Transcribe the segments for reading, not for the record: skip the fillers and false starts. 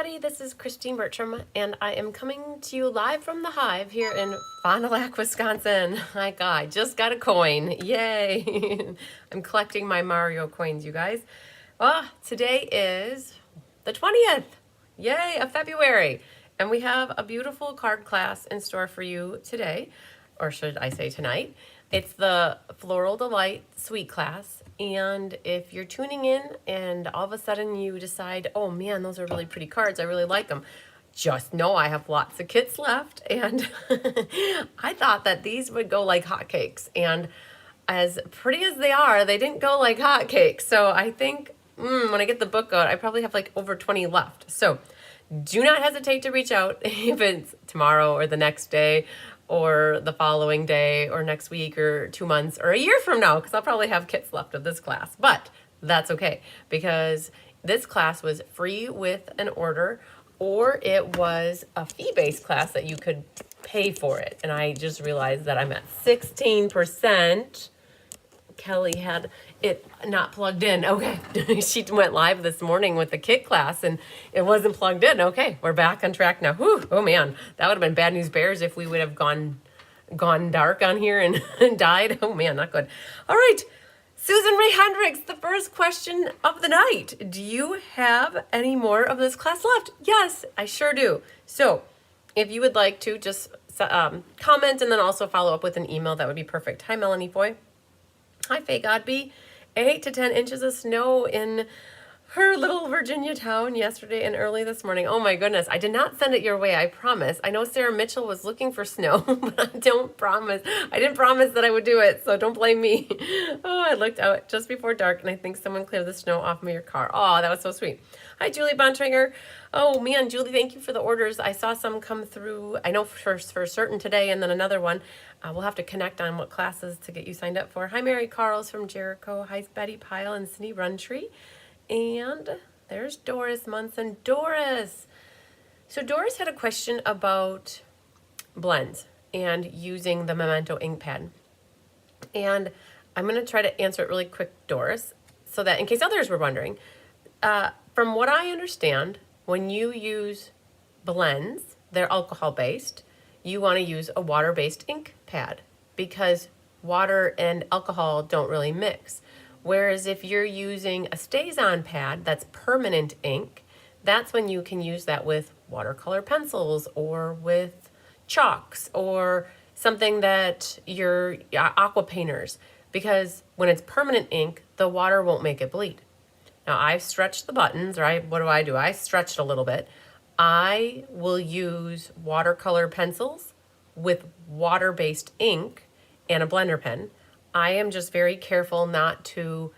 everybody, this is Christine Bertram, and I am coming to you live from the Hive here in Fond du Lac, Wisconsin. My God, I just got a coin. Yay! I'm collecting my Mario coins, you guys. Today is the 20th, yay, of February, and we have a beautiful card class in store for you today, or should I say tonight. It's the Floral Delight Suite class, and if you're tuning in and all of a sudden you decide, oh man, those are really pretty cards, I really like them, just know I have lots of kits left, and I thought that these would go like hotcakes, and as pretty as they are, they didn't go like hotcakes, so I think when I get the book out, I probably have like over 20 left, so do not hesitate to reach out if it's tomorrow or the next day, or the following day, or next week, or 2 months, or a year from now, because I'll probably have kits left of this class. But that's okay, because this class was free with an order, or it was a fee-based class that you could pay for it. And I just realized that I'm at 16%. Kelly had it not plugged in. Okay, she went live this morning with the kit class and it wasn't plugged in. Okay, we're back on track now. Whew, oh man, that would have been bad news bears if we would have gone dark on here and died. Oh man, not good. All right, Susan Ray Hendricks, the first question of the night. Do you have any more of this class left? Yes, I sure do. So if you would like to just comment and then also follow up with an email, that would be perfect. Hi, Melanie Foy. Hi, Faye Godby. 8 to 10 inches of snow in her little Virginia town yesterday and early this morning. Oh my goodness. I did not send it your way, I promise. I know Sarah Mitchell was looking for snow, but I didn't promise that I would do it, so don't blame me. Oh, I looked out just before dark and I think someone cleared the snow off of your car. Oh, that was so sweet. Hi, Julie Bontringer. Oh man, Julie, thank you for the orders. I saw some come through, I know for certain today, and then another one. We'll have to connect on what classes to get you signed up for. Hi, Mary Carls from Jericho. Hi, Betty Pyle and Cindy Runtree. And there's Doris Munson. Doris! So Doris had a question about blends and using the Memento ink pad. And I'm going to try to answer it really quick, Doris, so that in case others were wondering, from what I understand, when you use blends, they're alcohol-based, you want to use a water-based ink pad because water and alcohol don't really mix. Whereas if you're using a stays-on pad that's permanent ink, that's when you can use that with watercolor pencils or with chalks or something that you're aqua painters, because when it's permanent ink, the water won't make it bleed. Now I've stretched the buttons, or what do? I stretched a little bit. I will use watercolor pencils with water-based ink and a blender pen. I am just very careful not to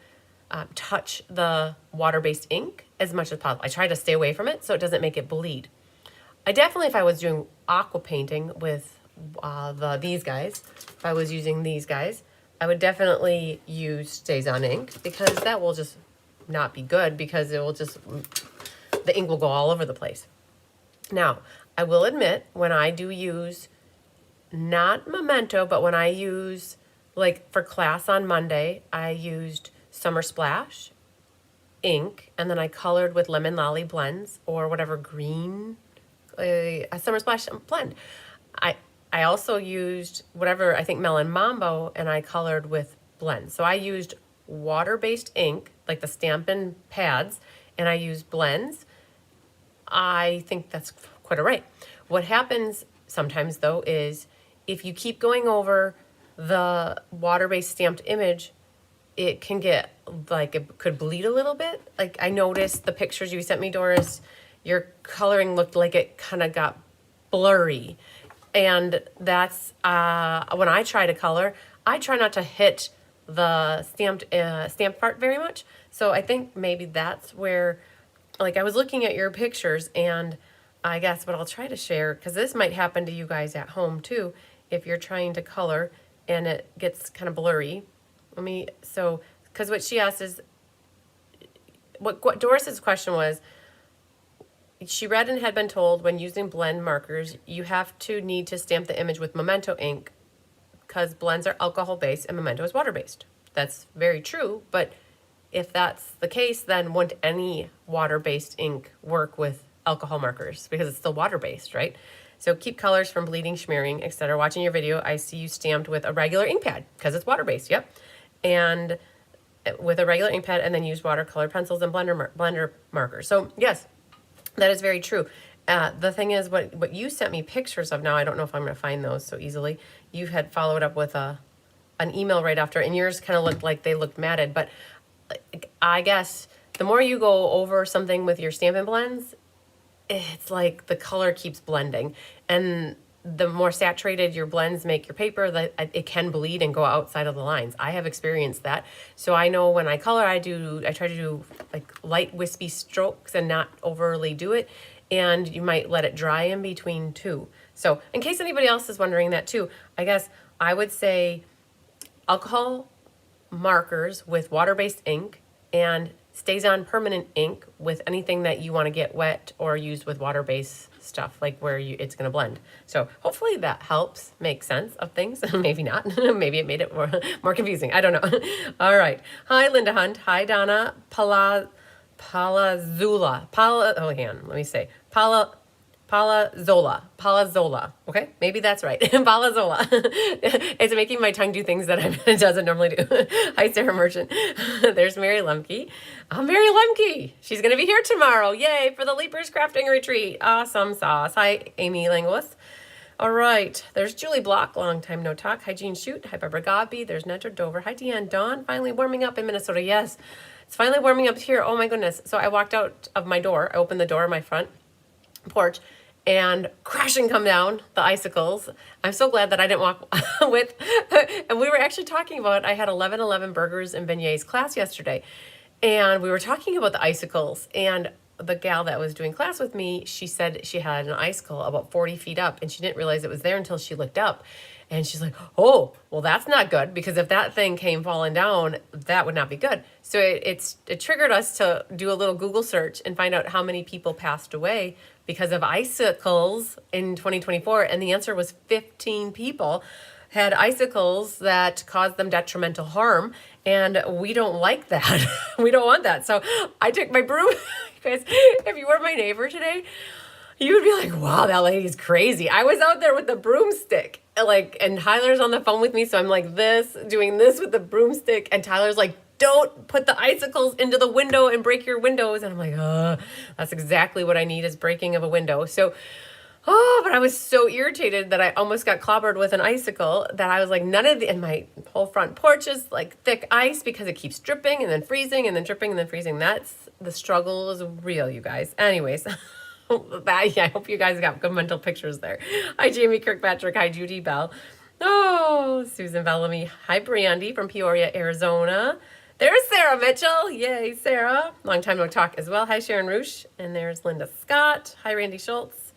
touch the water-based ink as much as possible. I try to stay away from it so it doesn't make it bleed. I definitely, if I was doing aqua painting with these guys, if I was using these guys, I would definitely use stays-on ink, because that will just not be good, because it will just, the ink will go all over the place. Now, I will admit, when I do use, not Memento, but when I use, like for class on Monday, I used Summer Splash ink, and then I colored with Lemon Lolly blends, or whatever green, a Summer Splash blend. I also used whatever, I think Melon Mambo, and I colored with blends. So I used water-based ink, like the Stampin pads, and I used blends. I think that's quite all right. What happens sometimes, though, is if you keep going over the water-based stamped image, it can get, like, it could bleed a little bit. Like, I noticed the pictures you sent me, Doris, your coloring looked like it kind of got blurry. And that's, when I try to color, I try not to hit the stamped part very much. So I think maybe that's where, like, I was looking at your pictures, and I guess what I'll try to share, because this might happen to you guys at home too, if you're trying to color and it gets kind of blurry. Because what she asked is, what Doris's question was, she read and had been told when using blend markers, you need to stamp the image with Memento ink, because blends are alcohol-based and Memento is water-based. That's very true, but if that's the case, then wouldn't any water-based ink work with alcohol markers because it's still water-based, right? So keep colors from bleeding, smearing, etc. Watching your video, I see you stamped with a regular ink pad because it's water-based, yep. And with a regular ink pad, and then use watercolor pencils and blender markers. So yes, that is very true. The thing is, what you sent me pictures of now, I don't know if I'm going to find those so easily. You had followed up with an email right after, and yours kind of looked like they looked matted. But I guess the more you go over something with your Stampin' blends, it's like the color keeps blending. And the more saturated your blends make your paper, that it can bleed and go outside of the lines. I have experienced that. So I know when I color, I try to do like light wispy strokes and not overly do it. And you might let it dry in between too. So in case anybody else is wondering that too, I guess I would say alcohol markers with water-based ink and stays on permanent ink with anything that you want to get wet or use with water-based stuff, like where it's going to blend. So hopefully that helps make sense of things. Maybe not. Maybe it made it more confusing. I don't know. All right. Hi, Linda Hunt. Hi, Donna Palazzola. Palazzola. Okay, maybe that's right. Palazzola. It's making my tongue do things that it doesn't normally do. Hi, Sarah Merchant. There's Mary Lemke. Oh, Mary Lemke. She's going to be here tomorrow. Yay, for the Leapers Crafting Retreat. Awesome sauce. Hi, Amy Langlis. All right, there's Julie Block. Long time no talk. Hi, Jean Shoot. Hi, Barbara Godby. There's Nedra Dover. Hi, Deanne Dawn. Finally warming up in Minnesota. Yes, it's finally warming up here. Oh, my goodness. So I walked out of my door. I opened the door of my front porch, and crashing come down the icicles. I'm so glad that I didn't walk with, and we were actually talking about, I had 11 burgers and beignets class yesterday, and we were talking about the icicles, and the gal that was doing class with me, she said she had an icicle about 40 feet up, and she didn't realize it was there until she looked up. And she's like, oh, well, that's not good, because if that thing came falling down, that would not be good. So it triggered us to do a little Google search and find out how many people passed away because of icicles in 2024. And the answer was 15 people had icicles that caused them detrimental harm. And we don't like that. We don't want that. So I took my broom. You guys, if you were my neighbor today, you would be like, wow, that lady's crazy. I was out there with the broomstick, and Tyler's on the phone with me. So I'm like doing this with the broomstick. And Tyler's like, don't put the icicles into the window and break your windows. And I'm like, that's exactly what I need, is breaking of a window. So, but I was so irritated that I almost got clobbered with an icicle that I was like, and my whole front porch is like thick ice because it keeps dripping and then freezing and then dripping and then freezing. The struggle is real, you guys. Anyways. I hope you guys got good mental pictures there. Hi, Jamie Kirkpatrick. Hi, Judy Bell. Oh, Susan Bellamy. Hi, Brandy from Peoria, Arizona. There's Sarah Mitchell. Yay, Sarah. Long time no talk as well. Hi, Sharon Roosh. And there's Linda Scott. Hi, Randy Schultz.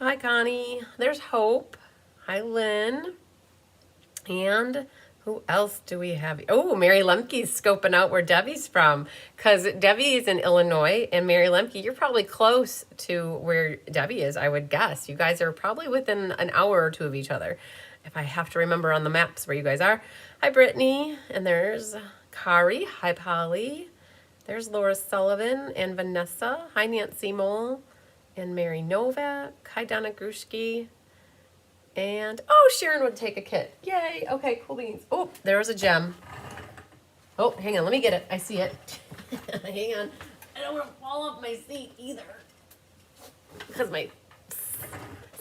Hi, Connie. There's Hope. Hi, Lynn. And who else do we have? Oh, Mary Lemke's scoping out where Debbie's from, because Debbie is in Illinois, and Mary Lemke, you're probably close to where Debbie is, I would guess. You guys are probably within an hour or two of each other, if I have to remember on the maps where you guys are. Hi, Brittany, and there's Kari. Hi, Polly. There's Laura Sullivan and Vanessa. Hi, Nancy Mole and Mary Novak. Hi, Donna Grushki. And, Sharon would take a kit. Yay. Okay, cool beans. Oh, there was a gem. Oh, hang on. Let me get it. I see it. Hang on. I don't want to fall off my seat either, because my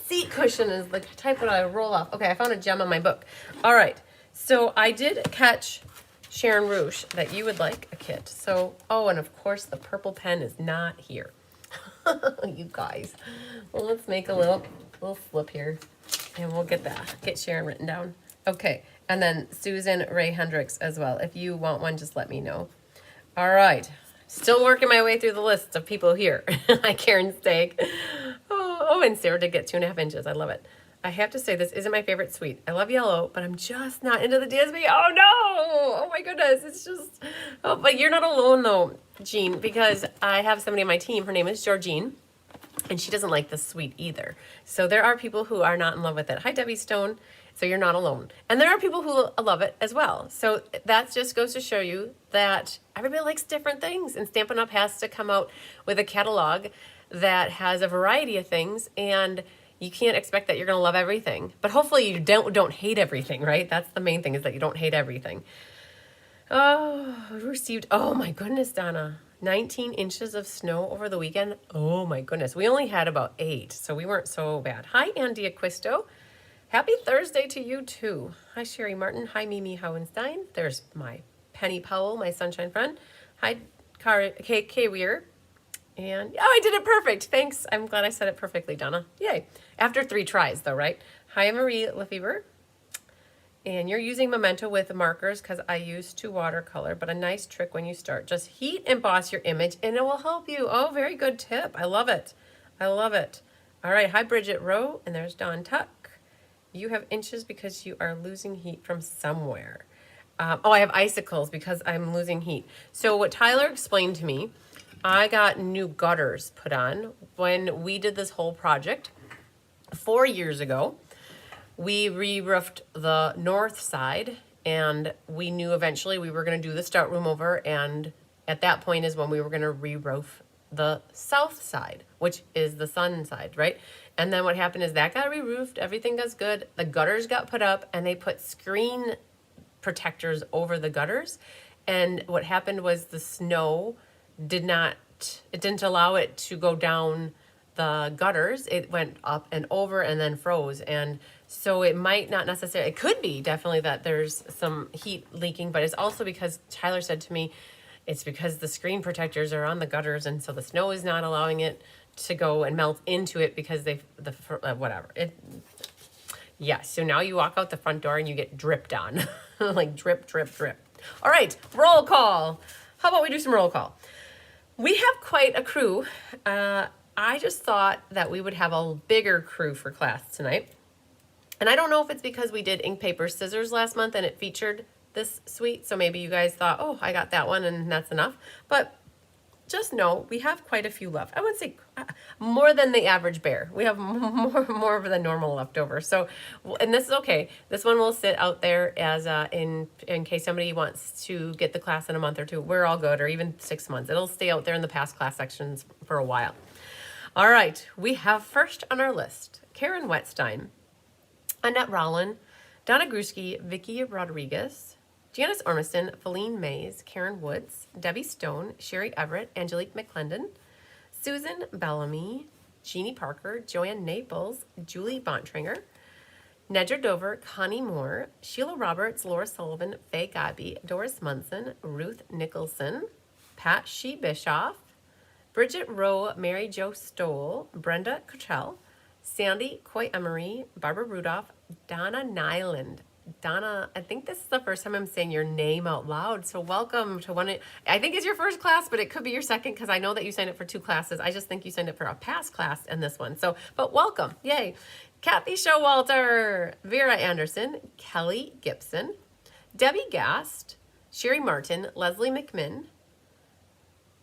seat cushion is the type that I roll off. Okay, I found a gem on my book. All right. So I did catch, Sharon Roosh, that you would like a kit. So, and of course the purple pen is not here. You guys. Well, let's make a little flip here. And we'll get Sharon written down. Okay, and then Susan Ray Hendricks as well. If you want one, just let me know. All right, still working my way through the list of people here. Hi, Karen Stake. And Sarah did get 2.5 inches. I love it. I have to say, this isn't my favorite suite. I love yellow, but I'm just not into the DSB. Oh, no! Oh, my goodness. It's just... but you're not alone, though, Jean, because I have somebody on my team. Her name is Georgine. And she doesn't like the suite either. So there are people who are not in love with it. Hi, Debbie Stone. So you're not alone. And there are people who love it as well. So that just goes to show you that everybody likes different things. And Stampin' Up! Has to come out with a catalog that has a variety of things, and you can't expect that you're going to love everything. But hopefully you don't hate everything, right? That's the main thing, is that you don't hate everything. Oh, we received, oh my goodness, Donna, 19 inches of snow over the weekend. Oh my goodness. We only had about 8, so we weren't so bad. Hi, Andy Acquisto. Happy Thursday to you too. Hi, Sherry Martin. Hi, Mimi Howenstein. There's my Penny Powell, my sunshine friend. Hi, K. Weir. And, oh, I did it perfect. Thanks. I'm glad I said it perfectly, Donna. Yay. After 3 tries, though, right? Hi, Marie Lefebvre. And you're using Memento with markers because I use to watercolor, but a nice trick when you start. Just heat emboss your image and it will help you. Oh, very good tip. I love it. I love it. All right. Hi, Bridget Rowe. And there's Dawn Tuck. You have inches because you are losing heat from somewhere. Oh, I have icicles because I'm losing heat. So what Tyler explained to me, I got new gutters put on when we did this whole project 4 years ago. We re-roofed the north side, and we knew eventually we were going to do the start room over, and at that point is when we were going to re-roof the south side, which is the sun side, right? And then what happened is that got re-roofed, everything was good, the gutters got put up, and they put screen protectors over the gutters, and what happened was the snow didn't allow it to go down the gutters. It went up and over and then froze, and so it might not necessarily, it could be definitely that there's some heat leaking, but it's also because Tyler said to me, it's because the screen protectors are on the gutters, and so the snow is not allowing it to go and melt into it because whatever. Yeah, so now you walk out the front door and you get dripped on. Like drip, drip, drip. All right, roll call. How about we do some roll call? We have quite a crew. I just thought that we would have a bigger crew for class tonight. And I don't know if it's because we did ink, paper, scissors last month and it featured this suite. So maybe you guys thought, oh, I got that one and that's enough. But just know we have quite a few left. I wouldn't say more than the average bear. We have more than normal left over. So, and this is okay. This one will sit out there as in case somebody wants to get the class in a month or 2. We're all good, or even 6 months. It'll stay out there in the past class sections for a while. All right, we have first on our list Karen Wetstein, Annette Rowland, Donna Gruski, Vicky Rodriguez, Janice Ormiston, Feline Mays, Karen Woods, Debbie Stone, Sherry Everett, Angelique McClendon, Susan Bellamy, Jeannie Parker, Joanne Naples, Julie Bontranger, Nedra Dover, Connie Moore, Sheila Roberts, Laura Sullivan, Faye Godby, Doris Munson, Ruth Nicholson, Pat Shee Bischoff, Bridget Rowe, Mary Jo Stoll, Brenda Cottrell, Sandy Coy Emery, Barbara Rudolph, Donna Nyland. Donna, I think this is the first time I'm saying your name out loud, so welcome to one. I think it's your first class, but it could be your second because I know that you signed up for 2 classes. I just think you signed up for a past class and this one. So, but welcome, yay. Kathy Showalter, Vera Anderson, Kelly Gibson, Debbie Gast, Sherry Martin, Leslie McMinn,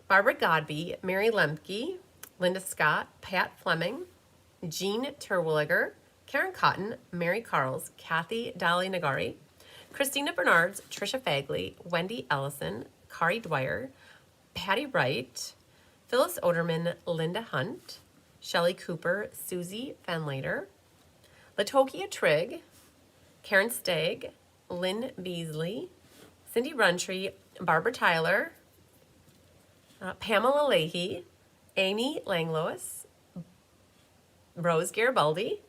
Barbara Godby, Mary Lemke, Linda Scott, Pat Fleming, Jean Terwilliger, Karen Cotton, Mary Carls, Kathy Dolly Nagari, Christina Bernards, Trisha Fagley, Wendy Ellison, Kari Dwyer, Patty Wright, Phyllis Oderman, Linda Hunt, Shelley Cooper, Susie Van Later, Latokia Trigg, Karen Stagg, Lynn Beasley, Cindy Runtree, Barbara Tyler, Pamela Leahy, Amy Langlois, Rose Garibaldi,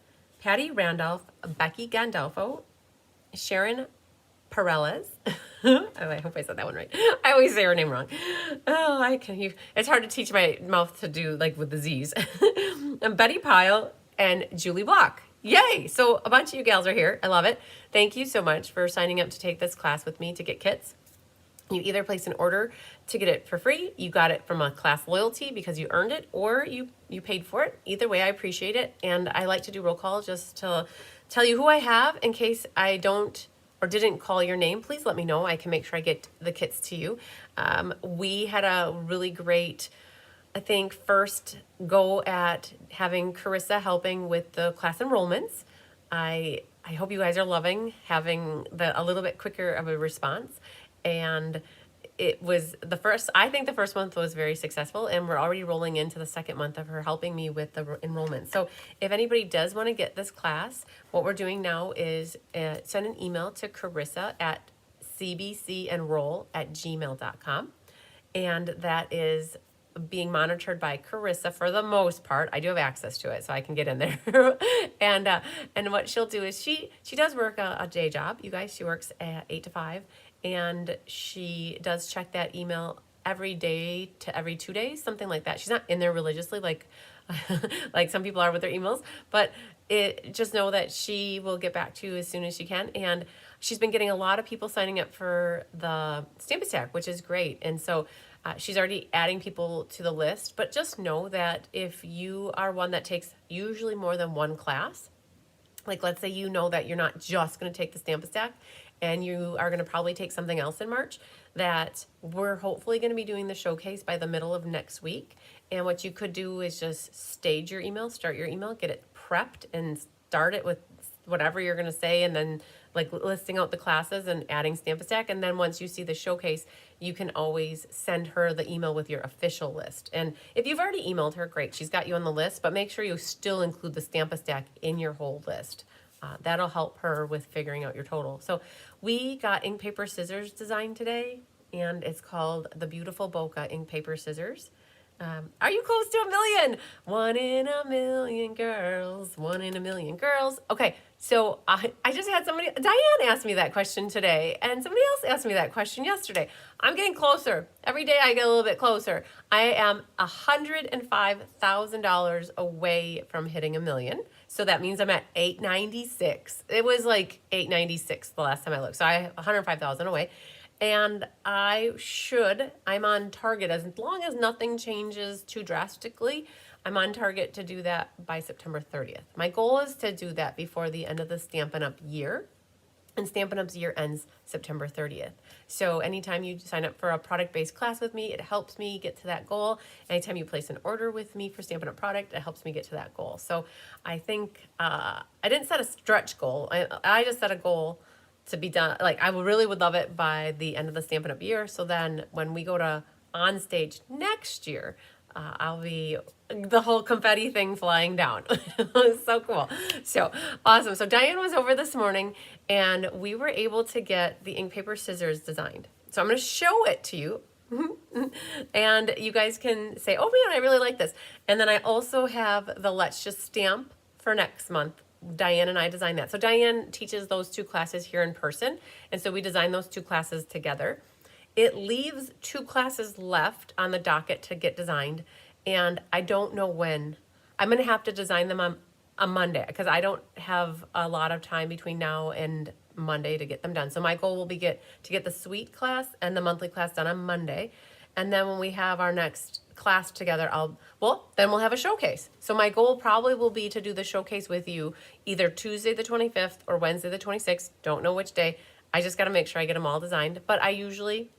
Patty Randolph, Becky Gandolfo, Sharon Perez. I hope I said that one right. I always say her name wrong. Oh, it's hard to teach my mouth to do like with the Z's. And Betty Pyle and Julie Block. Yay! So a bunch of you gals are here. I love it. Thank you so much for signing up to take this class with me to get kits. You either place an order to get it for free, you got it from a class loyalty because you earned it, or you paid for it. Either way, I appreciate it. And I like to do roll call just to tell you who I have in case I don't or didn't call your name. Please let me know. I can make sure I get the kits to you. We had a really great, I think, first go at having Carissa helping with the class enrollments. I hope you guys are loving having a little bit quicker of a response. And it was the first, I think the first month was very successful, and we're already rolling into the second month of her helping me with the enrollment. So if anybody does want to get this class, what we're doing now is send an email to Carissa at cbcenroll@gmail.com. And that is being monitored by Carissa for the most part. I do have access to it, so I can get in there. and what she'll do is she does work a day job. You guys, she works at 8 to 5, and she does check that email every day to every 2 days, something like that. She's not in there religiously like like some people are with their emails, but just know that she will get back to you as soon as she can. And she's been getting a lot of people signing up for the Stampin' Stack, which is great. And so she's already adding people to the list. But just know that if you are one that takes usually more than one class, like let's say you know that you're not just going to take the Stampin' Stack and you are going to probably take something else in March, that we're hopefully going to be doing the showcase by the middle of next week. And what you could do is just stage your email, start your email, get it prepped, and start it with whatever you're going to say, and then like listing out the classes and adding Stampin' Stack. And then once you see the showcase, you can always send her the email with your official list. And if you've already emailed her, great, she's got you on the list, but make sure you still include the Stampin' Stack in your whole list. That'll help her with figuring out your total. So we got ink, paper, scissors design today, and it's called the Beautiful Bokeh Ink, Paper, Scissors. Are you close to 1 million? 1 in a million girls, 1 in a million girls. Okay, so I just had somebody, Diane asked me that question today, and somebody else asked me that question yesterday. I'm getting closer. Every day I get a little bit closer. I am $105,000 away from hitting 1 million. So that means I'm at 896. It was like 896 the last time I looked. So I have 105,000 away. And I'm on target, as long as nothing changes too drastically, I'm on target to do that by September 30th. My goal is to do that before the end of the Stampin' Up! Year. And Stampin' Up's year ends September 30th. So anytime you sign up for a product-based class with me, it helps me get to that goal. Anytime you place an order with me for Stampin' Up! Product, it helps me get to that goal. So I think, I didn't set a stretch goal. I just set a goal to be done. Like I really would love it by the end of the Stampin' Up! Year. So then when we go to on stage next year, I'll be the whole confetti thing flying down. So cool. So awesome. So Diane was over this morning and we were able to get the ink, paper, scissors designed. So I'm going to show it to you. And you guys can say, oh man, I really like this. And then I also have the Let's Just Stamp for next month. Diane and I designed that. So Diane teaches those 2 classes here in person. And so we designed those 2 classes together. It leaves 2 classes left on the docket to get designed. And I don't know when. I'm going to have to design them on Monday because I don't have a lot of time between now and Monday to get them done. So my goal will be to get the suite class and the monthly class done on Monday. And then when we have our next class together, then we'll have a showcase. So my goal probably will be to do the showcase with you either Tuesday the 25th or Wednesday the 26th. Don't know which day. I just got to make sure I get them all designed. But I usually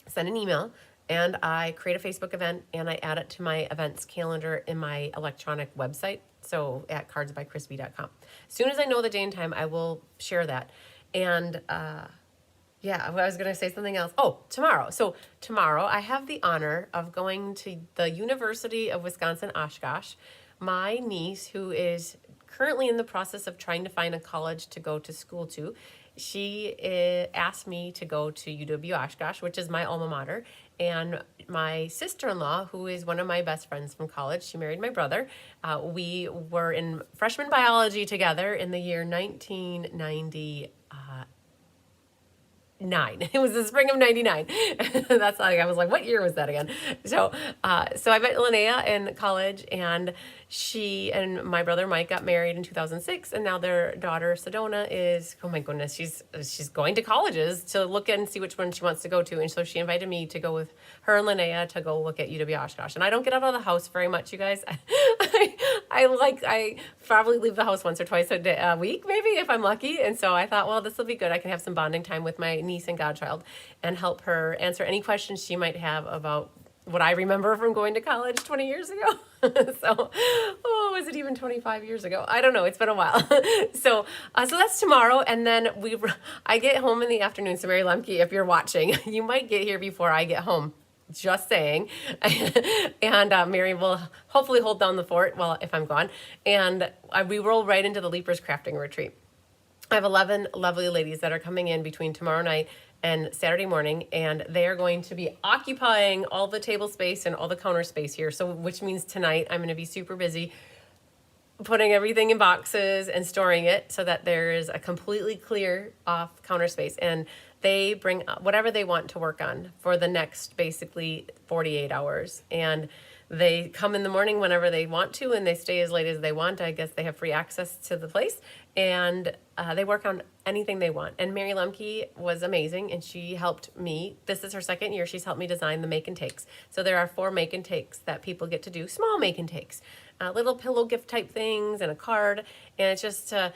send an email and I create a Facebook event and I add it to my events calendar in my electronic website. So at cardsbycrispy.com. As soon as I know the day and time, I will share that. And yeah, I was going to say something else. Oh, tomorrow. So tomorrow I have the honor of going to the University of Wisconsin-Oshkosh. My niece, who is currently in the process of trying to find a college to go to school to, she asked me to go to UW-Oshkosh, which is my alma mater. And my sister-in-law, who is one of my best friends from college, she married my brother. We were in freshman biology together in the year 1999. It was the spring of 99. That's like, I was like, what year was that again? So I met Linnea in college, and she and my brother Mike got married in 2006, and now their daughter Sedona is, oh my goodness, she's going to colleges to look and see which one she wants to go to. And so she invited me to go with her and Linnea to go look at UW-Oshkosh. And I don't get out of the house very much, you guys. I probably leave the house once or twice a week, maybe, if I'm lucky. And so I thought, well, this will be good. I can have some bonding time with my niece and godchild and help her answer any questions she might have about what I remember from going to college 20 years ago. So, oh, is it even 25 years ago? I don't know. It's been a while. So that's tomorrow. And then I get home in the afternoon. So Mary Lemke, if you're watching, you might get here before I get home. Just saying. And Mary will hopefully hold down the fort if I'm gone. And we roll right into the Leapers Crafting Retreat. I have 11 lovely ladies that are coming in between tomorrow night and Saturday morning, and they are going to be occupying all the table space and all the counter space here. So, which means tonight I'm going to be super busy putting everything in boxes and storing it so that there is a completely clear off counter space. And they bring whatever they want to work on for the next basically 48 hours. And they come in the morning whenever they want to, and they stay as late as they want. I guess they have free access to the place, and they work on anything they want. And Mary Lemke was amazing, and she helped me. This is her second year. She's helped me design the make and takes. So there are 4 make and takes that people get to do, small make and takes, little pillow gift type things and a card. And it's just to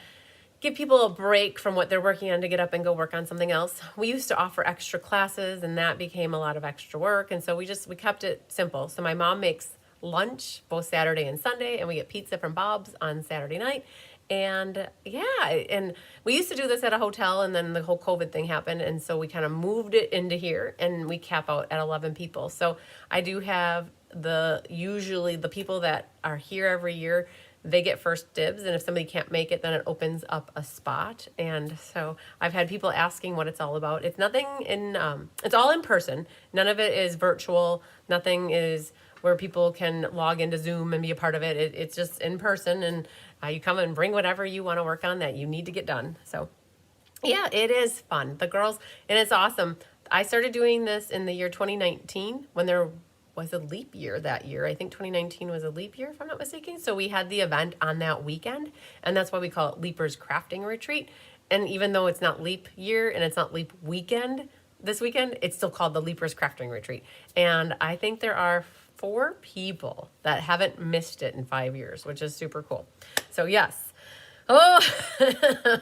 give people a break from what they're working on to get up and go work on something else. We used to offer extra classes, and that became a lot of extra work. And so we kept it simple. So my mom makes lunch both Saturday and Sunday, and we get pizza from Bob's on Saturday night. And yeah, and we used to do this at a hotel, and then the whole COVID thing happened. And so we kind of moved it into here, and we cap out at 11 people. So I do have usually the people that are here every year, they get first dibs, and if somebody can't make it, then it opens up a spot. And so I've had people asking what it's all about. It's nothing it's all in person. None of it is virtual. Nothing is where people can log into Zoom and be a part of it. It's just in person, and you come and bring whatever you want to work on that you need to get done. So yeah, it is fun. The girls, and it's awesome. I started doing this in the year 2019 when there was a leap year that year. I think 2019 was a leap year, if I'm not mistaken. So we had the event on that weekend, and that's why we call it Leapers Crafting Retreat. And even though it's not leap year and it's not leap weekend this weekend, it's still called the Leapers Crafting Retreat. And I think there are 4 people that haven't missed it in 5 years, which is super cool. So yes. Oh,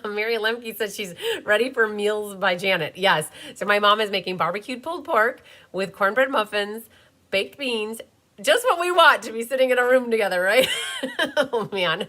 Mary Lemke says she's ready for meals by Janet. Yes. So my mom is making barbecued pulled pork with cornbread muffins, baked beans, just what we want to be sitting in a room together, right? Oh, man.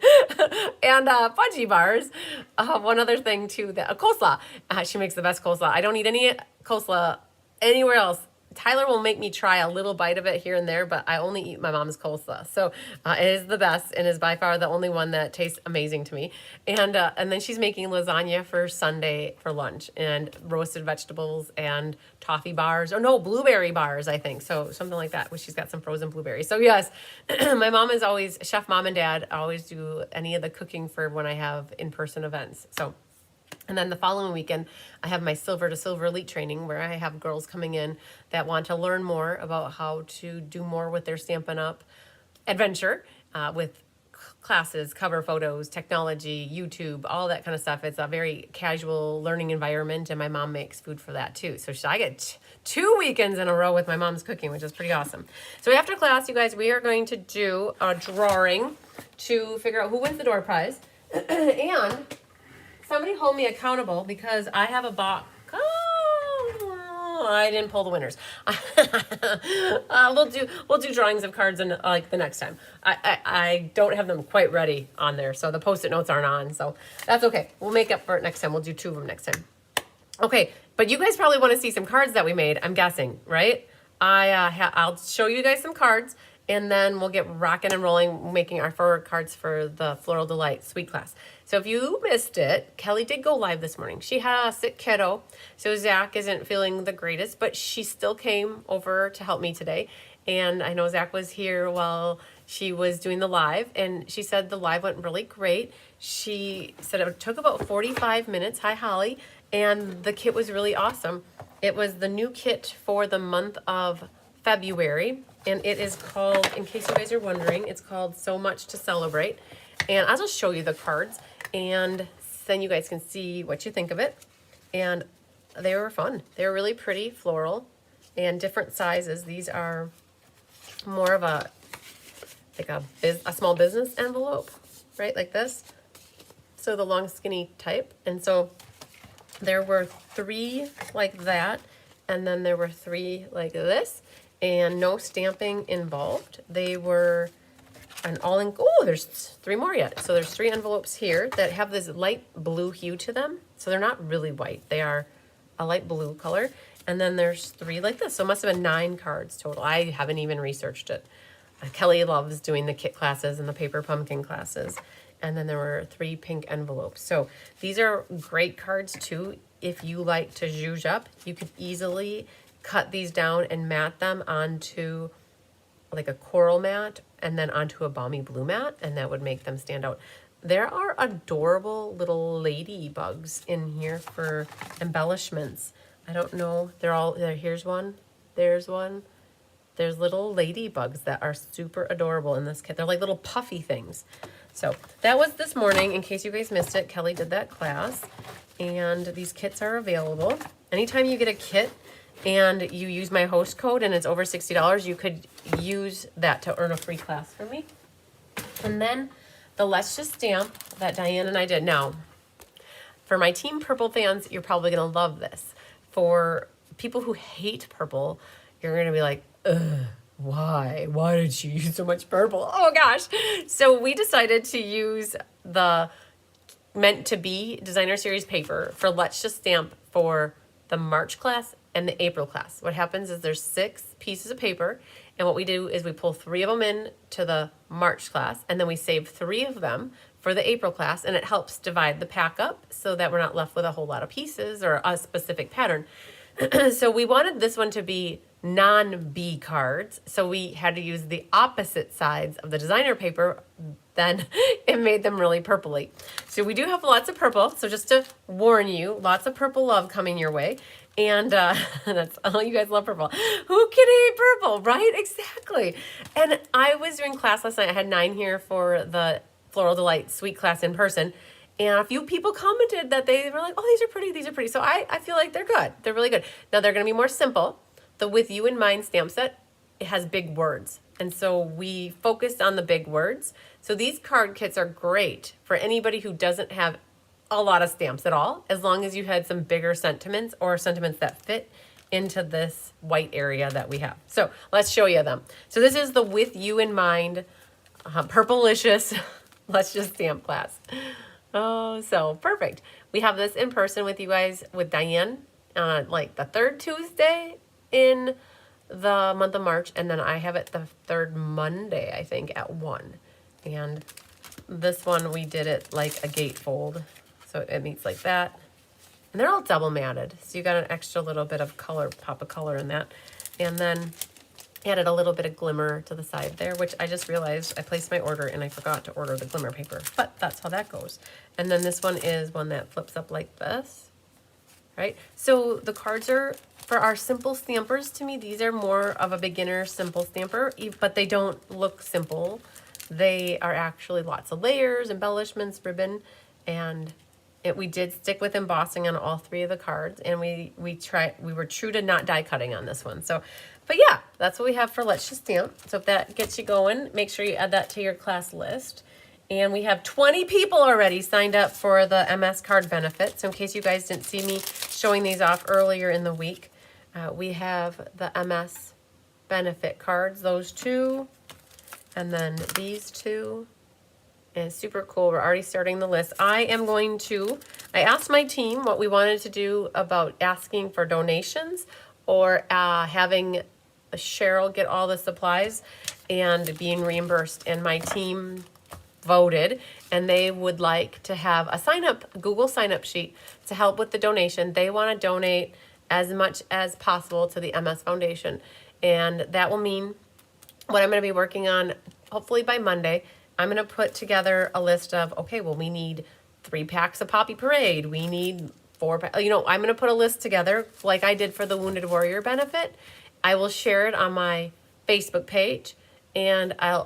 And fudgy bars. One other thing, too, coleslaw. She makes the best coleslaw. I don't eat any coleslaw anywhere else. Tyler will make me try a little bite of it here and there, but I only eat my mom's coleslaw. So it is the best and is by far the only one that tastes amazing to me. And then she's making lasagna for Sunday for lunch, and roasted vegetables and toffee bars, or no, blueberry bars, I think. So something like that, where she's got some frozen blueberries. So yes, my mom is always, Chef Mom and Dad always do any of the cooking for when I have in-person events. So. And then the following weekend, I have my Silver to Silver Elite training, where I have girls coming in that want to learn more about how to do more with their Stampin' Up! Adventure, with classes, cover photos, technology, YouTube, all that kind of stuff. It's a very casual learning environment, and my mom makes food for that too. So I get 2 weekends in a row with my mom's cooking, which is pretty awesome. So after class, you guys, we are going to do a drawing to figure out who wins the door prize. And somebody hold me accountable, because I have a box. Oh, I didn't pull the winners. We'll do drawings of cards and like the next time. I don't have them quite ready on there, so the Post-it notes aren't on. So that's okay. We'll make up for it next time. We'll do 2 of them next time. Okay, but you guys probably want to see some cards that we made. I'm guessing, right? I'll show you guys some cards, and then we'll get rocking and rolling, making our 4 cards for the Floral Delight Sweet class. So if you missed it, Kelly did go live this morning. She had a sick kiddo, so Zach isn't feeling the greatest, but she still came over to help me today. And I know Zach was here while she was doing the live, and she said the live went really great. She said it took about 45 minutes. Hi, Holly. And the kit was really awesome. It was the new kit for the month of February, and it is called, in case you guys are wondering, it's called So Much to Celebrate. And I'll just show you the cards, and then you guys can see what you think of it. And they were fun. They were really pretty, floral, and different sizes. These are more of a small business envelope, right, like this. So the long, skinny type. And so there were 3 like that, and then there were 3 like this, and no stamping involved. They were an all in, oh, there's 3 more yet. So there's 3 envelopes here that have this light blue hue to them. So they're not really white. They are a light blue color. And then there's 3 like this. So it must have been 9 cards total. I haven't even researched it. Kelly loves doing the kit classes and the paper pumpkin classes. And then there were 3 pink envelopes. So these are great cards too. If you like to zhuzh up, you could easily cut these down and mat them onto like a coral mat and then onto a balmy blue mat, and that would make them stand out. There are adorable little ladybugs in here for embellishments. I don't know, here's one, there's one. There's little ladybugs that are super adorable in this kit. They're like little puffy things. So that was this morning. In case you guys missed it, Kelly did that class. And these kits are available. Anytime you get a kit and you use my host code and it's over $60, you could use that to earn a free class from me. And then the Let's Just Stamp that Diane and I did. Now, for my Team Purple fans, you're probably going to love this. For people who hate purple, you're going to be like, ugh, why? Why did you use so much purple? Oh gosh. So we decided to use the Meant to Be designer series paper for Let's Just Stamp for the March class and the April class. What happens is there's 6 pieces of paper, and what we do is we pull 3 of them in to the March class, and then we save 3 of them for the April class, and it helps divide the pack up so that we're not left with a whole lot of pieces or a specific pattern. So we wanted this one to be non-B cards, so we had to use the opposite sides of the designer paper. Then it made them really purpley. So we do have lots of purple, so just to warn you, lots of purple love coming your way. And that's, oh, you guys love purple. Who can hate purple, right? Exactly. And I was doing class last night. I had 9 here for the Floral Delight Sweet class in person. And a few people commented that they were like, oh, these are pretty, these are pretty. So I feel like they're good. They're really good. Now they're going to be more simple. The With You in Mind stamp set, it has big words. And so we focused on the big words. So these card kits are great for anybody who doesn't have a lot of stamps at all, as long as you had some bigger sentiments or sentiments that fit into this white area that we have. So let's show you them. So this is the With You in Mind Purplicious Let's Just Stamp class. Oh, so perfect. We have this in person with you guys, with Diane, like the 3rd Tuesday in the month of March, and then I have it the 3rd Monday, I think, at 1. And this one, we did it like a gatefold, so it meets like that. And they're all double matted, so you got an extra little bit of color, pop of color in that. And then added a little bit of glimmer to the side there, which I just realized I placed my order and I forgot to order the glimmer paper, but that's how that goes. And then this one is one that flips up like this, right? So the cards are, for our simple stampers, to me, these are more of a beginner simple stamper, but they don't look simple. They are actually lots of layers, embellishments, ribbon, and we did stick with embossing on all 3 of the cards, and we were true to not die cutting on this one. So, but yeah, that's what we have for Let's Just Stamp. So if that gets you going, make sure you add that to your class list. And we have 20 people already signed up for the MS card benefit. So in case you guys didn't see me showing these off earlier in the week, we have the MS benefit cards, those 2, and then these 2. And super cool. We're already starting the list. I asked my team what we wanted to do about asking for donations or having Cheryl get all the supplies and being reimbursed. And my team voted, and they would like to have a Google sign-up sheet to help with the donation. They want to donate as much as possible to the MS Foundation. And that will mean what I'm going to be working on, hopefully by Monday, I'm going to put together a list of, okay, well, we need 3 packs of Poppy Parade. We need 4 packs. I'm going to put a list together like I did for the Wounded Warrior benefit. I will share it on my Facebook page, and I'll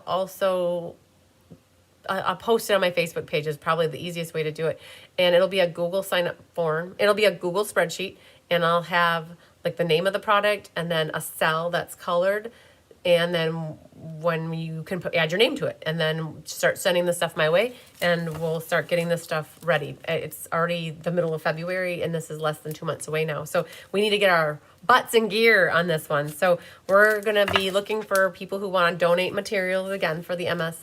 post it on my Facebook page is probably the easiest way to do it. And it'll be a Google sign-up form. It'll be a Google spreadsheet, and I'll have like the name of the product and then a cell that's colored and then when you can add your name to it, and then start sending the stuff my way, and we'll start getting this stuff ready. It's already the middle of February, and this is less than 2 months away now. So we need to get our butts in gear on this one. So we're gonna be looking for people who want to donate materials again for the MS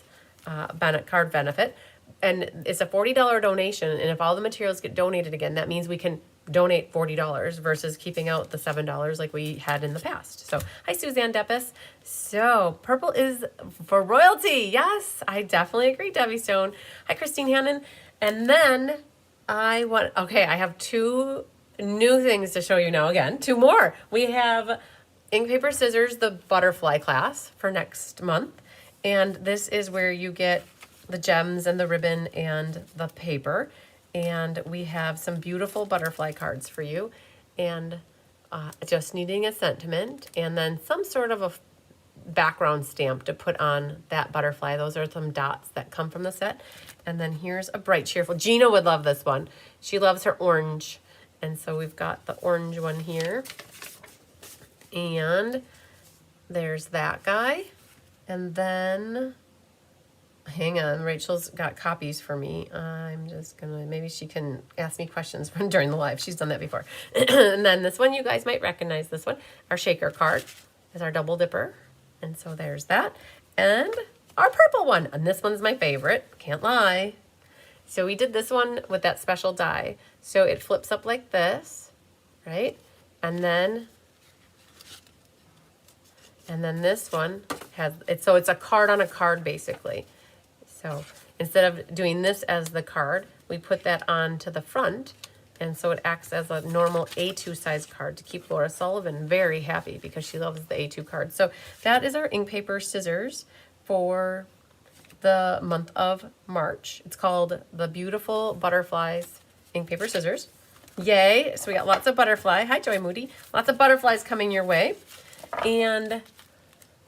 card benefit. And it's a $40 donation, and if all the materials get donated again, that means we can donate $40 versus keeping out the $7 like we had in the past. So, hi Suzanne Deppis. So, purple is for royalty. Yes, I definitely agree, Debbie Stone. Hi Christine Hannon. And then I have 2 new things to show you now again. 2 more. We have ink, paper, scissors, the butterfly class for next month. And this is where you get the gems and the ribbon and the paper. And we have some beautiful butterfly cards for you, and just needing a sentiment and then some sort of a background stamp to put on that butterfly. Those are some dots that come from the set. And then here's a bright, cheerful. Gina would love this one. She loves her orange. And so we've got the orange one here. And there's that guy. And then, hang on, Rachel's got copies for me. I'm just gonna, maybe she can ask me questions during the live. She's done that before. And then this one, you guys might recognize this one. Our shaker card is our double dipper. And so there's that. And our purple one. And this one's my favorite, can't lie. So we did this one with that special die. So it flips up like this, right? And then this one has, so it's a card on a card basically. So instead of doing this as the card, we put that on to the front. And so it acts as a normal A2 size card to keep Laura Sullivan very happy because she loves the A2 card. So that is our ink, paper, scissors for the month of March. It's called the Beautiful Butterflies Ink, Paper, Scissors. Yay. So we got lots of butterfly. Hi, Joy Moody. Lots of butterflies coming your way. And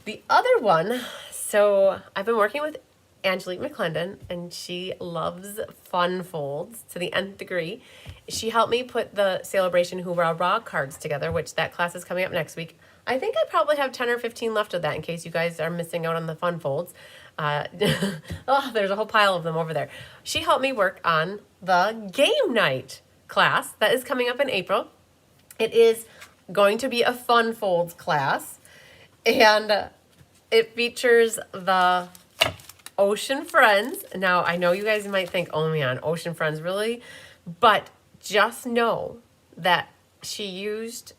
the other one, so I've been working with Angelique McClendon, and she loves fun folds to the nth degree. She helped me put the sale-a-bration Hoorah Raw cards together, which that class is coming up next week. I think I probably have 10 or 15 left of that in case you guys are missing out on the fun folds. Oh, there's a whole pile of them over there. She helped me work on the game night class that is coming up in April. It is going to be a fun folds class, and it features the Ocean Friends. Now, I know you guys might think, oh man, Ocean Friends, really? But just know that she used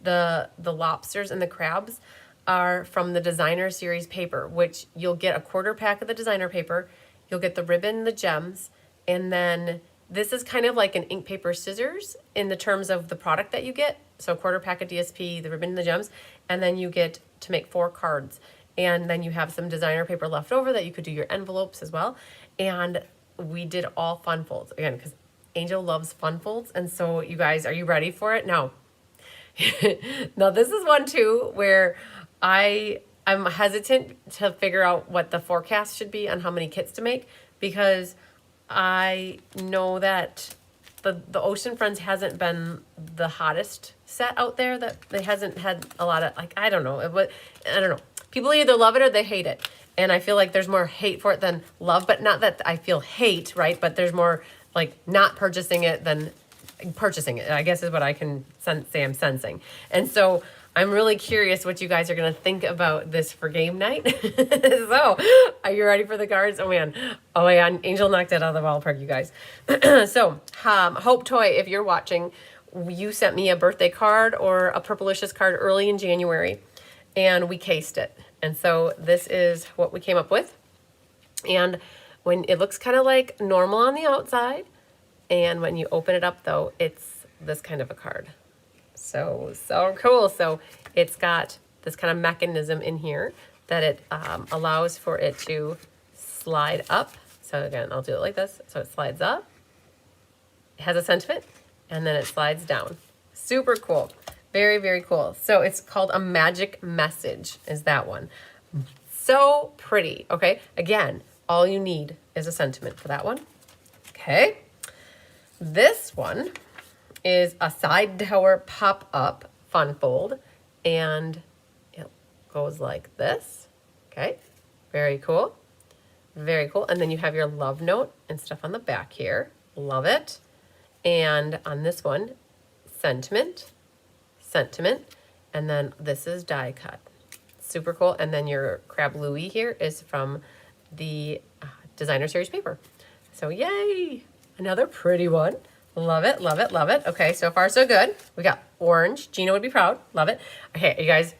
the lobsters and the crabs are from the designer series paper, which you'll get a quarter pack of the designer paper, you'll get the ribbon, the gems, and then this is kind of like an ink, paper, scissors in the terms of the product that you get. So a quarter pack of DSP, the ribbon, and the gems, and then you get to make 4 cards. And then you have some designer paper left over that you could do your envelopes as well. And we did all fun folds, again, because Angel loves fun folds. And so you guys, are you ready for it? Now, now this is one too where I'm hesitant to figure out what the forecast should be on how many kits to make, because I know that the Ocean Friends hasn't been the hottest set out there, that it hasn't had a lot of, like, I don't know. I don't know. People either love it or they hate it. And I feel like there's more hate for it than love, but not that I feel hate, right? But there's more like not purchasing it than purchasing it, I guess is what I can say I'm sensing. And so I'm really curious what you guys are going to think about this for game night. So, are you ready for the cards? Oh man, Angel knocked it out of the ballpark, you guys. So, Hope Toy, if you're watching, you sent me a birthday card or a Purplicious card early in January, and we cased it. And so this is what we came up with. And when it looks kind of like normal on the outside, and when you open it up though, it's this kind of a card. So cool. So it's got this kind of mechanism in here that it allows for it to slide up. So again, I'll do it like this. So it slides up, it has a sentiment, and then it slides down. Super cool. Very, very cool. So it's called a magic message, is that one. So pretty. Okay. Again, all you need is a sentiment for that one. Okay. This one is a side tower pop-up fun fold, and it goes like this. Okay, very cool. Very cool. And then you have your love note and stuff on the back here. Love it. And on this one, sentiment, sentiment. And then this is die cut. Super cool. And then your Crab Louie here is from the designer series paper. So yay, another pretty one. Love it, love it, love it. Okay, so far so good. We got orange. Gina would be proud. Love it. Okay, you guys,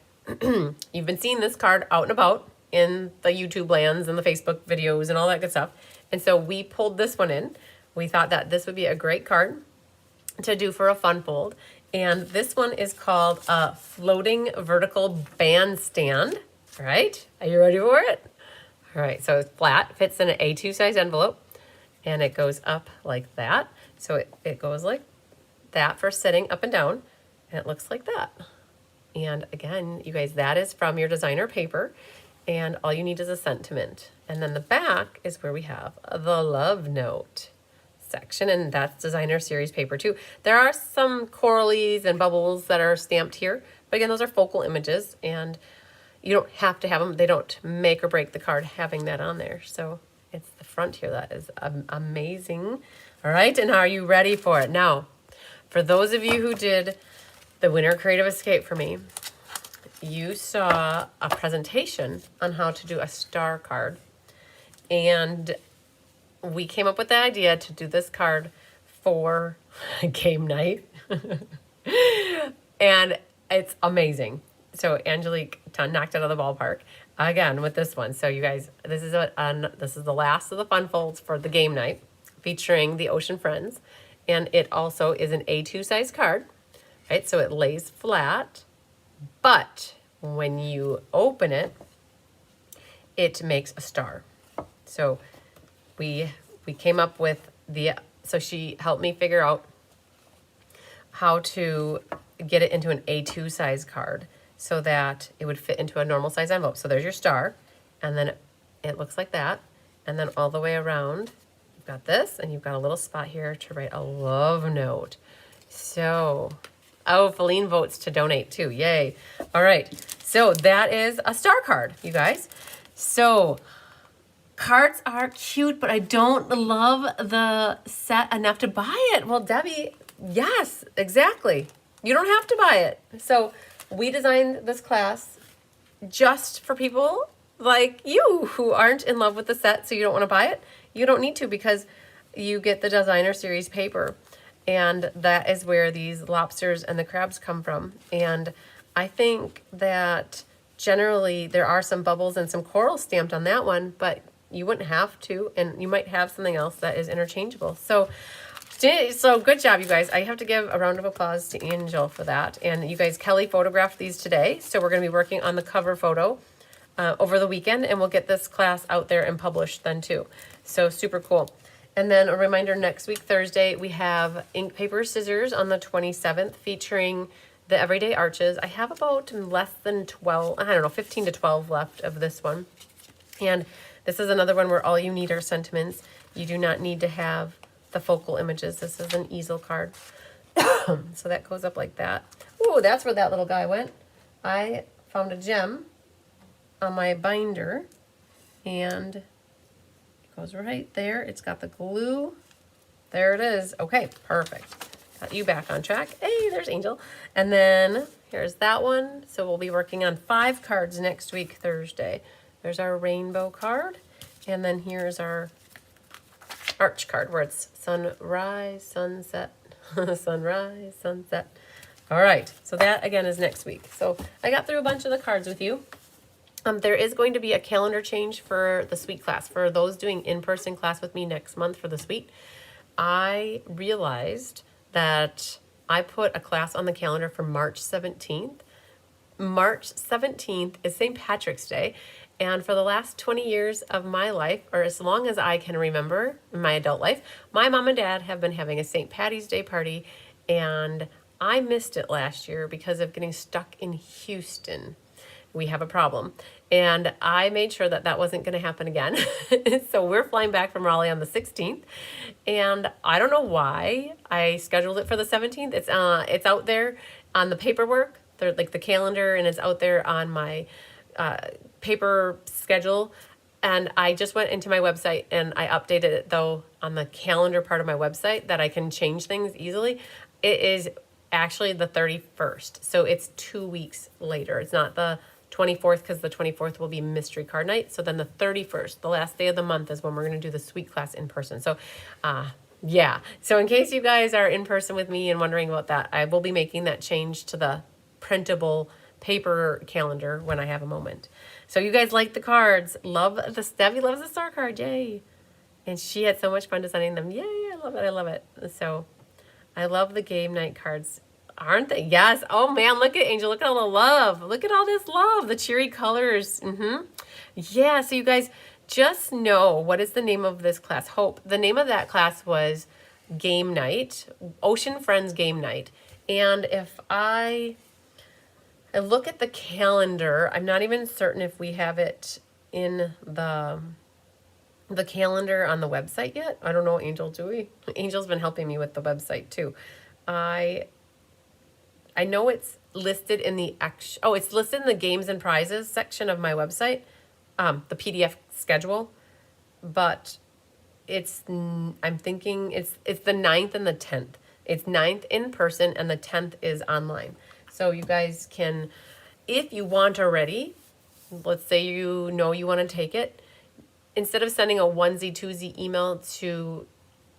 you've been seeing this card out and about in the YouTube lands and the Facebook videos and all that good stuff. And so we pulled this one in. We thought that this would be a great card to do for a fun fold. And this one is called a floating vertical bandstand. All right, are you ready for it? All right, so it's flat, fits in an A2 size envelope, and it goes up like that. So it goes like that for sitting up and down, and it looks like that. And again, you guys, that is from your designer paper, and all you need is a sentiment. And then the back is where we have the love note section, and that's designer series paper too. There are some coralies and bubbles that are stamped here, but again, those are focal images, and you don't have to have them. They don't make or break the card having that on there. So it's the front here that is amazing. All right, and are you ready for it? Now, for those of you who did the Winter Creative Escape for me, you saw a presentation on how to do a star card. And we came up with the idea to do this card for game night. And it's amazing. So Angelique knocked it out of the ballpark again with this one. So you guys, this is the last of the fun folds for the game night, featuring the Ocean Friends. And it also is an A2 size card, right? So it lays flat, but when you open it, it makes a star. So we came up with so she helped me figure out how to get it into an A2 size card so that it would fit into a normal size envelope. So there's your star, and then it looks like that. And then all the way around, you've got this, and you've got a little spot here to write a love note. So, oh, Feline votes to donate too. Yay. All right. So that is a star card, you guys. So cards are cute, but I don't love the set enough to buy it. Well, Debbie, yes, exactly. You don't have to buy it. So we designed this class just for people like you who aren't in love with the set, so you don't want to buy it. You don't need to, because you get the designer series paper, and that is where these lobsters and the crabs come from. And I think that generally there are some bubbles and some coral stamped on that one, but you wouldn't have to, and you might have something else that is interchangeable. So good job, you guys. I have to give a round of applause to Angel for that. And you guys, Kelly photographed these today, so we're going to be working on the cover photo over the weekend, and we'll get this class out there and published then too. So super cool. And then a reminder, next week, Thursday, we have ink, paper, scissors on the 27th featuring the Everyday Arches. I have about less than 12, I don't know, 15 to 12 left of this one. And this is another one where all you need are sentiments. You do not need to have the focal images. This is an easel card. So that goes up like that. Ooh, that's where that little guy went. I found a gem on my binder, and it goes right there. It's got the glue. There it is. Okay, perfect. Got you back on track. Hey, there's Angel. And then here's that one. So we'll be working on 5 cards next week, Thursday. There's our rainbow card. And then here's our arch card where it's sunrise, sunset, sunrise, sunset. All right, so that again is next week. So I got through a bunch of the cards with you. There is going to be a calendar change for the suite class. For those doing in-person class with me next month for the suite, I realized that I put a class on the calendar for March 17th. March 17th is St. Patrick's Day. And for the last 20 years of my life, or as long as I can remember in my adult life, my mom and dad have been having a St. Patty's Day party, and I missed it last year because of getting stuck in Houston. We have a problem. And I made sure that that wasn't going to happen again. So we're flying back from Raleigh on the 16th. And I don't know why I scheduled it for the 17th. It's out there on the paperwork, like the calendar, and it's out there on my paper schedule. And I just went into my website and I updated it though on the calendar part of my website that I can change things easily. It is actually the 31st. So it's 2 weeks later. It's not the 24th because the 24th will be mystery card night. So then the 31st, the last day of the month, is when we're going to do the suite class in person. So yeah. So in case you guys are in person with me and wondering about that, I will be making that change to the printable paper calendar when I have a moment. So you guys like the cards. Love the Debbie loves the star card. Yay. And she had so much fun designing them. Yay. I love it. I love it. So I love the game night cards. Aren't they? Yes. Oh man, look at Angel. Look at all the love. Look at all this love. The cheery colors. Yeah. So you guys just know, what is the name of this class? Hope. The name of that class was Game Night, Ocean Friends Game Night. And if I look at the calendar, I'm not even certain if we have it in the calendar on the website yet. I don't know, Angel, do we? Angel's been helping me with the website too. I know it's listed in the it's listed in the games and prizes section of my website, the PDF schedule, but I'm thinking it's the 9th and the 10th. It's 9th in person and the 10th is online. So you guys can, if you want already, let's say you know you want to take it, instead of sending a onesie twosie email to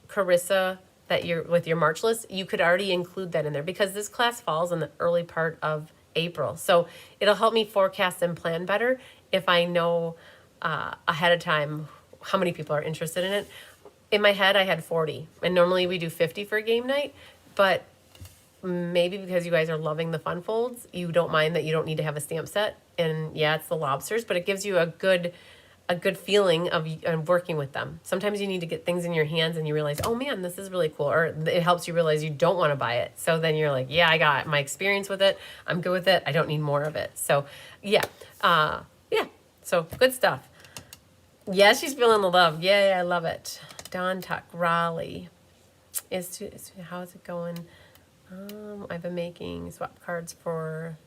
Carissa that you're with your March list, you could already include that in there because this class falls in the early part of April. So it'll help me forecast and plan better if I know ahead of time how many people are interested in it. In my head, I had 40, and normally we do 50 for game night, but maybe because you guys are loving the fun folds, you don't mind that you don't need to have a stamp set. And yeah, it's the lobsters, but it gives you a good feeling of working with them. Sometimes you need to get things in your hands and you realize, oh man, this is really cool. Or it helps you realize you don't want to buy it. So then you're like, yeah, I got my experience with it. I'm good with it. I don't need more of it. So yeah. So good stuff. Yeah, she's feeling the love. Yay, I love it. Dawn Tuck, Raleigh. How is it going? I've been making swap cards for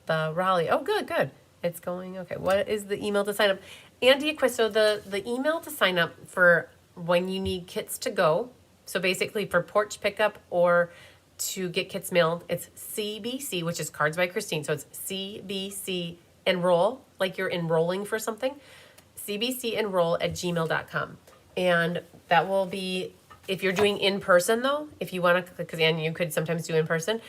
the Raleigh. Oh, good. It's going okay. What is the email to sign up? Andy Acquisto, the email to sign up for when you need kits to go. So basically for porch pickup or to get kits mailed, it's CBC, which is Cards by Christine. So it's CBC enroll, like you're enrolling for something. cbcenroll@gmail.com. And that will be, if you're doing in person though, if you want to, because you could sometimes do in person,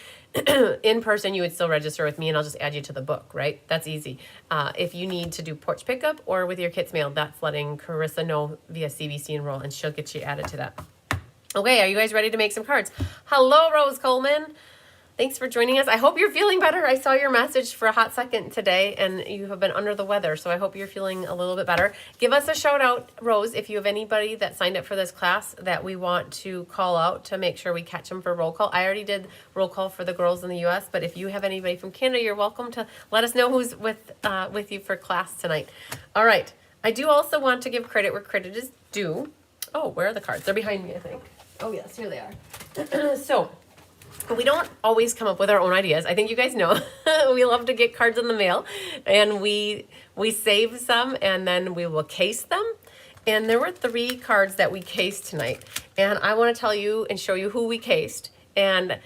you would still register with me and I'll just add you to the book, right? That's easy. If you need to do porch pickup or with your kits mailed, that's letting Carissa know via CBC Enroll and she'll get you added to that. Okay, are you guys ready to make some cards? Hello, Rose Coleman. Thanks for joining us. I hope you're feeling better. I saw your message for a hot second today and you have been under the weather, so I hope you're feeling a little bit better. Give us a shout out, Rose, if you have anybody that signed up for this class that we want to call out to make sure we catch them for roll call. I already did roll call for the girls in the US, but if you have anybody from Canada, you're welcome to let us know who's with you for class tonight. All right. I do also want to give credit where credit is due. Oh, where are the cards? They're behind me, I think. Oh, yes, here they are. So, we don't always come up with our own ideas. I think you guys know we love to get cards in the mail and we save some and then we will case them. And there were 3 cards that we cased tonight. And I want to tell you and show you who we cased. And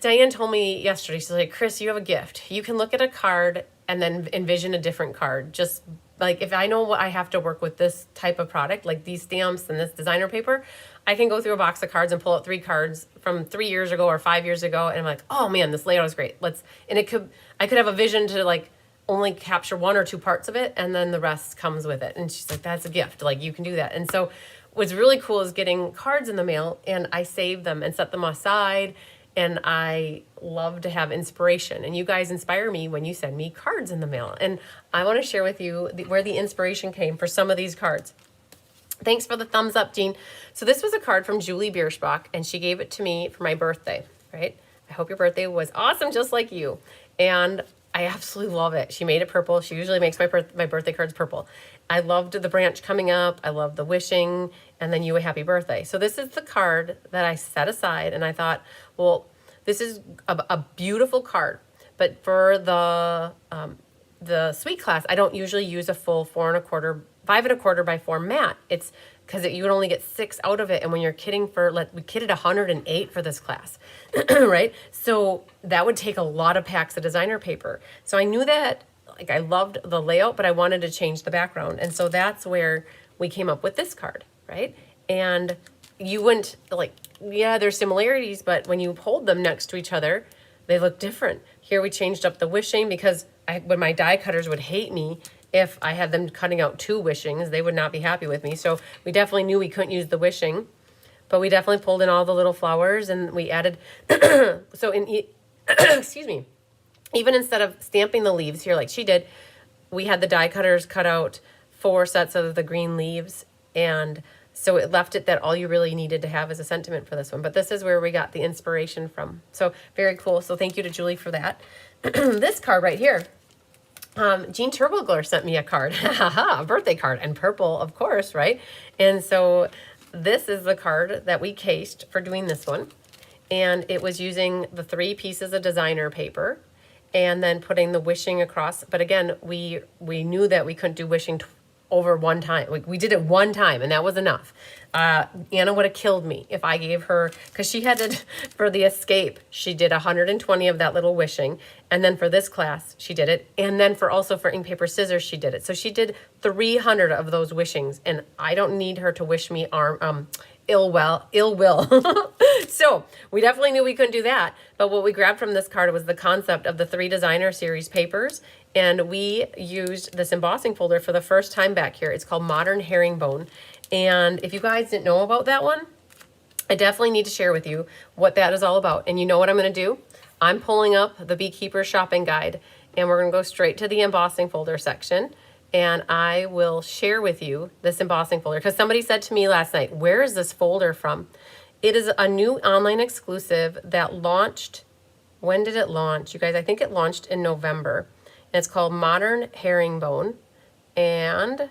Diane told me yesterday, she's like, Chris, you have a gift. You can look at a card and then envision a different card. Just like if I know what I have to work with this type of product, like these stamps and this designer paper, I can go through a box of cards and pull out 3 cards from 3 years ago or 5 years ago. And I'm like, oh man, this layout is great. I could have a vision to like only capture 1 or 2 parts of it. And then the rest comes with it. And she's like, that's a gift. Like you can do that. And so what's really cool is getting cards in the mail and I save them and set them aside. And I love to have inspiration. And you guys inspire me when you send me cards in the mail. And I want to share with you where the inspiration came for some of these cards. Thanks for the thumbs up, Jean. So this was a card from Julie Bierschbach, and she gave it to me for my birthday, right? I hope your birthday was awesome, just like you. And I absolutely love it. She made it purple. She usually makes my birthday cards purple. I loved the branch coming up. I love the wishing, and then you a happy birthday. So this is the card that I set aside, and I thought, well, this is a beautiful card, but for the the sweet class, I don't usually use a full 4 1/4, 5 1/4 by 4 mat. It's because you would only get 6 out of it. And when you're kidding for, like, we kidded 108 for this class, right? So that would take a lot of packs of designer paper. So I knew that, like, I loved the layout, but I wanted to change the background. And so that's where we came up with this card, right? And you wouldn't, like, yeah, there's similarities, but when you hold them next to each other, they look different. Here we changed up the wishing because when my die cutters would hate me if I had them cutting out 2 wishings, they would not be happy with me. So we definitely knew we couldn't use the wishing, but we definitely pulled in all the little flowers and we added, so excuse me, even instead of stamping the leaves here like she did, we had the die cutters cut out 4 sets of the green leaves, and so it left it that all you really needed to have is a sentiment for this one. But this is where we got the inspiration from. So very cool. So thank you to Julie for that. This card right here, Jean Turbogler sent me a card, a birthday card, and purple, of course, right? And so this is the card that we cased for doing this one. And it was using the 3 pieces of designer paper and then putting the wishing across. But again, we knew that we couldn't do wishing over one time. We did it one time, and that was enough. Anna would have killed me if I gave her, because she had to, for the escape, she did 120 of that little wishing. And then for this class, she did it. And then also for ink, paper, scissors, she did it. So she did 300 of those wishings, and I don't need her to wish me ill will. So we definitely knew we couldn't do that. But what we grabbed from this card was the concept of the 3 designer series papers. And we used this embossing folder for the first time back here. It's called Modern Herringbone. And if you guys didn't know about that one, I definitely need to share with you what that is all about. And you know what I'm going to do? I'm pulling up the Beekeeper Shopping Guide, and we're going to go straight to the embossing folder section. And I will share with you this embossing folder, because somebody said to me last night, where is this folder from? It is a new online exclusive that launched. When did it launch? You guys, I think it launched in November. And it's called Modern Herringbone. And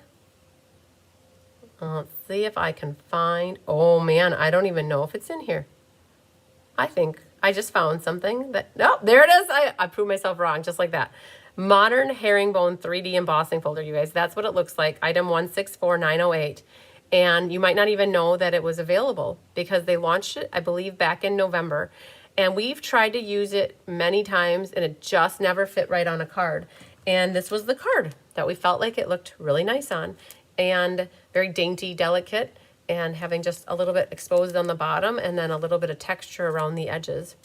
let's see if I can find, oh man, I don't even know if it's in here. I think I just found something that, no, there it is. I proved myself wrong, just like that. Modern Herringbone 3D embossing folder, you guys. That's what it looks like, item 164908. And you might not even know that it was available because they launched it, I believe, back in November. And we've tried to use it many times, and it just never fit right on a card. And this was the card that we felt like it looked really nice on, and very dainty, delicate, and having just a little bit exposed on the bottom and then a little bit of texture around the edges.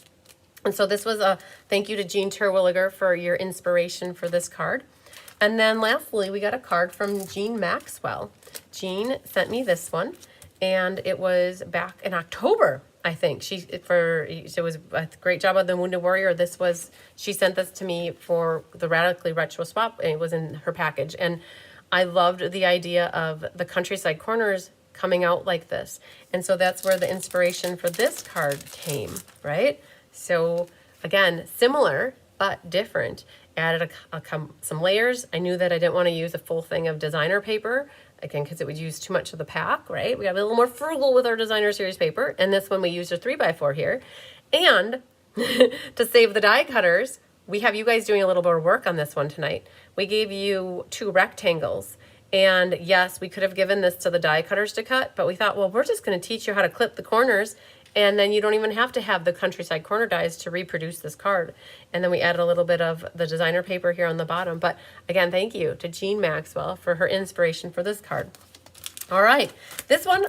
And so this was a thank you to Jean Terwilliger for your inspiration for this card. And then lastly, we got a card from Jean Maxwell. Jean sent me this one, and it was back in October, I think. It was a great job on the Wounded Warrior. She sent this to me for the Radically Retro Swap, and it was in her package. And I loved the idea of the countryside corners coming out like this. And so that's where the inspiration for this card came, right? So again, similar, but different. Added some layers. I knew that I didn't want to use a full thing of designer paper, again, because it would use too much of the pack, right? We got a little more frugal with our designer series paper. And this one we used a 3x4 here. And to save the die cutters, we have you guys doing a little bit of work on this one tonight. We gave you 2 rectangles. And yes, we could have given this to the die cutters to cut, but we thought, well, we're just going to teach you how to clip the corners, and then you don't even have to have the countryside corner dies to reproduce this card. And then we added a little bit of the designer paper here on the bottom. But again, thank you to Jean Maxwell for her inspiration for this card. All right, this one,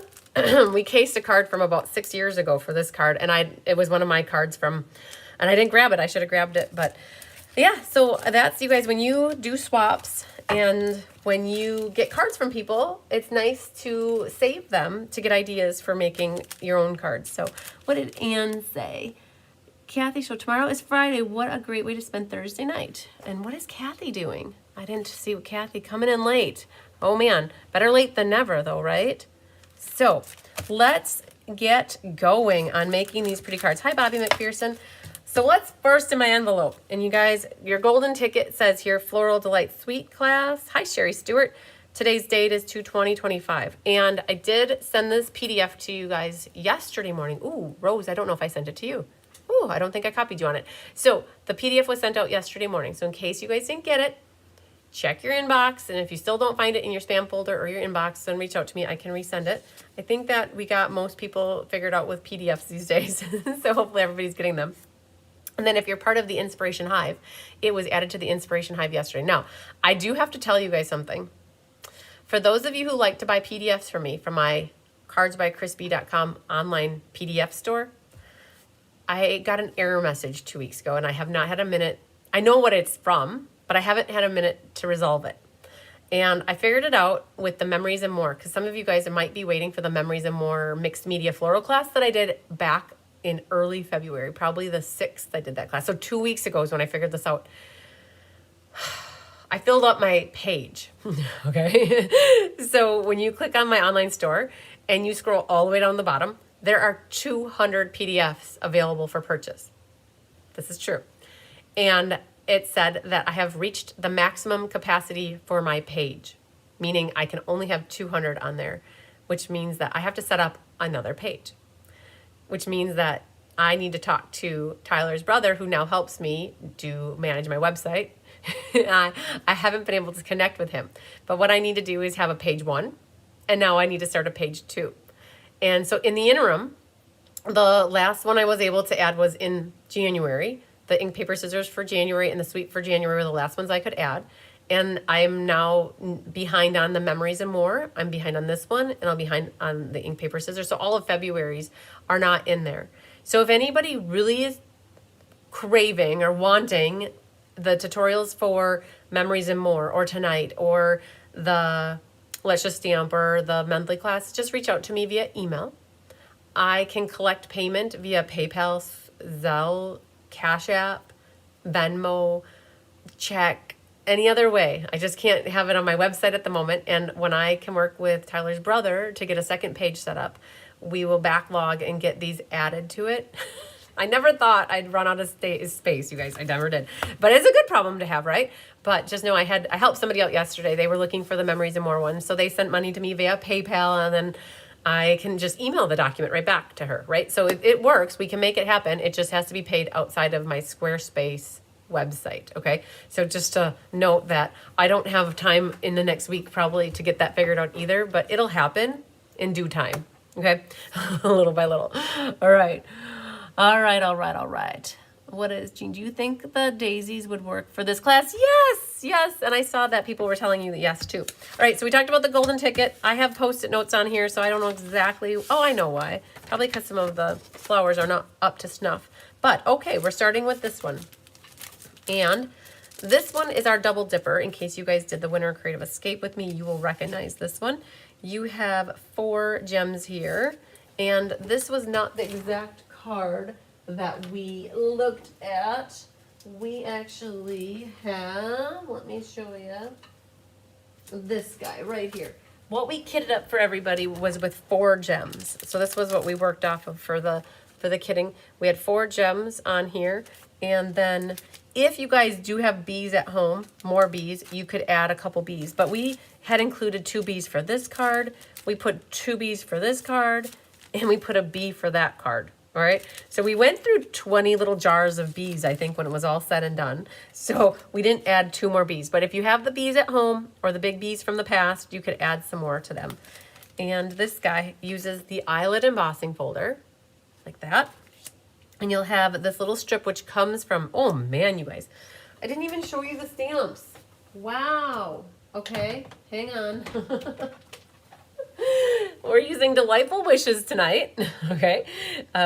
we cased a card from about 6 years ago for this card, and it was one of my cards from, and I didn't grab it. I should have grabbed it, but yeah, so that's, you guys, when you do swaps and when you get cards from people, it's nice to save them to get ideas for making your own cards. So what did Anne say? Kathy, so tomorrow is Friday. What a great way to spend Thursday night. And what is Kathy doing? I didn't see what Kathy coming in late. Oh man, better late than never though, right? So let's get going on making these pretty cards. Hi, Bobby McPherson. So let's first in my envelope. And you guys, your golden ticket says here, Floral Delight Suite class. Hi, Sherry Stewart. Today's date is 2/20/25. And I did send this PDF to you guys yesterday morning. Ooh, Rose, I don't know if I sent it to you. Ooh, I don't think I copied you on it. So the PDF was sent out yesterday morning. So in case you guys didn't get it, check your inbox, and if you still don't find it in your spam folder or your inbox, then reach out to me. I can resend it. I think that we got most people figured out with PDFs these days, so hopefully everybody's getting them. And then if you're part of the Inspiration Hive, it was added to the Inspiration Hive yesterday. Now, I do have to tell you guys something. For those of you who like to buy PDFs from me, from my cardsbychrisb.com online PDF store, I got an error message 2 weeks ago, and I have not had a minute. I know what it's from, but I haven't had a minute to resolve it. And I figured it out with the Memories and More, because some of you guys might be waiting for the Memories and More mixed media floral class that I did back in early February, probably the 6th I did that class. So 2 weeks ago is when I figured this out. I filled up my page, okay? So when you click on my online store and you scroll all the way down the bottom, there are 200 PDFs available for purchase. This is true. And it said that I have reached the maximum capacity for my page, meaning I can only have 200 on there, which means that I have to set up another page, which means that I need to talk to Tyler's brother, who now helps me manage my website. I haven't been able to connect with him. But what I need to do is have a page 1, and now I need to start a page 2. And so in the interim, the last one I was able to add was in January. The ink, paper, scissors for January and the sweep for January were the last ones I could add. And I'm now behind on the Memories and More. I'm behind on this one, and I'm behind on the ink, paper, scissors. So all of February's are not in there. So if anybody really is craving or wanting the tutorials for Memories and More, or tonight, or the Let's Just Stamp, or the monthly class, just reach out to me via email. I can collect payment via PayPal, Zelle, Cash App, Venmo, check, any other way. I just can't have it on my website at the moment. And when I can work with Tyler's brother to get a second page set up, we will backlog and get these added to it. I never thought I'd run out of space, you guys. I never did. But it's a good problem to have, right? But just know I helped somebody out yesterday. They were looking for the Memories and More one. So they sent money to me via PayPal, and then I can just email the document right back to her, right? So it works. We can make it happen. It just has to be paid outside of my Squarespace website, okay? So just to note that I don't have time in the next week probably to get that figured out either, but it'll happen in due time, okay? Little by little. All right. All right. What is, Jean, do you think the daisies would work for this class? Yes. And I saw that people were telling you that yes, too. All right, so we talked about the golden ticket. I have Post-it notes on here, so I don't know exactly. Oh, I know why. Probably because some of the flowers are not up to snuff. But, okay, we're starting with this one. And this one is our double dipper. In case you guys did the Winter Creative Escape with me, you will recognize this one. You have 4 gems here. And this was not the exact card that we looked at. We actually have, let me show you, this guy right here. What we kitted up for everybody was with 4 gems. So this was what we worked off of for the kitting. We had 4 gems on here, and then if you guys do have bees at home, more bees, you could add a couple bees. But we had included 2 bees for this card. We put 2 bees for this card, and we put a bee for that card. All right, so we went through 20 little jars of bees, I think, when it was all said and done. So we didn't add 2 more bees. But if you have the bees at home or the big bees from the past, you could add some more to them. And this guy uses the eyelet embossing folder, like that. And you'll have this little strip which comes from, oh man, you guys. I didn't even show you the stamps. Wow. Okay, hang on. We're using Delightful Wishes tonight, okay?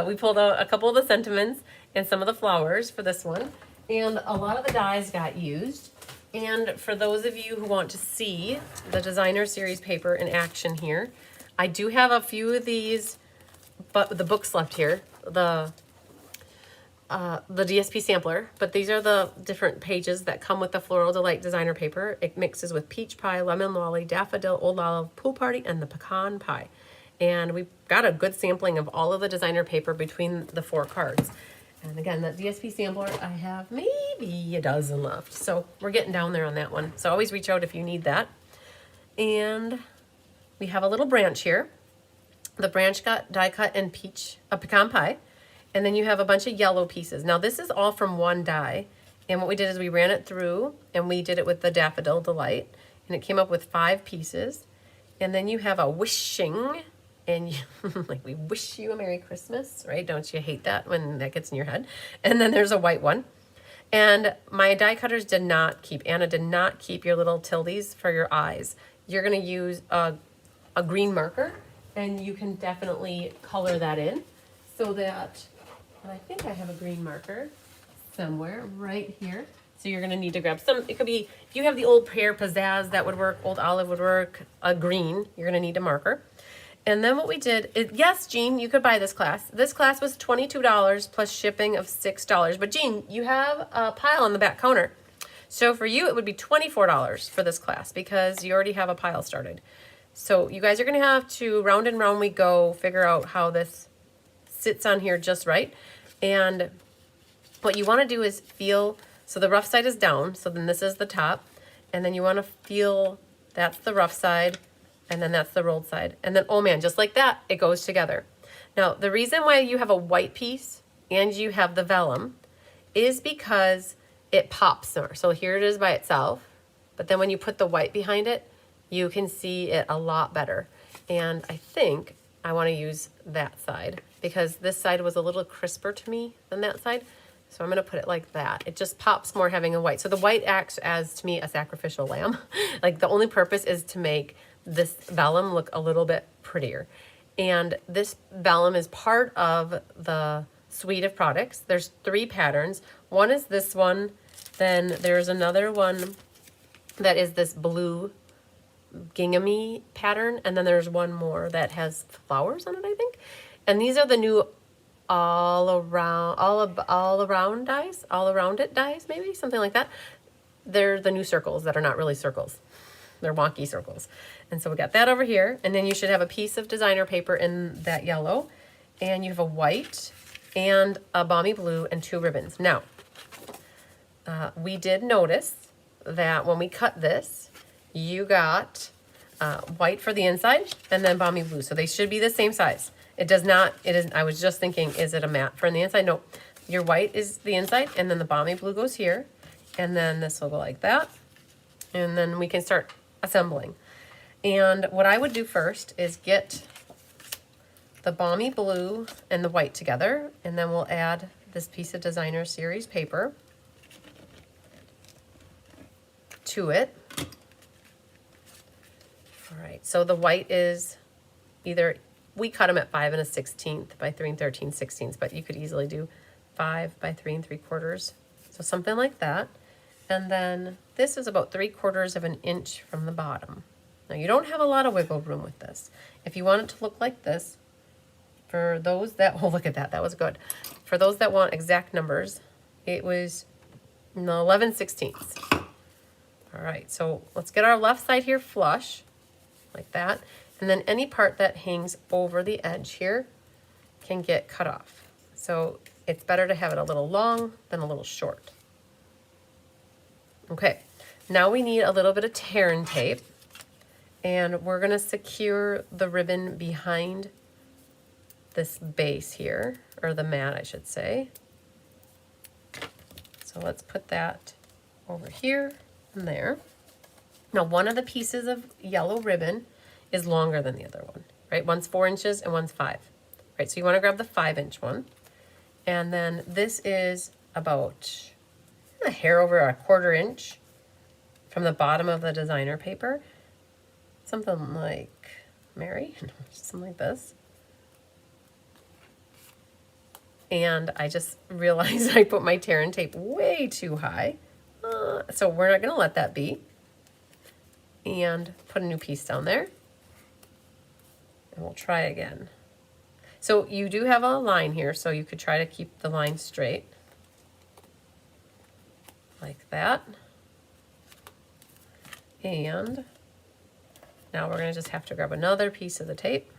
We pulled out a couple of the sentiments and some of the flowers for this one, and a lot of the dies got used. And for those of you who want to see the designer series paper in action here, I do have a few of these, but the books left here, the DSP sampler, but these are the different pages that come with the Floral Delight designer paper. It mixes with peach pie, lemon lolly, daffodil, old olive, pool party, and the pecan pie. And we've got a good sampling of all of the designer paper between the 4 cards. And again, that DSP sampler, I have maybe a dozen left. So we're getting down there on that one. So always reach out if you need that. And we have a little branch here. The branch got die cut in pecan pie. And then you have a bunch of yellow pieces. Now this is all from one die, And what we did is we ran it through, and we did it with the Daffodil Delight, and it came up with 5 pieces. And then you have a wishing, and you, like we wish you a Merry Christmas, right? Don't you hate that when that gets in your head? And then there's a white one. And my die cutters did not keep, Anna did not keep your little tildes for your eyes. You're gonna use a green marker, and you can definitely color that in so that, and I think I have a green marker somewhere right here. So you're gonna need to grab some, it could be, if you have the old Pear Pizzazz, that would work, old Olive would work, a green, you're gonna need a marker. And then what we did is, yes, Jean, you could buy this class. This class was $22 plus shipping of $6. But Jean, you have a pile on the back counter. So for you, it would be $24 for this class because you already have a pile started. So you guys are gonna have to, round and round we go, figure out how this sits on here just right. And what you wanna do is feel, so the rough side is down, so then this is the top. And then you wanna feel, that's the rough side, and then that's the rolled side. And then, oh man, just like that, it goes together. Now, the reason why you have a white piece and you have the vellum is because it pops more. So here it is by itself, but then when you put the white behind it, you can see it a lot better. And I think I wanna use that side because this side was a little crisper to me than that side. So I'm gonna put it like that. It just pops more having a white. So the white acts as, to me, a sacrificial lamb. Like the only purpose is to make this vellum look a little bit prettier. And this vellum is part of the suite of products. There's 3 patterns. One is this one, then there's another one that is this blue ginghamy pattern, and then there's one more that has flowers on it, I think. And these are the new all around it dies, maybe, something like that. They're the new circles that are not really circles. They're wonky circles. And so we got that over here. And then you should have a piece of designer paper in that yellow. And you have a white and a balmy blue and 2 ribbons. Now, we did notice that when we cut this, you got white for the inside and then balmy blue. So they should be the same size. It does not, it is, I was just thinking, is it a matte for the inside? No, your white is the inside and then the balmy blue goes here. And then this will go like that. And then we can start assembling. And what I would do first is get the balmy blue and the white together, and then we'll add this piece of designer series paper to it. All right, so the white is either, we cut them at 5 1/16 by 3 13/16, but you could easily do 5 by 3 3/4, so something like that. And then this is about 3/4 of an inch from the bottom. Now you don't have a lot of wiggle room with this. If you want it to look like this, for those that, oh look at that, that was good. For those that want exact numbers, it was 11/16. All right, so let's get our left side here flush, like that. And then any part that hangs over the edge here can get cut off. So it's better to have it a little long than a little short. Okay, now we need a little bit of tear and tape, and we're gonna secure the ribbon behind this base here, or the mat, I should say. So let's put that over here and there. Now, one of the pieces of yellow ribbon is longer than the other one, right? One's 4 inches and one's 5, right? So you wanna grab the 5-inch one. And then this is about a hair over a 1/4 inch from the bottom of the designer paper. Something like Mary, something like this. And I just realized I put my tear and tape way too high. So we're not gonna let that be. And put a new piece down there. And we'll try again. So you do have a line here, so you could try to keep the line straight. Like that. And now we're gonna just have to grab another piece of the tape.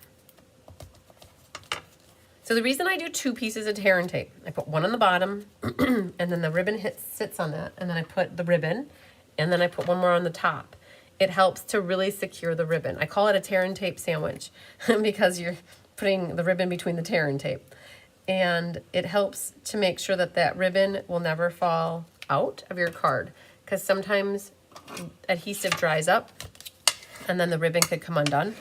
So the reason I do 2 pieces of tear and tape, I put one on the bottom and then the ribbon sits on that, and then I put the ribbon and then I put one more on the top. It helps to really secure the ribbon. I call it a tear and tape sandwich because you're putting the ribbon between the tear and tape. And it helps to make sure that that ribbon will never fall out of your card, because sometimes adhesive dries up and then the ribbon could come undone.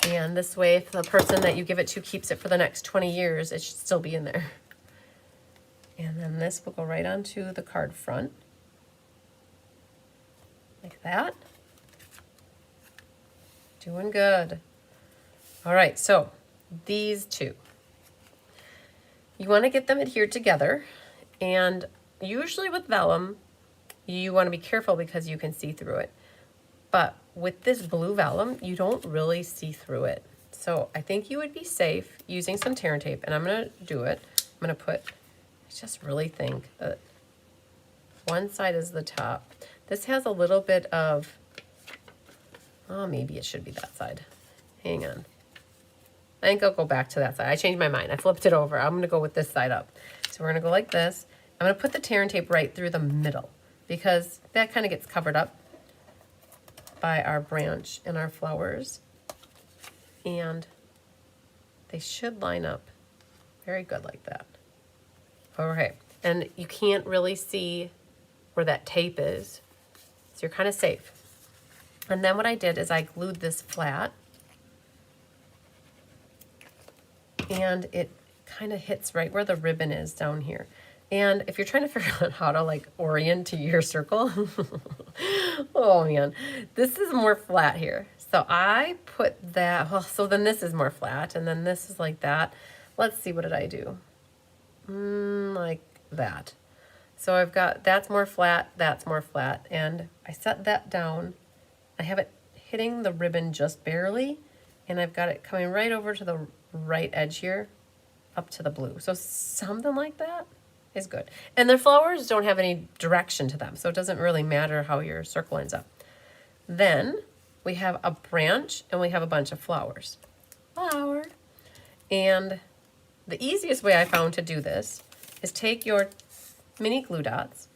And this way, if the person that you give it to keeps it for the next 20 years, it should still be in there. And then this will go right onto the card front, like that. Doing good. All right, so these two, you want to get them adhered together, and usually with vellum, you want to be careful because you can see through it. But with this blue vellum, you don't really see through it. So I think you would be safe using some tear and tape, and I'm going to do it. I'm going to put, I just really think that one side is the top. This has a little bit of, oh, maybe it should be that side. Hang on. I think I'll go back to that side. I changed my mind. I flipped it over. I'm going to go with this side up. So we're going to go like this. I'm going to put the tear and tape right through the middle because that kind of gets covered up by our branch and our flowers. And they should line up very good like that. Okay. And you can't really see where that tape is, so you're kind of safe. And then what I did is I glued this flat, and it kind of hits right where the ribbon is down here. And if you're trying to figure out how to like orient to your circle, oh man, this is more flat here. So I put that, well, so then this is more flat, and then this is like that. Let's see, what did I do? Like that. So I've got, that's more flat, and I set that down. I have it hitting the ribbon just barely, and I've got it coming right over to the right edge here, up to the blue. So something like that is good. And the flowers don't have any direction to them, so it doesn't really matter how your circle ends up. Then we have a branch and we have a bunch of flowers. Flower. And the easiest way I found to do this is take your mini glue dots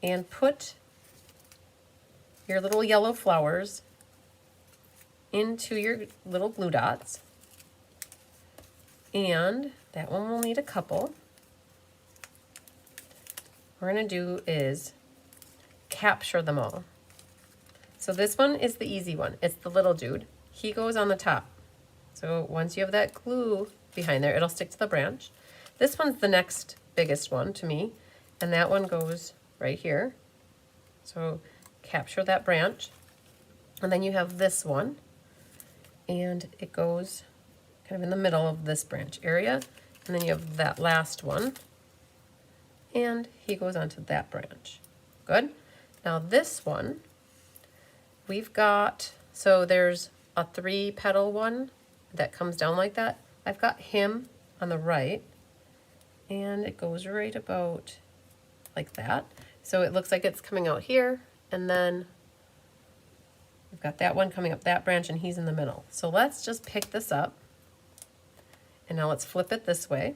and put your little yellow flowers into your little glue dots. And that one will need a couple. What we're going to do is capture them all. So this one is the easy one. It's the little dude. He goes on the top. So once you have that glue behind there, it'll stick to the branch. This one's the next biggest one to me, and that one goes right here. So capture that branch, and then you have this one, and it goes kind of in the middle of this branch area, and then you have that last one, and he goes onto that branch. Good. Now this one, we've got, so there's a 3-petal one that comes down like that. I've got him on the right, and it goes right about like that. So it looks like it's coming out here, and then we've got that one coming up that branch, and he's in the middle. So let's just pick this up, and now let's flip it this way,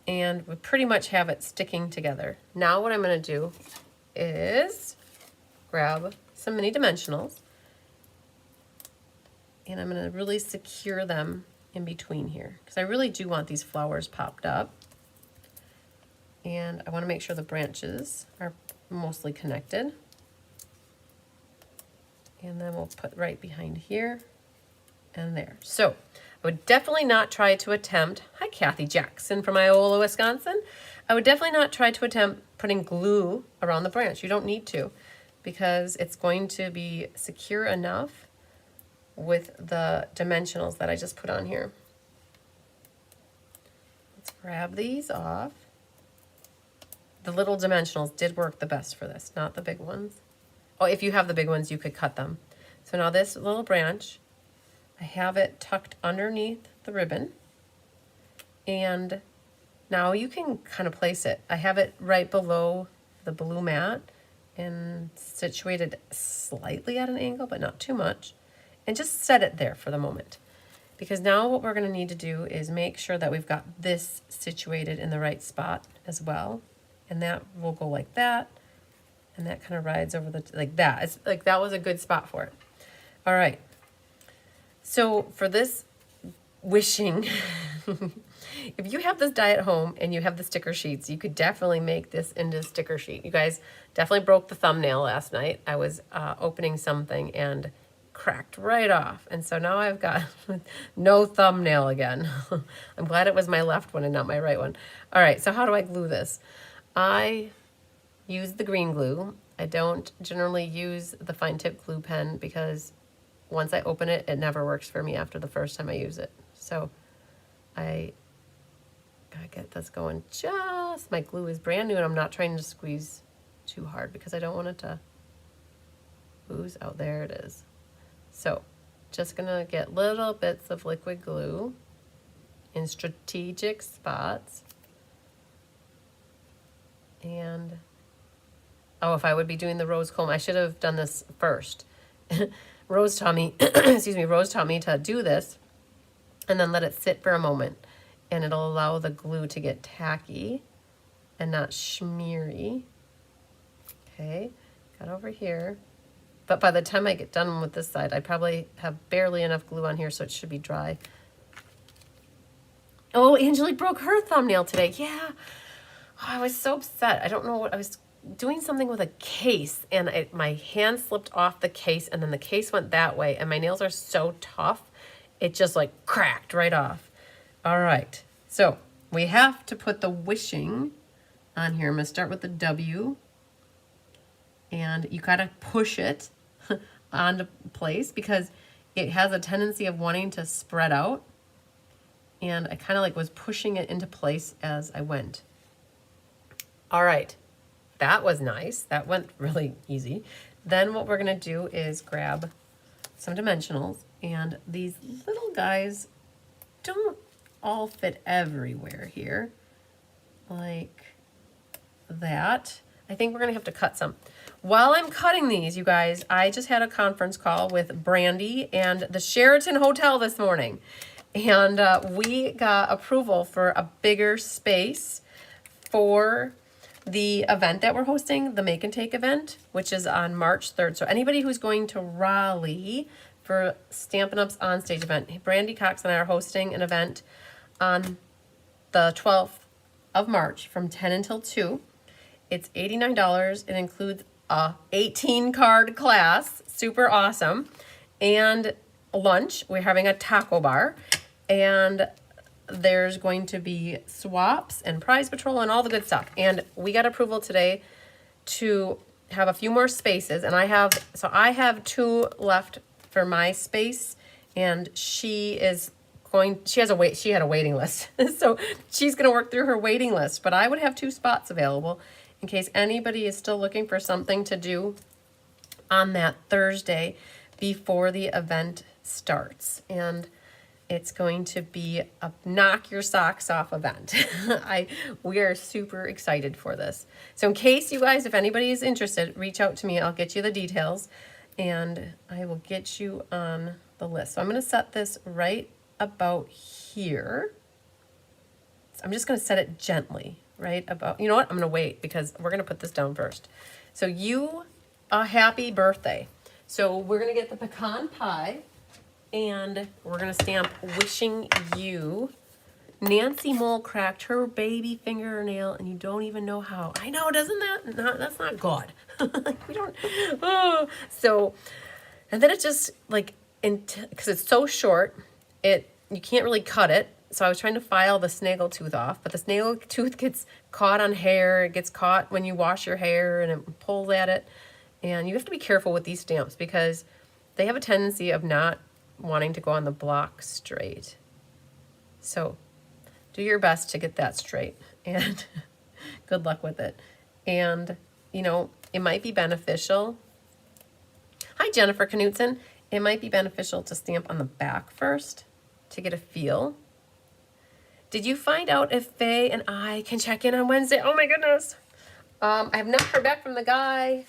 and we pretty much have it sticking together. Now what I'm going to do is grab some mini dimensionals, and I'm going to really secure them in between here, because I really do want these flowers popped up, and I want to make sure the branches are mostly connected. And then we'll put right behind here and there. So I would definitely not try to attempt, hi Kathy Jackson from Iola, Wisconsin. I would definitely not try to attempt putting glue around the branch. You don't need to, because it's going to be secure enough with the dimensionals that I just put on here. Let's grab these off. The little dimensionals did work the best for this, not the big ones. Oh, if you have the big ones, you could cut them. So now this little branch, I have it tucked underneath the ribbon. And now you can kind of place it. I have it right below the blue mat and situated slightly at an angle, but not too much. And just set it there for the moment. Because now what we're going to need to do is make sure that we've got this situated in the right spot as well. And that will go like that. And that kind of rides over the, like that. It's like that was a good spot for it. All right. So for this wishing, If you have this die at home and you have the sticker sheets, you could definitely make this into a sticker sheet. You guys definitely broke the thumbnail last night. I was opening something and cracked right off. And so now I've got no thumbnail again. I'm glad it was my left one and not my right one. All right, so how do I glue this? I use the green glue. I don't generally use the fine tip glue pen because once I open it, it never works for me after the first time I use it. So I gotta get this going my glue is brand new and I'm not trying to squeeze too hard because I don't want it to ooze out. There it is. So just gonna get little bits of liquid glue in strategic spots. And oh, if I would be doing the Rose Coleman, I should have done this first. Rose taught me, excuse me, Rose taught me to do this and then let it sit for a moment. And it'll allow the glue to get tacky and not smeary. Okay, got over here. But by the time I get done with this side, I probably have barely enough glue on here, so it should be dry. Oh, Angelique broke her thumbnail today. Yeah. Oh, I was so upset. I don't know what I was doing, something with a case, and my hand slipped off the case, and then the case went that way, and my nails are so tough, it just like cracked right off. All right, so we have to put the wishing on here. I'm gonna start with the W, and you gotta push it onto place because it has a tendency of wanting to spread out, and I kind of like was pushing it into place as I went. All right. That was nice. That went really easy. Then what we're gonna do is grab some dimensionals, and these little guys don't all fit everywhere here, like that. I think we're gonna have to cut some. While I'm cutting these, you guys, I just had a conference call with Brandy and the Sheraton Hotel this morning, and we got approval for a bigger space for the event that we're hosting, the Make and Take event, which is on March 3rd. So anybody who's going to Raleigh for Stampin' Up's onstage event, Brandy Cox and I are hosting an event on the 12th of March from 10 until 2. It's $89. It includes a 18-card class, super awesome, and lunch. We're having a taco bar, and there's going to be swaps and prize patrol and all the good stuff. And we got approval today to have a few more spaces, and I have 2 left for my space, and she had a waiting list. So she's going to work through her waiting list, but I would have 2 spots available in case anybody is still looking for something to do on that Thursday before the event starts. And it's going to be a knock your socks off event. We are super excited for this. So in case you guys, if anybody is interested, reach out to me. I'll get you the details and I will get you on the list. So I'm going to set this right about here. So I'm just going to set it gently, right about, you know what? I'm going to wait because we're going to put this down first. So you, a happy birthday. So we're going to get the pecan pie. And we're going to stamp wishing you. Nancy Mole cracked her baby fingernail and you don't even know how. I know, that's not good. We don't, oh. So, and then it just like, because it's so short, you can't really cut it. So I was trying to file the snaggle tooth off, but the snaggle tooth gets caught on hair. It gets caught when you wash your hair and it pulls at it. And you have to be careful with these stamps because they have a tendency of not wanting to go on the block straight. So do your best to get that straight and good luck with it. And, you know, it might be beneficial. Hi, Jennifer Knutson. It might be beneficial to stamp on the back first to get a feel. Did you find out if Faye and I can check in on Wednesday? Oh my goodness. I have not heard back from the guy,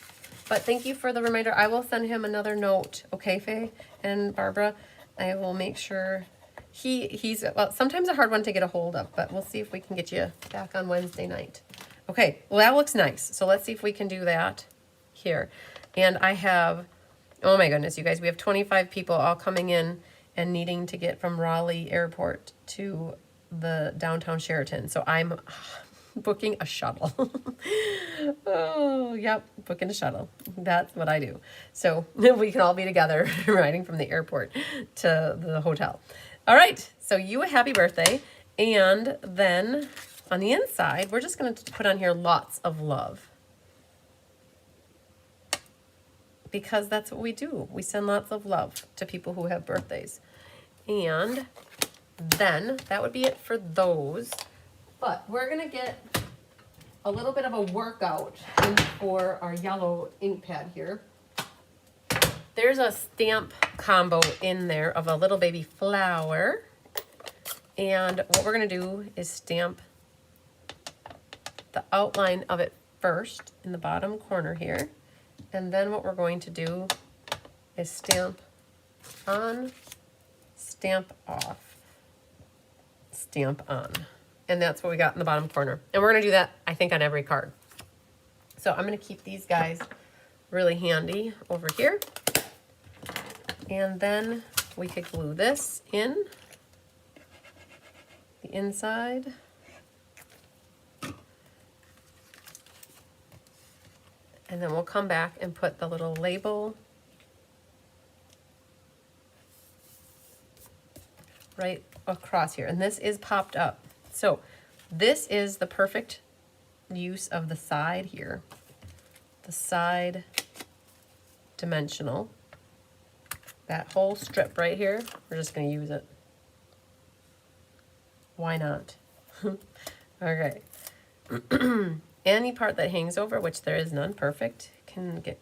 but thank you for the reminder. I will send him another note. Okay, Faye and Barbara, I will make sure he's, well, sometimes a hard one to get a hold of, but we'll see if we can get you back on Wednesday night. Okay, well, that looks nice. So let's see if we can do that here. And I have, oh my goodness, you guys, we have 25 people all coming in and needing to get from Raleigh Airport to the downtown Sheraton. So I'm booking a shuttle. Oh, yep, booking a shuttle. That's what I do. So we can all be together riding from the airport to the hotel. All right, so you a happy birthday. And then on the inside, we're just going to put on here lots of love. Because that's what we do. We send lots of love to people who have birthdays. And then that would be it for those. But we're going to get a little bit of a workout for our yellow ink pad here. There's a stamp combo in there of a little baby flower. And what we're going to do is stamp the outline of it first in the bottom corner here. And then what we're going to do is stamp on, stamp off, stamp on. And that's what we got in the bottom corner. And we're going to do that, I think, on every card. So I'm going to keep these guys really handy over here. And then we could glue this in the inside. And then we'll come back and put the little label right across here. And this is popped up. So this is the perfect use of the side here. The side dimensional. That whole strip right here, we're just going to use it. Why not? Okay. Any part that hangs over, which there is none, perfect, can get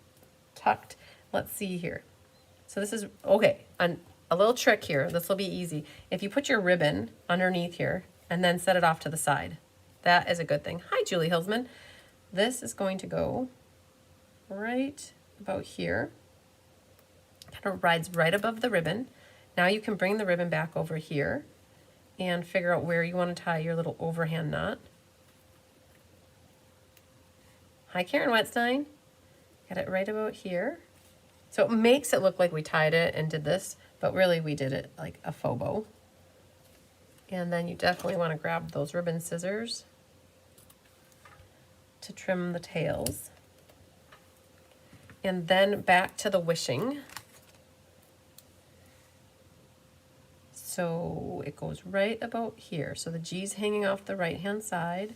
tucked. Let's see here. So this is, okay, a little trick here. This will be easy. If you put your ribbon underneath here and then set it off to the side, that is a good thing. Hi, Julie Hilsman. This is going to go right about here. Kind of rides right above the ribbon. Now you can bring the ribbon back over here and figure out where you want to tie your little overhand knot. Hi, Karen Wetstein. Got it right about here. So it makes it look like we tied it and did this, but really we did it like a faux bow. And then you definitely want to grab those ribbon scissors to trim the tails. And then back to the wishing. So it goes right about here. So the G's hanging off the right-hand side.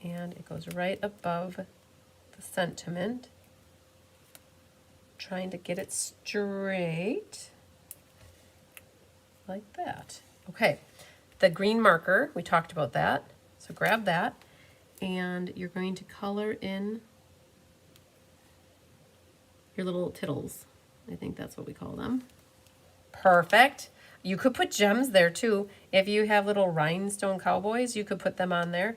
And it goes right above the sentiment. Trying to get it straight. Like that. Okay, the green marker, we talked about that. So grab that, and you're going to color in your little tittles. I think that's what we call them. Perfect. You could put gems there too. If you have little rhinestone cowboys, you could put them on there.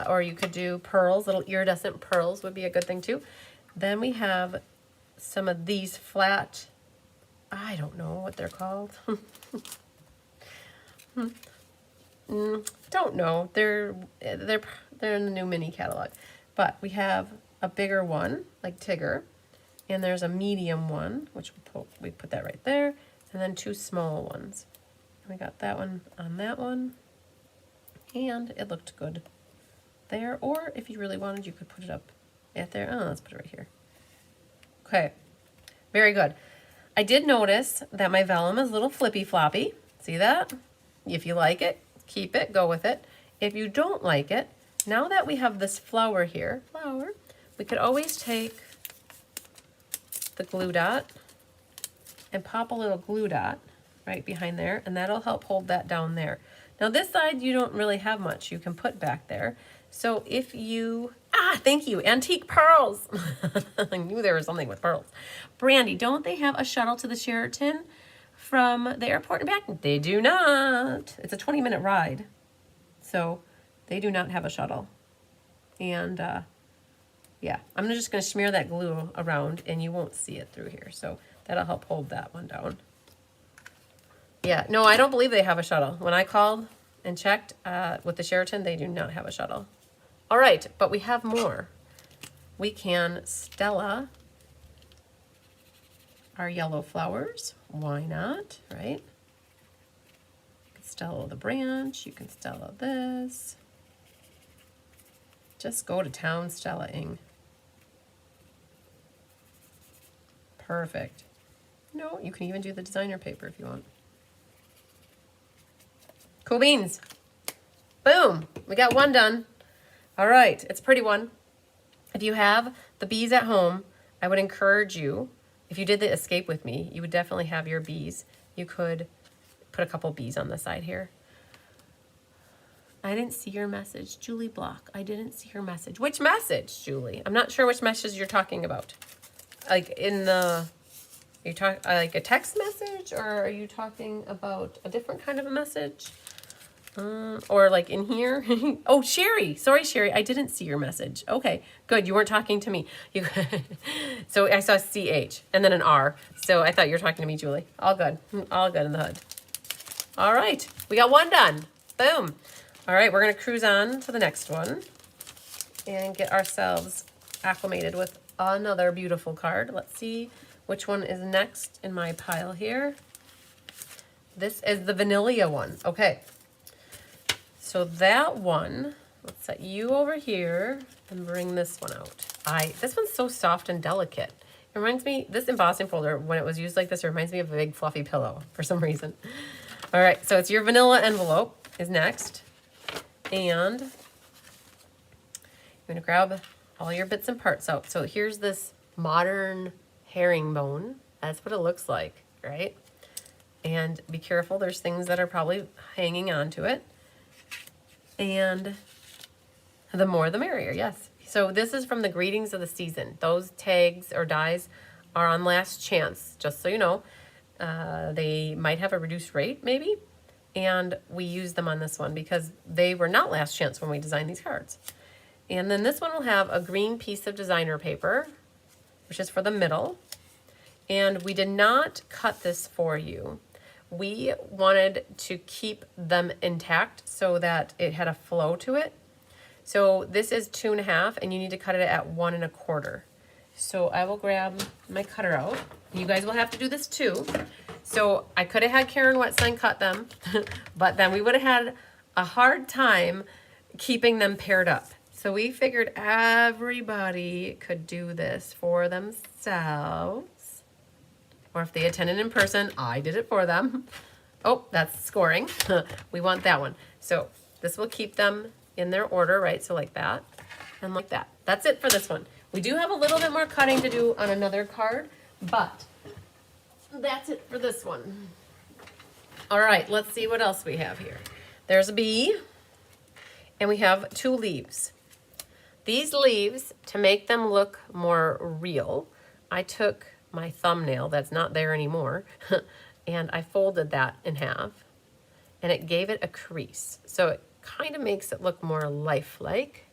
Or you could do pearls, little iridescent pearls would be a good thing too. Then we have some of these flat, I don't know what they're called. Don't know. They're in the new mini catalog. But we have a bigger one, like Tigger, and there's a medium one, which we put that right there, and then two small ones. We got that one on that one, and it looked good there, or if you really wanted, you could put it up at there. Oh, let's put it right here. Okay, very good. I did notice that my vellum is a little flippy floppy. See that? If you like it, keep it, go with it. If you don't like it, now that we have this flower here, we could always take the glue dot and pop a little glue dot right behind there, and that'll help hold that down there. Now this side, you don't really have much you can put back there. So if you, thank you, antique pearls. I knew there was something with pearls. Brandy, don't they have a shuttle to the Sheraton from the airport and back? They do not. It's a 20-minute ride. So they do not have a shuttle. And yeah, I'm just gonna smear that glue around and you won't see it through here. So that'll help hold that one down. Yeah, no, I don't believe they have a shuttle. When I called and checked with the Sheraton, they do not have a shuttle. All right, but we have more. We can Stella our yellow flowers. Why not, right? Stella the branch. You can Stella this. Just go to town Stella-ing. Perfect. No, you can even do the designer paper if you want. Cool beans. Boom. We got one done. All right. It's a pretty one. If you have the bees at home, I would encourage you, if you did the escape with me, you would definitely have your bees. You could put a couple bees on the side here. I didn't see your message. Julie Block. I didn't see your message. Which message, Julie? I'm not sure which message you're talking about. Like in the... Are you talking like a text message, or are you talking about a different kind of a message? Or like in here? Oh, Sherry. Sorry, Sherry. I didn't see your message. Okay, good. You weren't talking to me. You. So I saw CH and then an R. So I thought you were talking to me, Julie. All good. All good in the hood. All right. We got one done. Boom. All right. We're going to cruise on to the next one and get ourselves acclimated with another beautiful card. Let's see which one is next in my pile here. This is the Vanilla one. Okay. So that one, let's set you over here and bring this one out. This one's so soft and delicate. It reminds me, this embossing folder, when it was used like this, it reminds me of a big fluffy pillow for some reason. All right, so it's your vanilla envelope is next. And I'm gonna grab all your bits and parts out. So here's this modern herringbone. That's what it looks like, right? And be careful, there's things that are probably hanging onto it. And the more the merrier, yes. So this is from the greetings of the season. Those tags or dies are on last chance, just so you know. They might have a reduced rate, maybe. And we use them on this one because they were not last chance when we designed these cards. And then this one will have a green piece of designer paper, which is for the middle. And we did not cut this for you. We wanted to keep them intact so that it had a flow to it. So this is 2.5 and you need to cut it at 1 1/4. So I will grab my cutter out. You guys will have to do this too. So I could have had Karen Wetstein cut them, but then we would have had a hard time keeping them paired up. So we figured everybody could do this for themselves. Or if they attended in person, I did it for them. Oh, that's scoring. We want that one. So this will keep them in their order, right? So like that and like that. That's it for this one. We do have a little bit more cutting to do on another card, but that's it for this one. All right, let's see what else we have here. There's a bee, and we have 2 leaves. These leaves, to make them look more real, I took my thumbnail that's not there anymore and I folded that in half and it gave it a crease. So it kind of makes it look more lifelike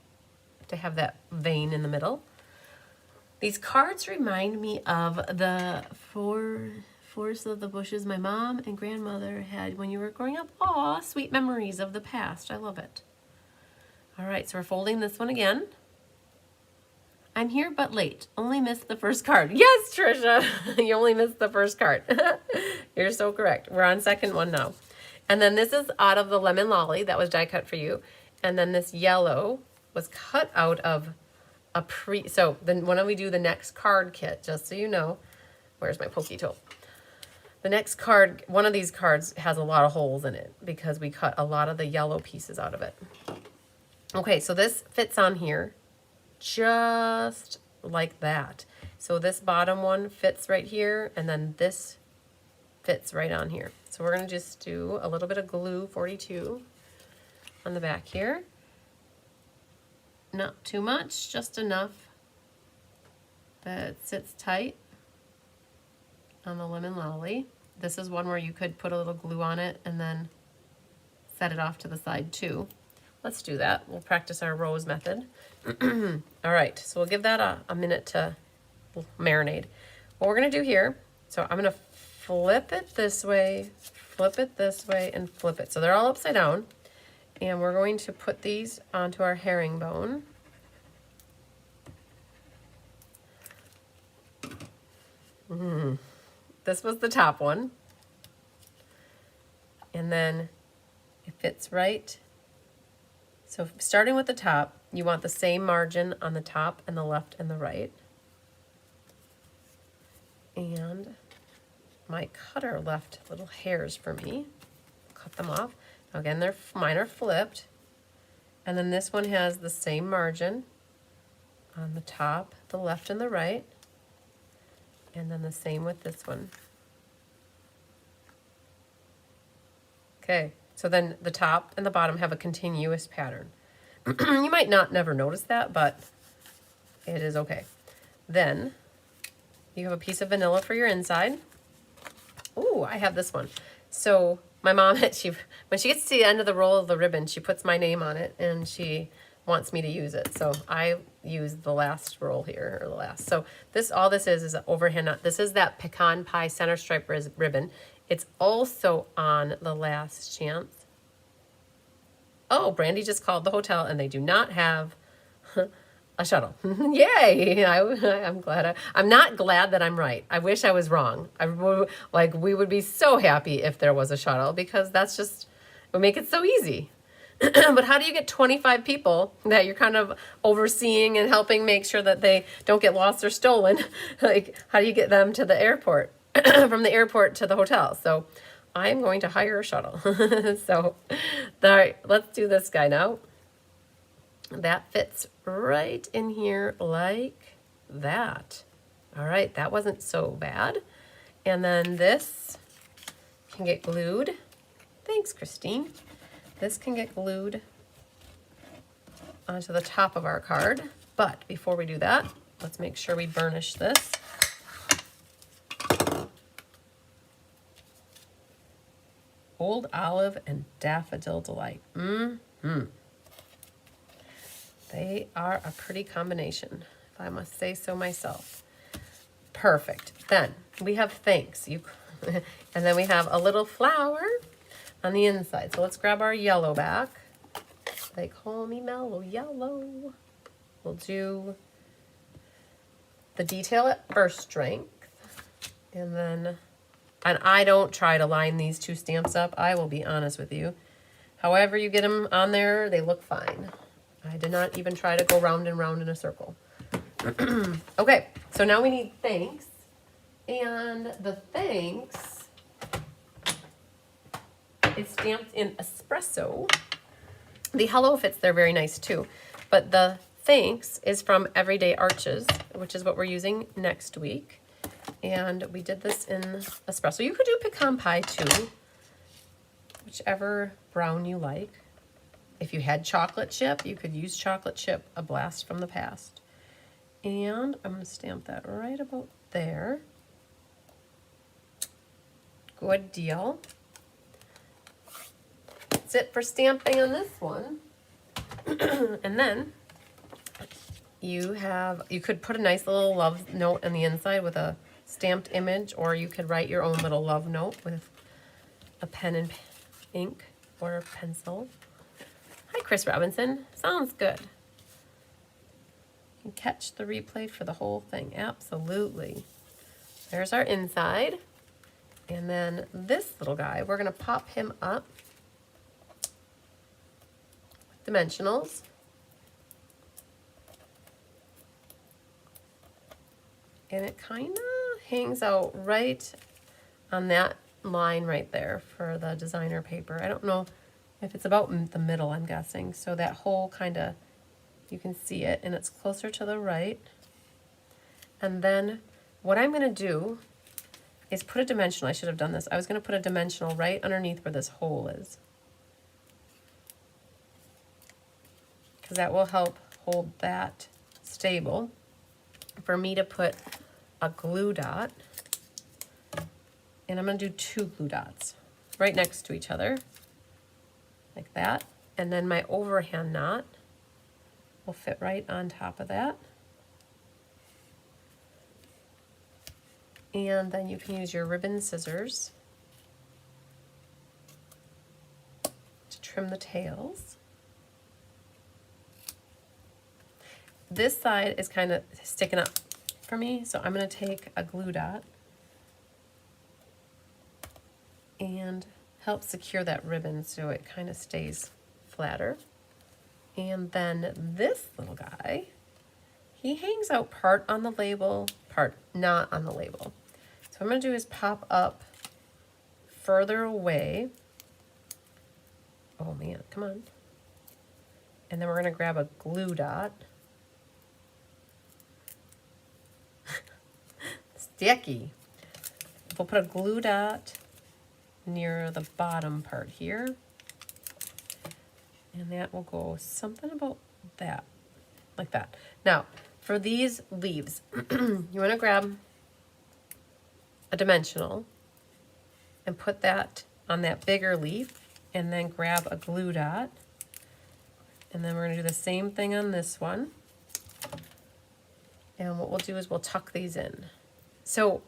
to have that vein in the middle. These cards remind me of the forest of the bushes my mom and grandmother had when you were growing up. Aw, sweet memories of the past. I love it. All right, so we're folding this one again. I'm here but late. Only missed the first card. Yes, Trisha. You only missed the first card. You're so correct. We're on second one now. And then this is out of the Lemon Lolly. That was die cut for you. And then this yellow was cut out of a So then when we do the next card kit, just so you know, where's my pokey tool? The next card, one of these cards has a lot of holes in it because we cut a lot of the yellow pieces out of it. Okay, so this fits on here. Just like that. So this bottom one fits right here, and then this fits right on here. So we're going to just do a little bit of glue 42 on the back here. Not too much, just enough that it sits tight on the Lemon Lolly. This is one where you could put a little glue on it and then set it off to the side too. Let's do that. We'll practice our rose method. All right, so we'll give that a minute to marinate. What we're going to do here, so I'm going to flip it this way, flip it this way, and flip it. So they're all upside down. And we're going to put these onto our herringbone. This was the top one. And then It fits right. So starting with the top, you want the same margin on the top and the left and the right. And my cutter left little hairs for me. Cut them off. Again, mine are flipped. And then this one has the same margin on the top, the left and the right. And then the same with this one. Okay, so then the top and the bottom have a continuous pattern. You might not never notice that, but it is okay. Then you have a piece of vanilla for your inside. Ooh, I have this one. So my mom, when she gets to the end of the roll of the ribbon, she puts my name on it and she wants me to use it. So I use the last roll here, or the last. So all this is an overhand knot. This is that pecan pie center stripe ribbon. It's also on the last chance. Oh, Brandy just called the hotel and they do not have a shuttle. Yay! I'm glad. I'm not glad that I'm right. I wish I was wrong. We would be so happy if there was a shuttle, because that's just, it would make it so easy. But how do you get 25 people that you're kind of overseeing and helping make sure that they don't get lost or stolen? Like, how do you get them to the airport, from the airport to the hotel? So I'm going to hire a shuttle. So, all right, let's do this guy now. That fits right in here like that. All right, that wasn't so bad. And then this can get glued. Thanks, Christine. This can get glued onto the top of our card. But before we do that, let's make sure we burnish this. Old Olive and Daffodil Delight. They are a pretty combination, if I must say so myself. Perfect. Then we have thanks. And then we have a little flower on the inside. So let's grab our yellow back. They call me Mellow Yellow. We'll do the detail at first strength. And I don't try to line these two stamps up. I will be honest with you. However you get them on there, they look fine. I did not even try to go round and round in a circle. Okay, so now we need thanks. And the thanks is stamped in espresso. The hello fits there very nice too. But the thanks is from Everyday Arches, which is what we're using next week. And we did this in espresso. You could do pecan pie too, whichever brown you like. If you had chocolate chip, you could use chocolate chip, a blast from the past. And I'm going to stamp that right about there. Good deal. That's it for stamping on this one. And then you could put a nice little love note on the inside with a stamped image, or you could write your own little love note with a pen and ink or a pencil. Hi, Chris Robinson. Sounds good. You can catch the replay for the whole thing. Absolutely. There's our inside. And then this little guy, we're going to pop him up with dimensionals. And it kind of hangs out right on that line right there for the designer paper. I don't know if it's about the middle, I'm guessing. So that whole kind of, you can see it, and it's closer to the right. And then what I'm going to do is put a dimensional. I should have done this. I was going to put a dimensional right underneath where this hole is, because that will help hold that stable. For me to put a glue dot, and I'm going to do 2 glue dots right next to each other, like that. And then my overhand knot will fit right on top of that. And then you can use your ribbon scissors to trim the tails. This side is kind of sticking up for me, so I'm going to take a glue dot and help secure that ribbon so it kind of stays flatter. And then this little guy, he hangs out part on the label, part not on the label. So what I'm going to do is pop up further away. Oh man, come on. And then we're going to grab a glue dot. Sticky. We'll put a glue dot near the bottom part here. And that will go something about that, like that. Now, for these leaves, you want to grab a dimensional and put that on that bigger leaf, and then grab a glue dot. And then we're going to do the same thing on this one. And what we'll do is we'll tuck these in. So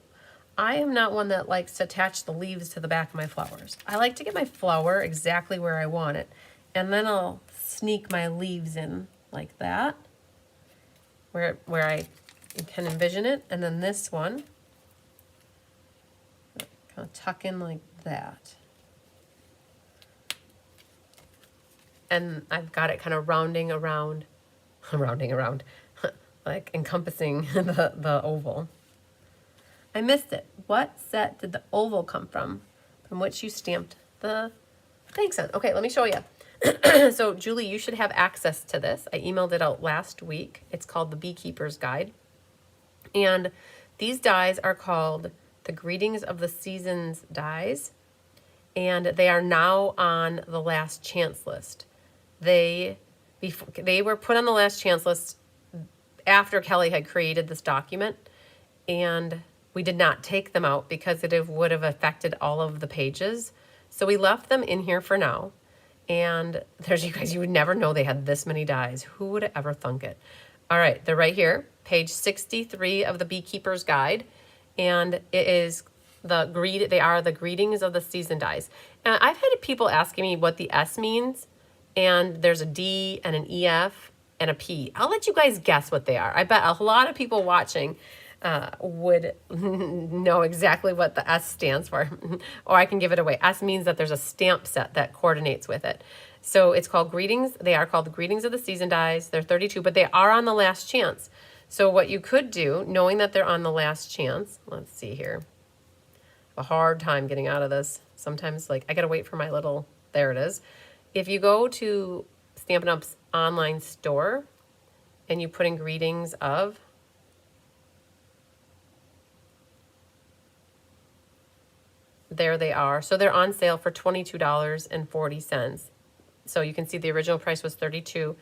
I am not one that likes to attach the leaves to the back of my flowers. I like to get my flower exactly where I want it. And then I'll sneak my leaves in like that, where I can envision it. And then this one, kind of tuck in like that. And I've got it kind of rounding around, like encompassing the oval. I missed it. What set did the oval come from which you stamped the thanks on? Okay, let me show you. So Julie, you should have access to this. I emailed it out last week. It's called the Beekeeper's Guide. And these dies are called the Greetings of the Seasons dies. And they are now on the last chance list. They were put on the last chance list after Kelly had created this document, and we did not take them out because it would have affected all of the pages. So we left them in here for now. And there's, you guys, you would never know they had this many dies. Who would have ever thunk it? All right, they're right here, page 63 of the Beekeeper's Guide. And it is they are the Greetings of the Season dies. And I've had people asking me what the S means. And there's a D and an EF and a P. I'll let you guys guess what they are. I bet a lot of people watching would know exactly what the S stands for. Or I can give it away. S means that there's a stamp set that coordinates with it. So it's called Greetings. They are called the Greetings of the Season dies. They're 32, but they are on the last chance. So what you could do, knowing that they're on the last chance, let's see here. A hard time getting out of this. Sometimes, like, I got to wait for my little, there it is. If you go to Stampin' Up's online store and you put in Greetings of, there they are. So they're on sale for $22.40. So you can see the original price was $32.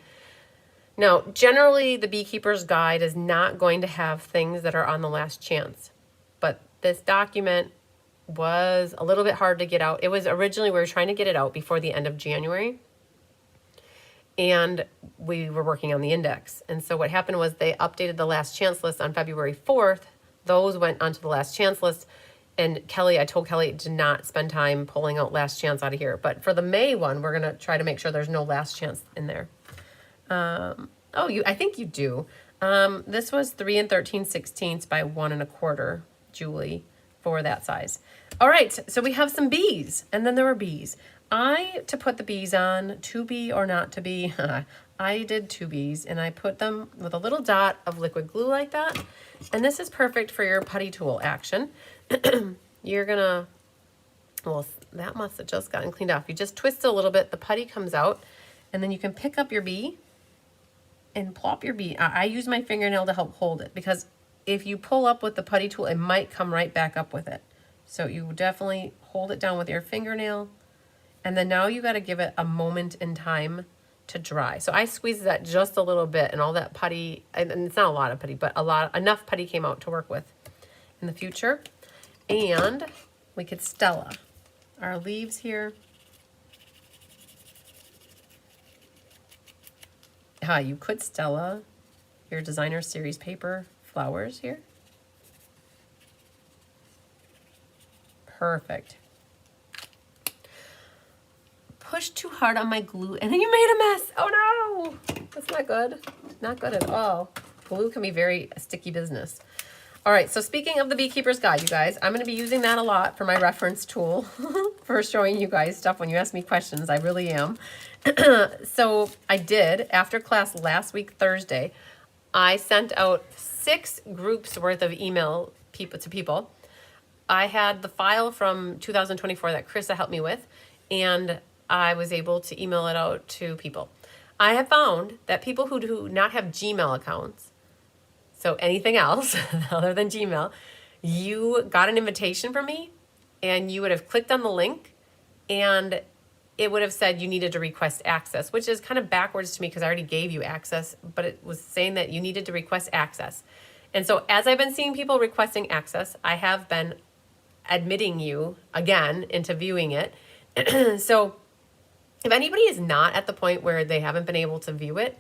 Now, generally the Beekeeper's Guide is not going to have things that are on the last chance, but this document was a little bit hard to get out. It was originally, we were trying to get it out before the end of January, and we were working on the index. And so what happened was they updated the last chance list on February 4th. Those went onto the last chance list. And Kelly, I told Kelly to not spend time pulling out last chance out of here. But for the May one, we're going to try to make sure there's no last chance in there. I think you do. This was 3 13/16 by 1 1/4, Julie, for that size. All right, so we have some bees, and then there were bees. To put the bees on, to be or not to be, I did 2 bees, and I put them with a little dot of liquid glue like that. And this is perfect for your putty tool action. You're gonna, well, that must have just gotten cleaned off. You just twist it a little bit, the putty comes out, and then you can pick up your bee and plop your bee. I use my fingernail to help hold it, because if you pull up with the putty tool, it might come right back up with it. So you definitely hold it down with your fingernail. And then now you got to give it a moment in time to dry. So I squeezed that just a little bit, and all that putty, and it's not a lot of putty, but enough putty came out to work with in the future. And we could Stella our leaves here. You could Stella your designer series paper flowers here. Perfect. Push too hard on my glue and then you made a mess. Oh no, that's not good. Not good at all. Glue can be very sticky business. All right, so speaking of the Beekeeper's Guide, you guys, I'm going to be using that a lot for my reference tool for showing you guys stuff when you ask me questions. I really am. So I did, after class last week, Thursday, I sent out 6 groups worth of email to people. I had the file from 2024 that Krista helped me with, and I was able to email it out to people. I have found that people who do not have Gmail accounts, so anything else other than Gmail, you got an invitation from me and you would have clicked on the link and it would have said you needed to request access, which is kind of backwards to me because I already gave you access, but it was saying that you needed to request access. And so as I've been seeing people requesting access, I have been admitting you again into viewing it. So if anybody is not at the point where they haven't been able to view it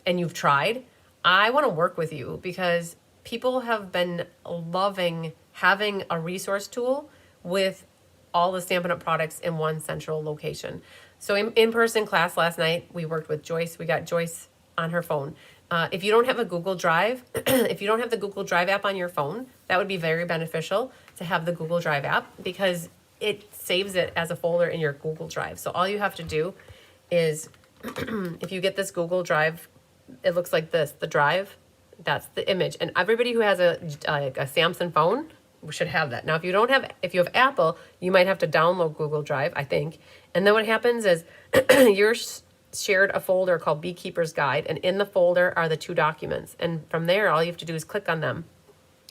and you've tried, I want to work with you because people have been loving having a resource tool with all the Stampin' Up! Products in one central location. So in-person class last night, we worked with Joyce. We got Joyce on her phone. If you don't have a Google Drive, if you don't have the Google Drive app on your phone, that would be very beneficial to have the Google Drive app because it saves it as a folder in your Google Drive. So all you have to do is, if you get this Google Drive, it looks like this, the drive, that's the image. And everybody who has a Samsung phone should have that. Now, if you have Apple, you might have to download Google Drive, I think. And then what happens is you're shared a folder called Beekeeper's Guide, and in the folder are the 2 documents. And from there, all you have to do is click on them,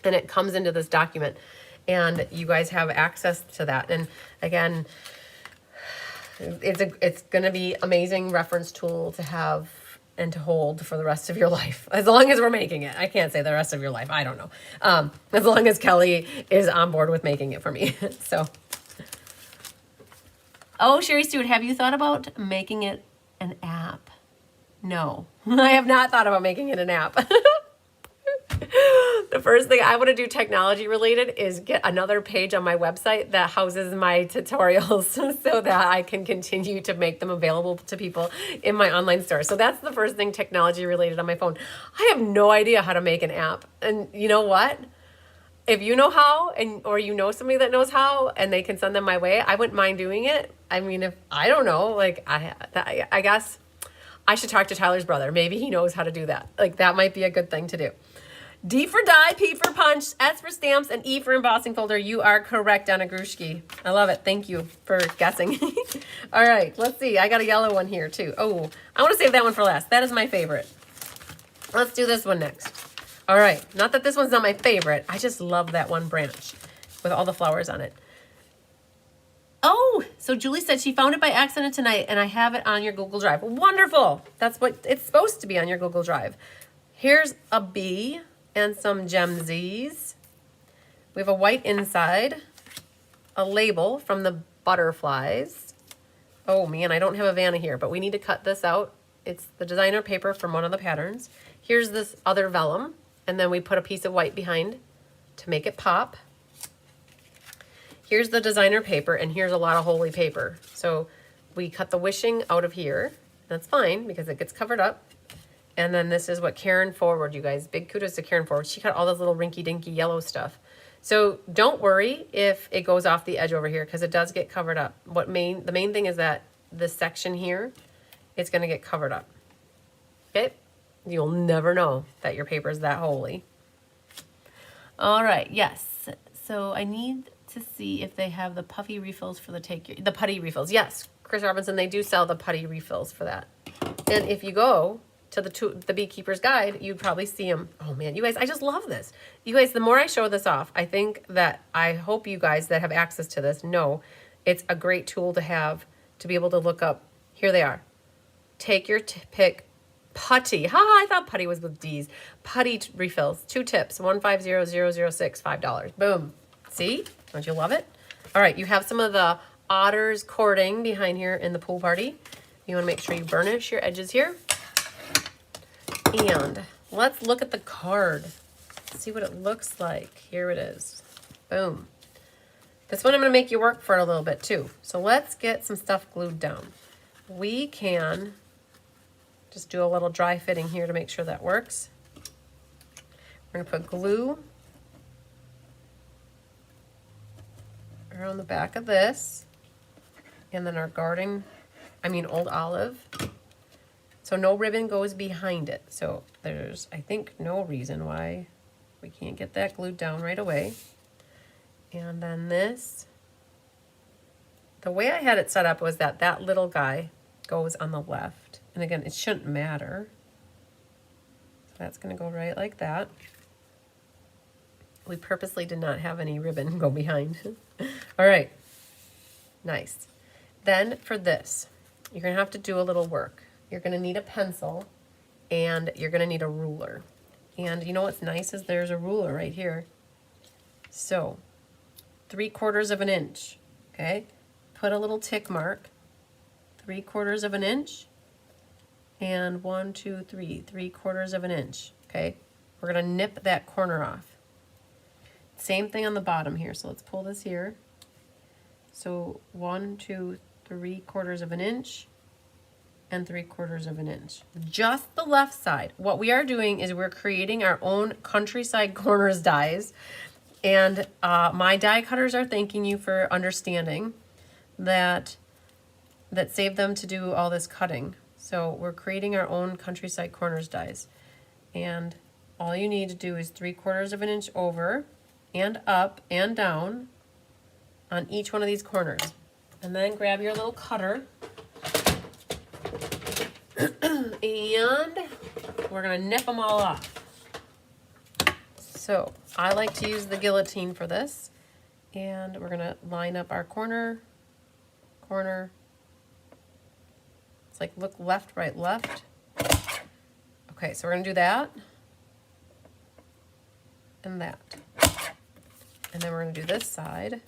and it comes into this document. And you guys have access to that. And again, it's going to be amazing reference tool to have and to hold for the rest of your life, as long as we're making it. I can't say the rest of your life. I don't know. As long as Kelly is on board with making it for me. So, oh, Sherry Stewart, have you thought about making it an app? No, I have not thought about making it an app. The first thing I want to do technology related is get another page on my website that houses my tutorials so that I can continue to make them available to people in my online store. So that's the first thing technology related on my phone. I have no idea how to make an app. And you know what? If you know how, or you know somebody that knows how and they can send them my way, I wouldn't mind doing it. I mean, if I don't know, like I guess I should talk to Tyler's brother. Maybe he knows how to do that. Like that might be a good thing to do. D for die, P for punch, S for stamps, and E for embossing folder. You are correct, Anna Grushki. I love it. Thank you for guessing. All right, let's see. I got a yellow one here, too. Oh, I want to save that one for last. That is my favorite. Let's do this one next. All right. Not that this one's not my favorite. I just love that one branch with all the flowers on it. Oh, so Julie said she found it by accident tonight, and I have it on your Google Drive. Wonderful. That's what it's supposed to be on your Google Drive. Here's a bee and some gemsies. We have a white inside, a label from the butterflies. Oh man, I don't have a Vanna here, but we need to cut this out. It's the designer paper from one of the patterns. Here's this other vellum, and then we put a piece of white behind to make it pop. Here's the designer paper, and here's a lot of holy paper. So we cut the wishing out of here. That's fine because it gets covered up. And then this is what Karen Forward, you guys, big kudos to Karen Forward. She cut all this little rinky-dinky yellow stuff. So don't worry if it goes off the edge over here because it does get covered up. The main thing is that this section here is going to get covered up. Okay? You'll never know that your paper is that holy. All right, yes. So I need to see if they have the puffy refills for the putty refills. Yes, Chris Robinson, they do sell the putty refills for that. And if you go to the Beekeeper's Guide, you'd probably see them. Oh man, you guys, I just love this. You guys, the more I show this off, I hope you guys that have access to this know it's a great tool to have to be able to look up. Here they are. Take your pick. Putty. I thought putty was with D's. Putty refills. 2 tips. 150006, $5. Boom. See? Don't you love it? All right, you have some of the otters courting behind here in the pool party. You want to make sure you burnish your edges here. And let's look at the card. See what it looks like. Here it is. Boom. This one I'm going to make you work for a little bit too. So let's get some stuff glued down. We can just do a little dry fitting here to make sure that works. We're going to put glue around the back of this, and then our old olive. So no ribbon goes behind it. So there's, I think, no reason why we can't get that glued down right away. And then this, the way I had it set up was that that little guy goes on the left. And again, it shouldn't matter. So that's gonna go right like that. We purposely did not have any ribbon go behind. All right, nice. Then for this, you're gonna have to do a little work. You're gonna need a pencil and you're gonna need a ruler. And you know what's nice is there's a ruler right here. So 3/4 of an inch, okay? Put a little tick mark, 3/4 of an inch, and 1, 2, 3, 3/4 of an inch, okay? We're gonna nip that corner off. Same thing on the bottom here, so let's pull this here. So 1, 2, 3/4 of an inch, and 3/4 of an inch. Just the left side. What we are doing is we're creating our own countryside corners dies. And my die cutters are thanking you for understanding that saved them to do all this cutting. So we're creating our own countryside corners dies. And all you need to do is 3/4 of an inch over and up and down on each one of these corners. And then grab your little cutter. And we're gonna nip them all off. So I like to use the guillotine for this, and we're gonna line up our corner. It's like look left, right, left. Okay, so we're gonna do that and that. And then we're gonna do this side.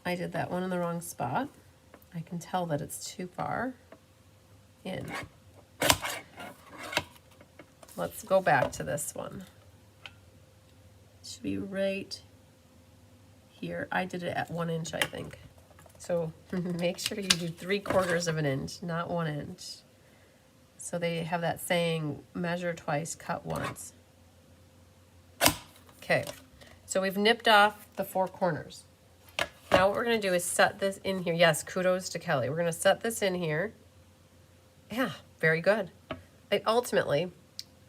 I did that one in the wrong spot. I can tell that it's too far in. Let's go back to this one. It should be right here. I did it at 1 inch, I think. So make sure you do 3/4 of an inch, not 1 inch. So they have that saying, measure twice, cut once. Okay, so we've nipped off the 4 corners. Now what we're gonna do is set this in here. Yes, kudos to Kelly. We're gonna set this in here. Yeah, very good. Ultimately,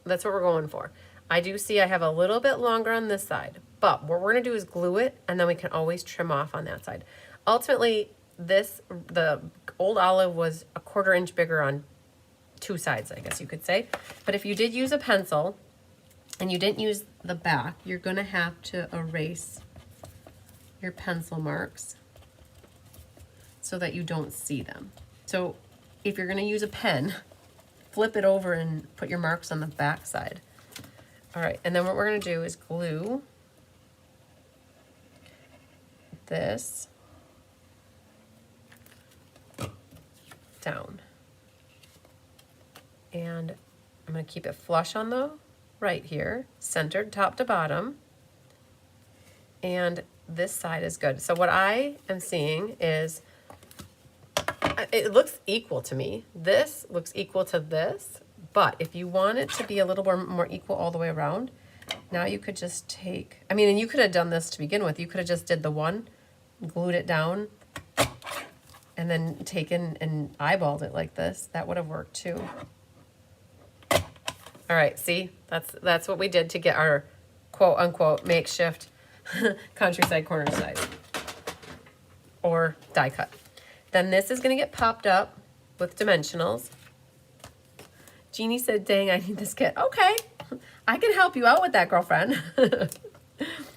that's what we're going for. I do see I have a little bit longer on this side, but what we're gonna do is glue it, and then we can always trim off on that side. Ultimately, the old olive was 1/4 inch bigger on 2 sides, I guess you could say. But if you did use a pencil and you didn't use the back, you're gonna have to erase your pencil marks so that you don't see them. So if you're gonna use a pen, flip it over and put your marks on the back side. All right, and then what we're gonna do is glue this down. And I'm gonna keep it flush on the right here, centered top to bottom. And this side is good. So what I am seeing is, it looks equal to me. This looks equal to this, but if you want it to be a little more equal all the way around, now you could just take, and you could have done this to begin with. You could have just did the one, glued it down, and then taken and eyeballed it like this. That would have worked too. All right, see, that's what we did to get our quote unquote makeshift countryside corner side or die cut. Then this is gonna get popped up with dimensionals. Jeannie said, dang, I need this kit. Okay, I can help you out with that, girlfriend.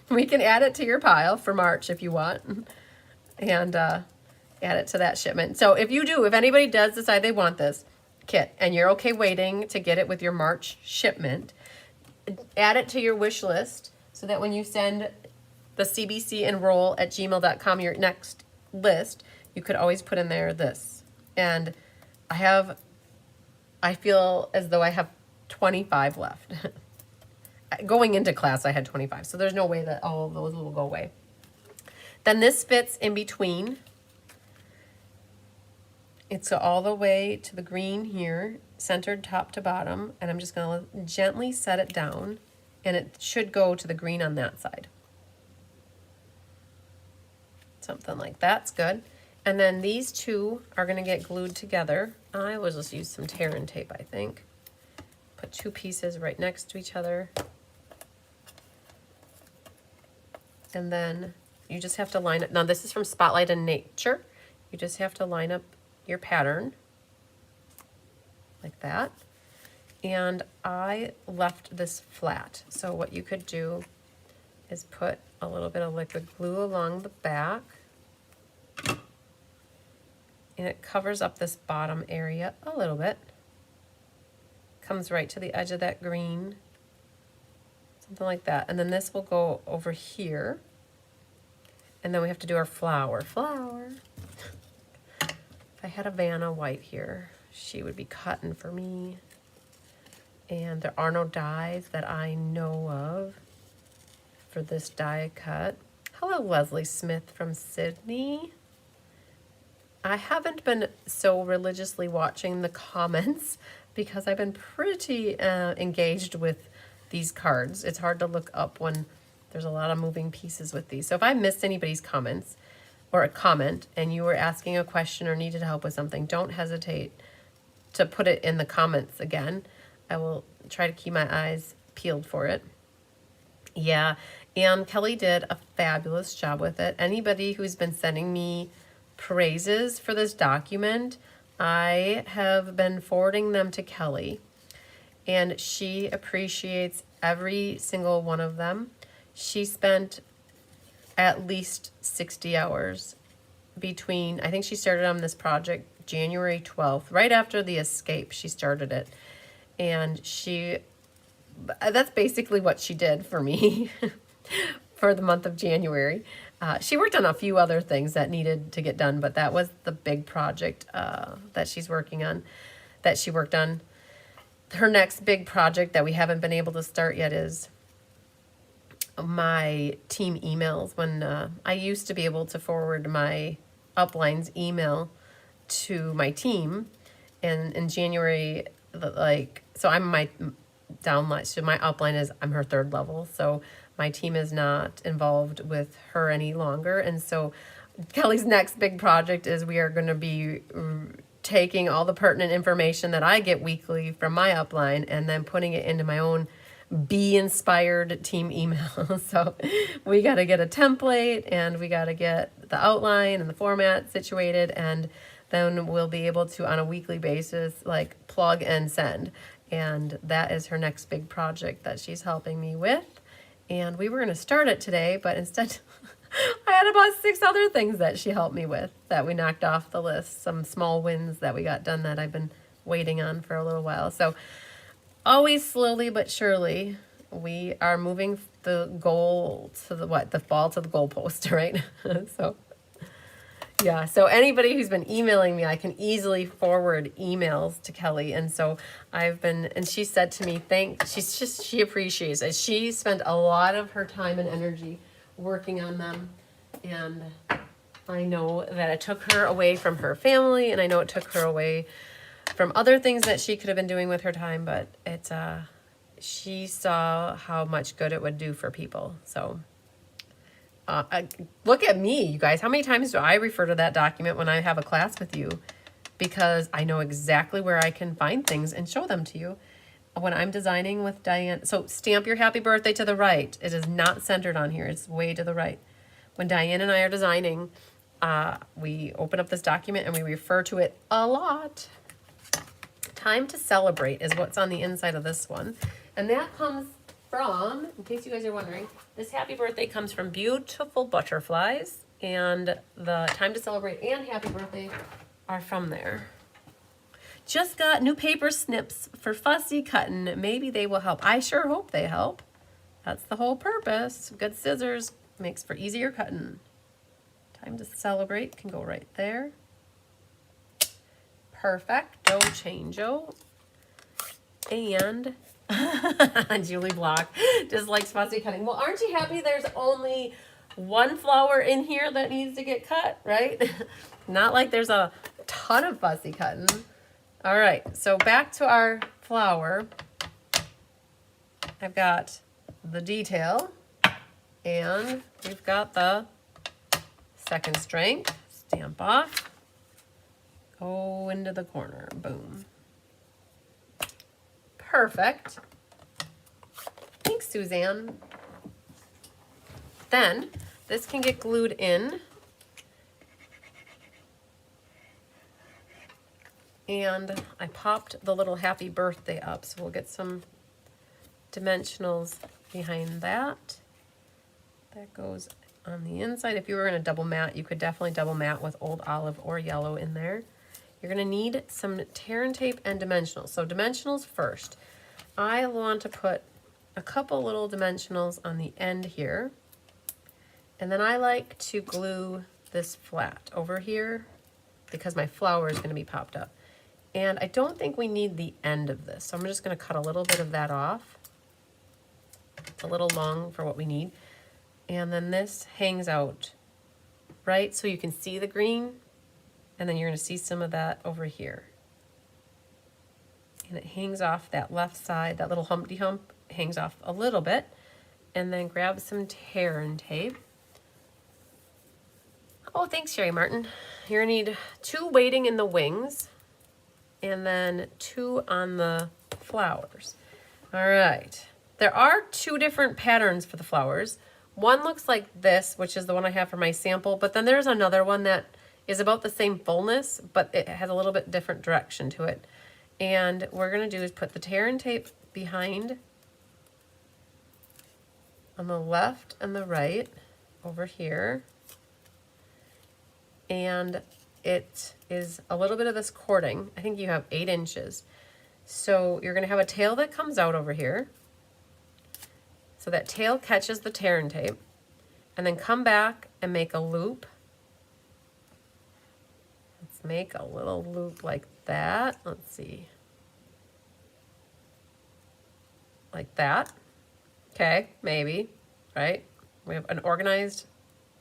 We can add it to your pile for March if you want, and add it to that shipment. So if anybody does decide they want this kit and you're okay waiting to get it with your March shipment, add it to your wish list so that when you send the cbcenroll@gmail.com, your next list, you could always put in there this. And I feel as though I have 25 left. Going into class, I had 25, so there's no way that all of those will go away. Then this fits in between. It's all the way to the green here, centered top to bottom, and I'm just gonna gently set it down, and it should go to the green on that side. Something like that's good. And then these two are gonna get glued together. I will just use some tear and tape, I think. Put two pieces right next to each other. And then you just have to line up. Now this is from Spotlight in Nature. You just have to line up your pattern like that. And I left this flat. So what you could do is put a little bit of liquid glue along the back. And it covers up this bottom area a little bit. Comes right to the edge of that green. Something like that. And then this will go over here. And then we have to do our flower. Flower. If I had a Vanna white here, she would be cutting for me. And there are no dies that I know of for this die cut. Hello, Leslie Smith from Sydney. I haven't been so religiously watching the comments because I've been pretty engaged with these cards. It's hard to look up when there's a lot of moving pieces with these. So if I missed anybody's comments or a comment and you were asking a question or needed help with something, don't hesitate to put it in the comments again. I will try to keep my eyes peeled for it. Yeah, and Kelly did a fabulous job with it. Anybody who's been sending me praises for this document, I have been forwarding them to Kelly, and she appreciates every single one of them. She spent at least 60 hours between, I think she started on this project January 12th, right after the escape, she started it. And that's basically what she did for me for the month of January. She worked on a few other things that needed to get done, but that was the big project that she's working on, that she worked on. Her next big project that we haven't been able to start yet is my team emails. When I used to be able to forward my upline's email to my team, and in January, so I'm my downline, so my upline is, I'm her third level, so my team is not involved with her any longer. And so Kelly's next big project is we are going to be taking all the pertinent information that I get weekly from my upline and then putting it into my own bee-inspired team email. So we got to get a template and we got to get the outline and the format situated, and then we'll be able to, on a weekly basis, like plug and send. And that is her next big project that she's helping me with. And we were going to start it today, but instead I had about 6 other things that she helped me with that we knocked off the list. Some small wins that we got done that I've been waiting on for a little while. So always slowly but surely, we are moving the goal to the ball to the goalpost, right? So yeah, so anybody who's been emailing me, I can easily forward emails to Kelly. And so and she said to me, she appreciates it. She spent a lot of her time and energy working on them. And I know that it took her away from her family, and I know it took her away from other things that she could have been doing with her time, but she saw how much good it would do for people. So look at me, you guys. How many times do I refer to that document when I have a class with you? Because I know exactly where I can find things and show them to you. When I'm designing with Diane, so stamp your happy birthday to the right. It is not centered on here. It's way to the right. When Diane and I are designing, we open up this document and we refer to it a lot. Time to Celebrate is what's on the inside of this one. And that comes from, in case you guys are wondering, this happy birthday comes from Beautiful Butterflies, and the Time to Celebrate and Happy Birthday are from there. Just got new paper snips for fussy cutting. Maybe they will help. I sure hope they help. That's the whole purpose. Good scissors makes for easier cutting. Time to Celebrate can go right there. Perfecto changeo. And Julie Block just likes fussy cutting. Well, aren't you happy there's only one flower in here that needs to get cut, right? Not like there's a ton of fussy cutting. All right, so back to our flower. I've got the detail, and we've got the second strength, stamp off, go into the corner, boom. Perfect. Thanks, Suzanne. Then this can get glued in. And I popped the little happy birthday up, so we'll get some dimensionals behind that. That goes on the inside. If you were going to double mat, you could definitely double mat with old olive or yellow in there. You're going to need some tear and tape and dimensionals. So dimensionals first. I want to put a couple little dimensionals on the end here. And then I like to glue this flat over here because my flower is going to be popped up. And I don't think we need the end of this. So I'm just going to cut a little bit of that off. It's a little long for what we need. And then this hangs out, right? So you can see the green, and then you're going to see some of that over here. And it hangs off that left side, that little Humpty Hump hangs off a little bit. And then grab some tear and tape. Oh, thanks, Sherry Martin. You're going to need 2 waiting in the wings, and then 2 on the flowers. All right. There are 2 different patterns for the flowers. One looks like this, which is the one I have for my sample, but then there's another one that is about the same fullness, but it has a little bit different direction to it. And what we're going to do is put the tear and tape behind on the left and the right over here. And it is a little bit of this cording. I think you have 8 inches. So you're going to have a tail that comes out over here. So that tail catches the tear and tape. And then come back and make a loop. Let's make a little loop like that. Let's see. Like that. Okay, maybe, right? We have an organized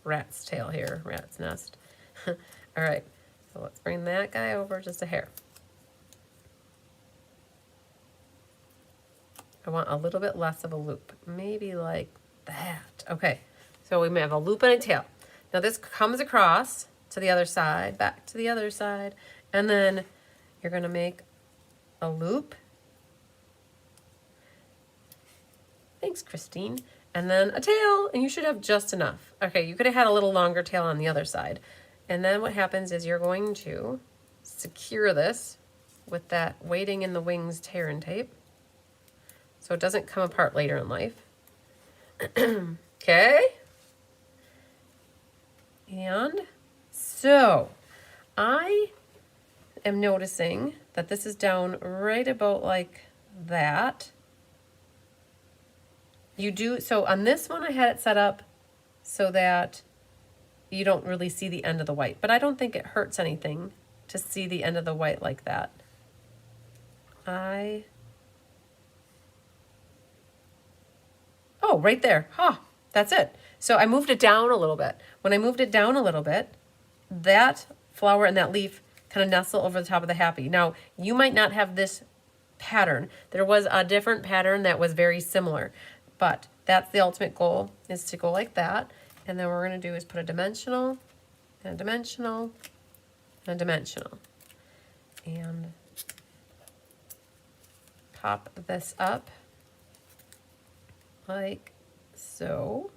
rat's tail here, rat's nest. All right, so let's bring that guy over just a hair. I want a little bit less of a loop, maybe like that. Okay, so we may have a loop and a tail. Now this comes across to the other side, back to the other side, and then you're gonna make a loop. Thanks, Christine. And then a tail, and you should have just enough. Okay, you could have had a little longer tail on the other side. And then what happens is you're going to secure this with that waiting in the wings tear and tape, so it doesn't come apart later in life. Okay. And so I am noticing that this is down right about like that. You do, so on this one I had it set up so that you don't really see the end of the white, but I don't think it hurts anything to see the end of the white like that. Oh, right there. Huh, that's it. So I moved it down a little bit. When I moved it down a little bit, that flower and that leaf kind of nestle over the top of the happy. Now, you might not have this pattern. There was a different pattern that was very similar, but that's the ultimate goal, is to go like that. And then what we're going to do is put a dimensional, and a dimensional, and a dimensional. And pop this up like so.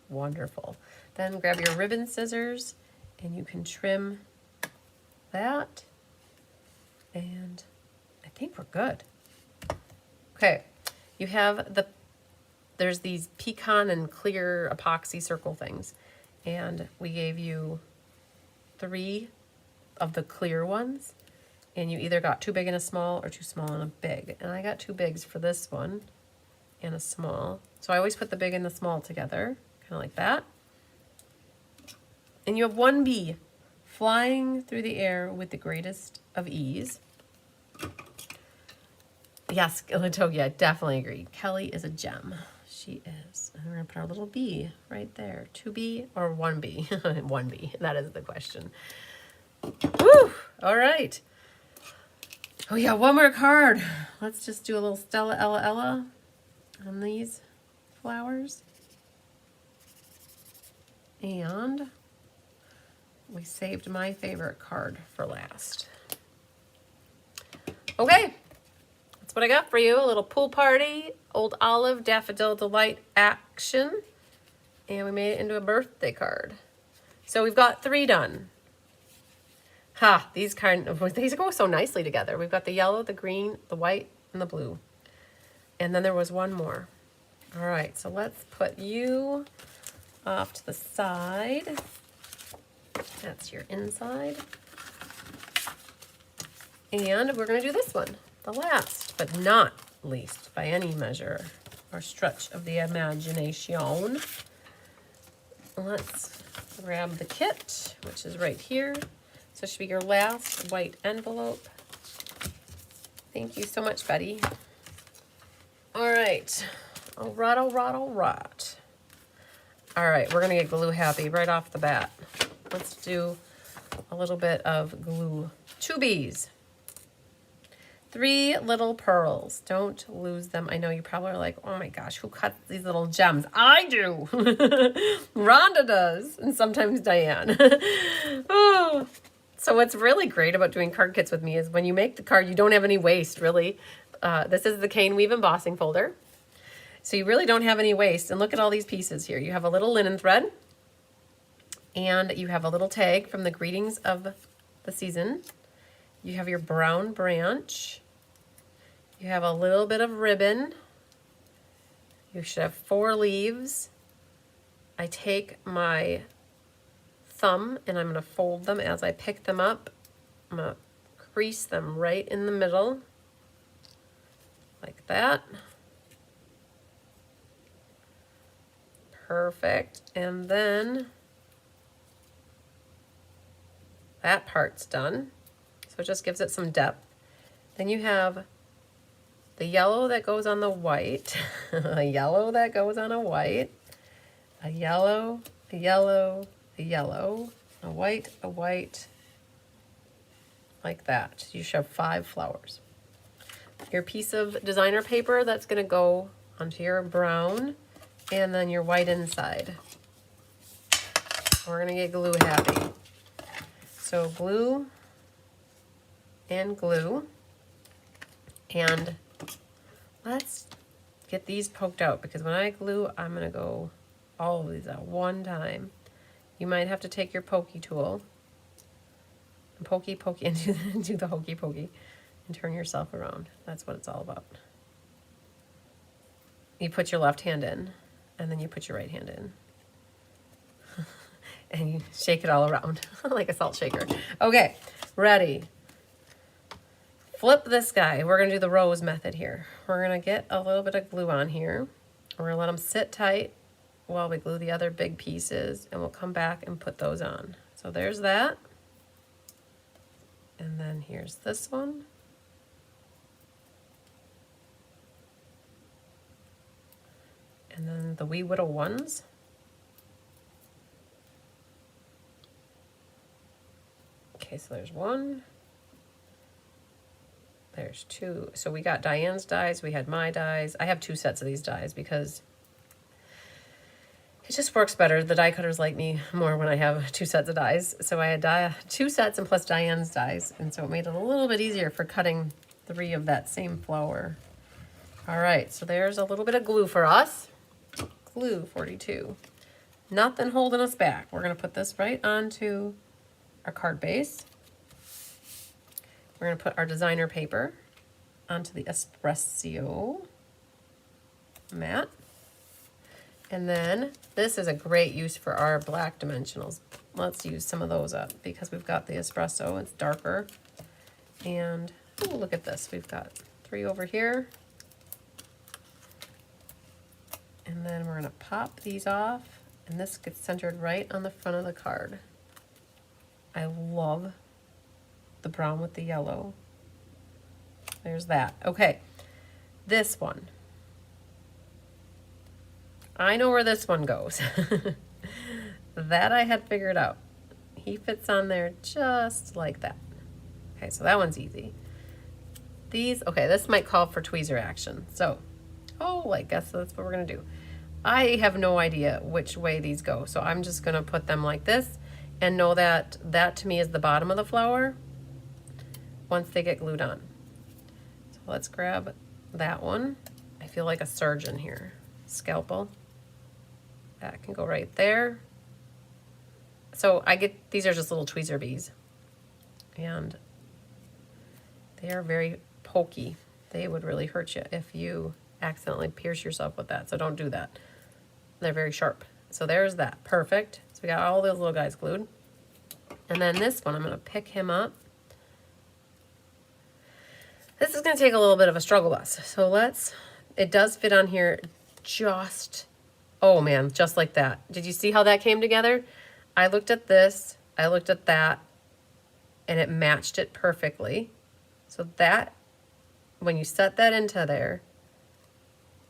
Wonderful. Then grab your ribbon scissors and you can trim that. And I think we're good. Okay, you have there's these pecan and clear epoxy circle things. And we gave you 3 of the clear ones. And you either got too big and a small or too small and a big. And I got 2 bigs for this one and a small. So I always put the big and the small together, kind of like that. And you have 1 bee flying through the air with the greatest of ease. Yes, Latogia, I definitely agree. Kelly is a gem. She is. And we're going to put our little bee right there. 2 bee or 1 bee? 1 bee. That is the question. Woo! All right. Oh yeah, 1 more card. Let's just do a little Stella Ella Ella on these flowers. And we saved my favorite card for last. Okay, that's what I got for you. A little pool party, Old Olive, Daffodil Delight action. And we made it into a birthday card. So we've got 3 done. Ha, these go so nicely together. We've got the yellow, the green, the white, and the blue. And then there was one more. All right, so let's put you off to the side. That's your inside. And we're gonna do this one, the last, but not least by any measure or stretch of the imagination. Let's grab the kit, which is right here. So it should be your last white envelope. Thank you so much, Betty. All right, all right, all right, all right. All right, we're gonna get glue happy right off the bat. Let's do a little bit of glue. 2 bees. 3 little pearls. Don't lose them. I know you probably are like, oh my gosh, who cuts these little gems? I do. Rhonda does, and sometimes Diane. Oh. So what's really great about doing card kits with me is when you make the card, you don't have any waste, really. This is the Cane Weave embossing folder. So you really don't have any waste. And look at all these pieces here. You have a little linen thread, and you have a little tag from the greetings of the season. You have your brown branch. You have a little bit of ribbon. You should have 4 leaves. I take my thumb and I'm going to fold them as I pick them up. I'm going to crease them right in the middle like that. Perfect. And then that part's done. So it just gives it some depth. Then you have the yellow that goes on the white, a yellow that goes on a white, a yellow, a yellow, a yellow, a white, like that. You should have 5 flowers. Your piece of designer paper, that's gonna go onto your brown, and then your white inside. We're gonna get glue happy. So glue and glue, and let's get these poked out, because when I glue, I'm gonna go all of these at one time. You might have to take your pokey tool and pokey and do the hokey pokey and turn yourself around. That's what it's all about. You put your left hand in, and then you put your right hand in. And you shake it all around like a salt shaker. Okay, ready. Flip this guy. We're gonna do the rose method here. We're gonna get a little bit of glue on here. We're gonna let them sit tight while we glue the other big pieces, and we'll come back and put those on. So there's that. And then here's this one. And then the wee little ones. Okay, so there's 1. There's 2. So we got Diane's dies, we had my dies. I have 2 sets of these dies because it just works better. The die cutters like me more when I have 2 sets of dies. So I had 2 sets and plus Diane's dies. And so it made it a little bit easier for cutting 3 of that same flower. All right, so there's a little bit of glue for us. Glue 42. Nothing holding us back. We're gonna put this right onto our card base. We're gonna put our designer paper onto the espresso mat. And then this is a great use for our black dimensionals. Let's use some of those up because we've got the espresso, it's darker. And ooh, look at this, we've got 3 over here. And then we're gonna pop these off, and this gets centered right on the front of the card. I love the brown with the yellow. There's that. Okay, this one. I know where this one goes. That I had figured out. He fits on there just like that. Okay, so that one's easy. These, okay, this might call for tweezer action. So, oh, I guess that's what we're gonna do. I have no idea which way these go. So I'm just gonna put them like this and know that that to me is the bottom of the flower once they get glued on. So let's grab that one. I feel like a surgeon here. Scalpel. That can go right there. So these are just little tweezer bees. And they are very pokey. They would really hurt you if you accidentally pierce yourself with that. So don't do that. They're very sharp. So there's that. Perfect. So we got all those little guys glued. And then this one, I'm going to pick him up. This is going to take a little bit of a struggle bus. So it does fit on here just, oh man, just like that. Did you see how that came together? I looked at this, I looked at that, and it matched it perfectly. So that, when you set that into there,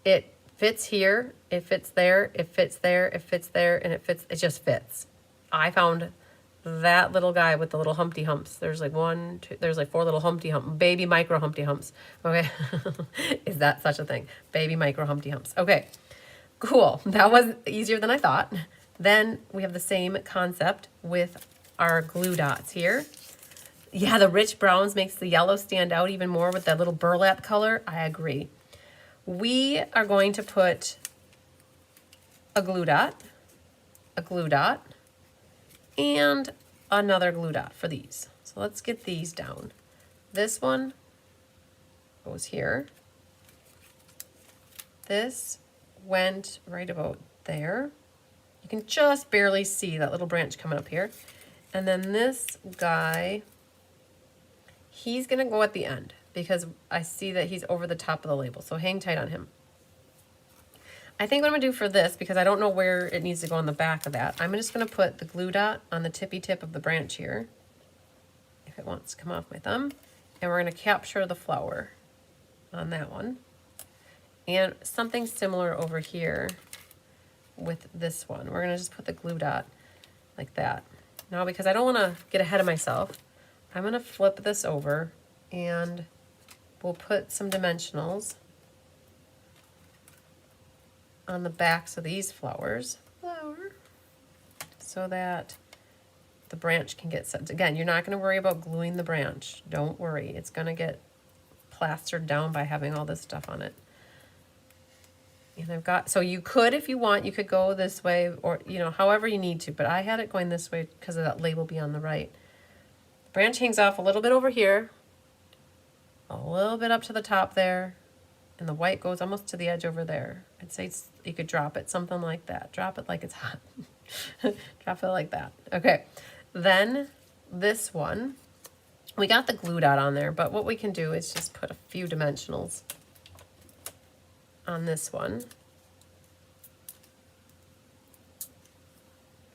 it fits here, it fits there, it fits there, it fits there, and it just fits. I found that little guy with the little Humpty Humps. There's like there's like 4 little Humpty Humps, baby micro Humpty Humps. Okay. Is that such a thing? Baby micro Humpty Humps. Okay, cool. That was easier than I thought. Then we have the same concept with our glue dots here. Yeah, the rich browns makes the yellow stand out even more with that little burlap color. I agree. We are going to put a glue dot, and another glue dot for these. So let's get these down. This one goes here. This went right about there. You can just barely see that little branch coming up here. And then this guy, he's gonna go at the end because I see that he's over the top of the label. So hang tight on him. I think what I'm gonna do for this, because I don't know where it needs to go on the back of that, I'm just gonna put the glue dot on the tippy tip of the branch here, if it wants to come off my thumb, and we're gonna capture the flower on that one. And something similar over here with this one. We're gonna just put the glue dot like that. Now, because I don't wanna get ahead of myself, I'm gonna flip this over and we'll put some dimensionals on the backs of these flowers, so that the branch can get set. Again, you're not going to worry about gluing the branch. Don't worry. It's going to get plastered down by having all this stuff on it. And I've got, so you could, if you want, you could go this way or, you know, however you need to, but I had it going this way because of that label be on the right. The branch hangs off a little bit over here, a little bit up to the top there, and the white goes almost to the edge over there. I'd say you could drop it, something like that. Drop it like it's hot. Drop it like that. Okay, then this one, we got the glue dot on there, but what we can do is just put a few dimensionals on this one.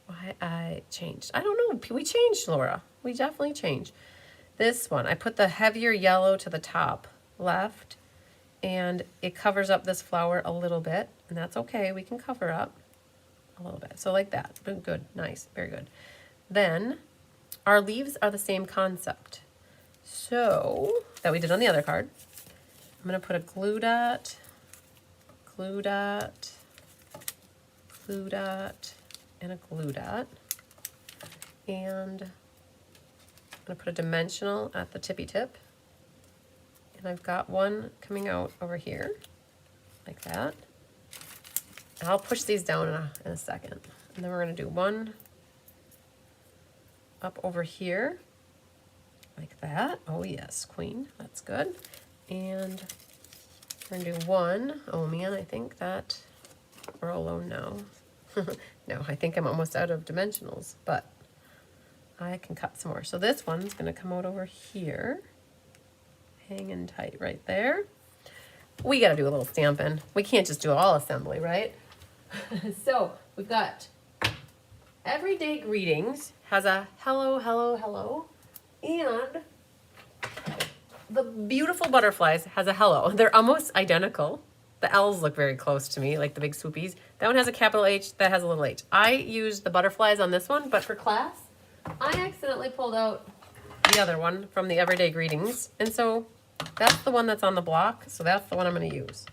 Why I changed? I don't know. We changed, Laura. We definitely changed. This one, I put the heavier yellow to the top left, and it covers up this flower a little bit, and that's okay. We can cover up a little bit. So like that. Good. Nice. Very good. Then our leaves are the same concept. So that we did on the other card. I'm going to put a glue dot, glue dot, glue dot, and a glue dot. And I'm going to put a dimensional at the tippy tip. And I've got one coming out over here, like that. And I'll push these down in a second. And then we're going to do one up over here, like that. Oh yes, queen, that's good. And we're going to do one. Oh man, I think that we're alone now. No, I think I'm almost out of dimensionals, but I can cut some more. So this one's going to come out over here. Hanging tight right there. We got to do a little Stampin'. We can't just do all assembly, right? So we've got Everyday Greetings has a hello, hello, hello. And the Beautiful Butterflies has a hello. They're almost identical. The L's look very close to me, like the big swoopies. That one has a capital H, that has a little h. I used the butterflies on this one, but for class, I accidentally pulled out the other one from the Everyday Greetings. And so that's the one that's on the block, so that's the one I'm going to use.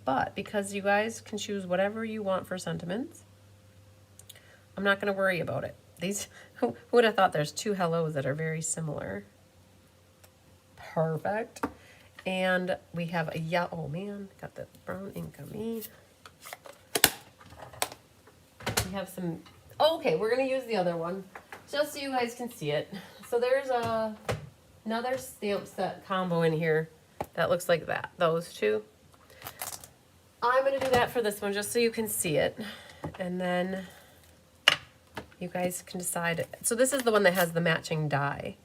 But because you guys can choose whatever you want for sentiments, I'm not going to worry about it. These, who would have thought there's two hellos that are very similar? Perfect. And we have a yellow, oh man, got the brown ink on me. We have some, oh, okay, we're going to use the other one just so you guys can see it. So there's another stamp set combo in here that looks like that, those two. I'm going to do that for this one just so you can see it. And then you guys can decide. So this is the one that has the matching die.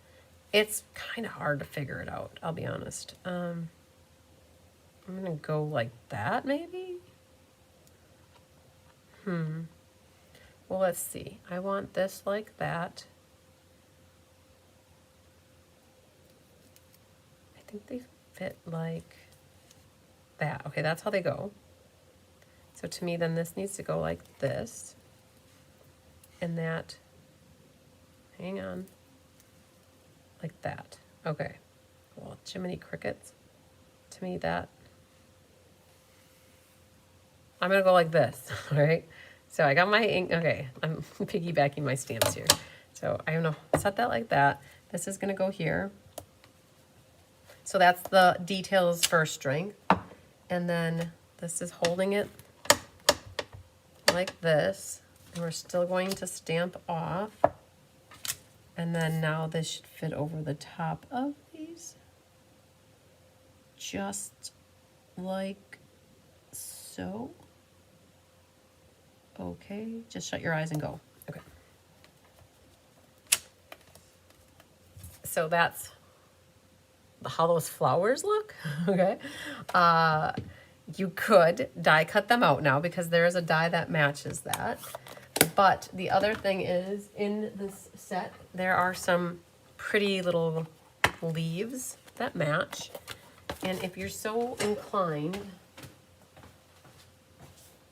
It's kind of hard to figure it out, I'll be honest. I'm going to go like that, maybe? Well, let's see. I want this like that. I think they fit like that. Okay, that's how they go. So to me, then this needs to go like this. And that, hang on, like that. Okay. Well, Jiminy Crickets. To me, that, I'm going to go like this, all right? So I got my ink, okay, I'm piggybacking my stamps here. So I'm going to set that like that. This is going to go here. So that's the details for strength. And then this is holding it like this. And we're still going to stamp off. And then now this should fit over the top of these. Just like so. Okay, just shut your eyes and go. Okay. So that's how those flowers look, okay? You could die cut them out now because there is a die that matches that. But the other thing is, in this set, there are some pretty little leaves that match. And if you're so inclined,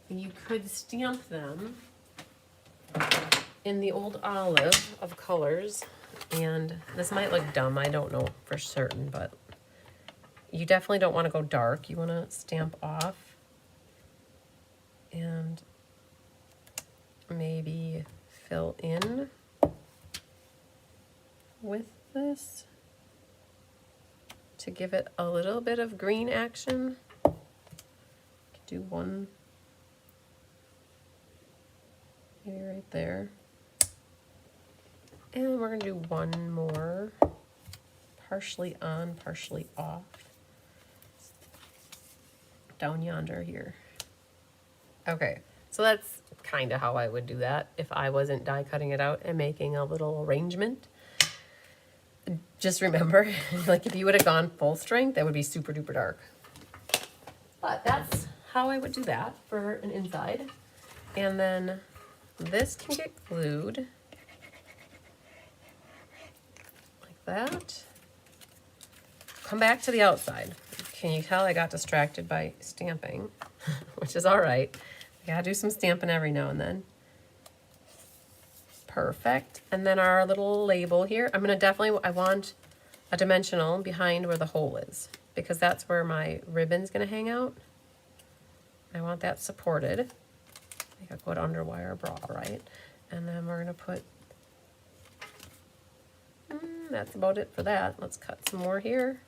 you could stamp them in the old olive of colors. And this might look dumb, I don't know for certain, but you definitely don't want to go dark. You want to stamp off and maybe fill in with this to give it a little bit of green action. Do one maybe right there. And we're going to do one more, partially on, partially off, down yonder here. Okay, so that's kind of how I would do that if I wasn't die cutting it out and making a little arrangement. Just remember, like if you would have gone full strength, that would be super duper dark. But that's how I would do that for an inside. And then this can get glued like that. Come back to the outside. Can you tell I got distracted by stamping, which is all right. I gotta do some stamping every now and then. Perfect. And then our little label here, I'm gonna definitely, I want a dimensional behind where the hole is because that's where my ribbon's gonna hang out. I want that supported. I gotta put under wire bra, right? And then we're gonna put, that's about it for that. Let's cut some more here.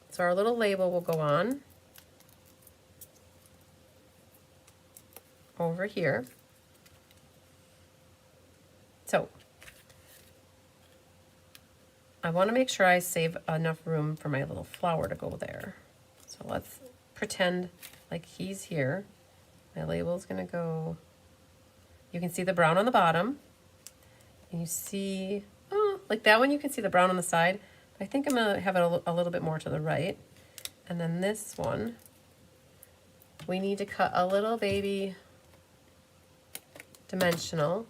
So our little label will go on over here. So I want to make sure I save enough room for my little flower to go there. So let's pretend like he's here. My label is going to go, you can see the brown on the bottom. And you see, oh, like that one you can see the brown on the side. I think I'm going to have it a little bit more to the right. And then this one, we need to cut a little baby dimensional.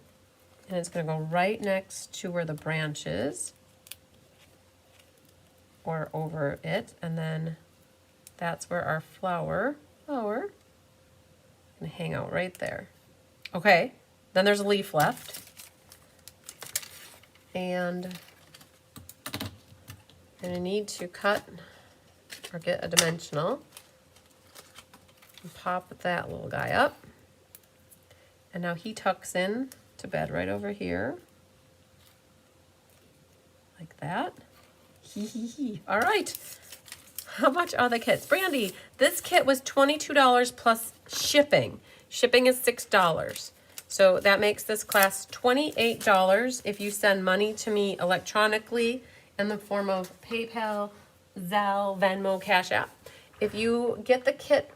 And it's going to go right next to where the branch is. Or over it. And then that's where our flower can hang out right there. Okay, then there's a leaf left. And I'm going to need to cut or get a dimensional. Pop that little guy up. And now he tucks in to bed right over here. Like that. Hee hee hee. All right. How much are the kits? Brandy, this kit was $22 plus shipping. Shipping is $6. So that makes this class $28 if you send money to me electronically in the form of PayPal, Zelle, Venmo, Cash App. If you get the kit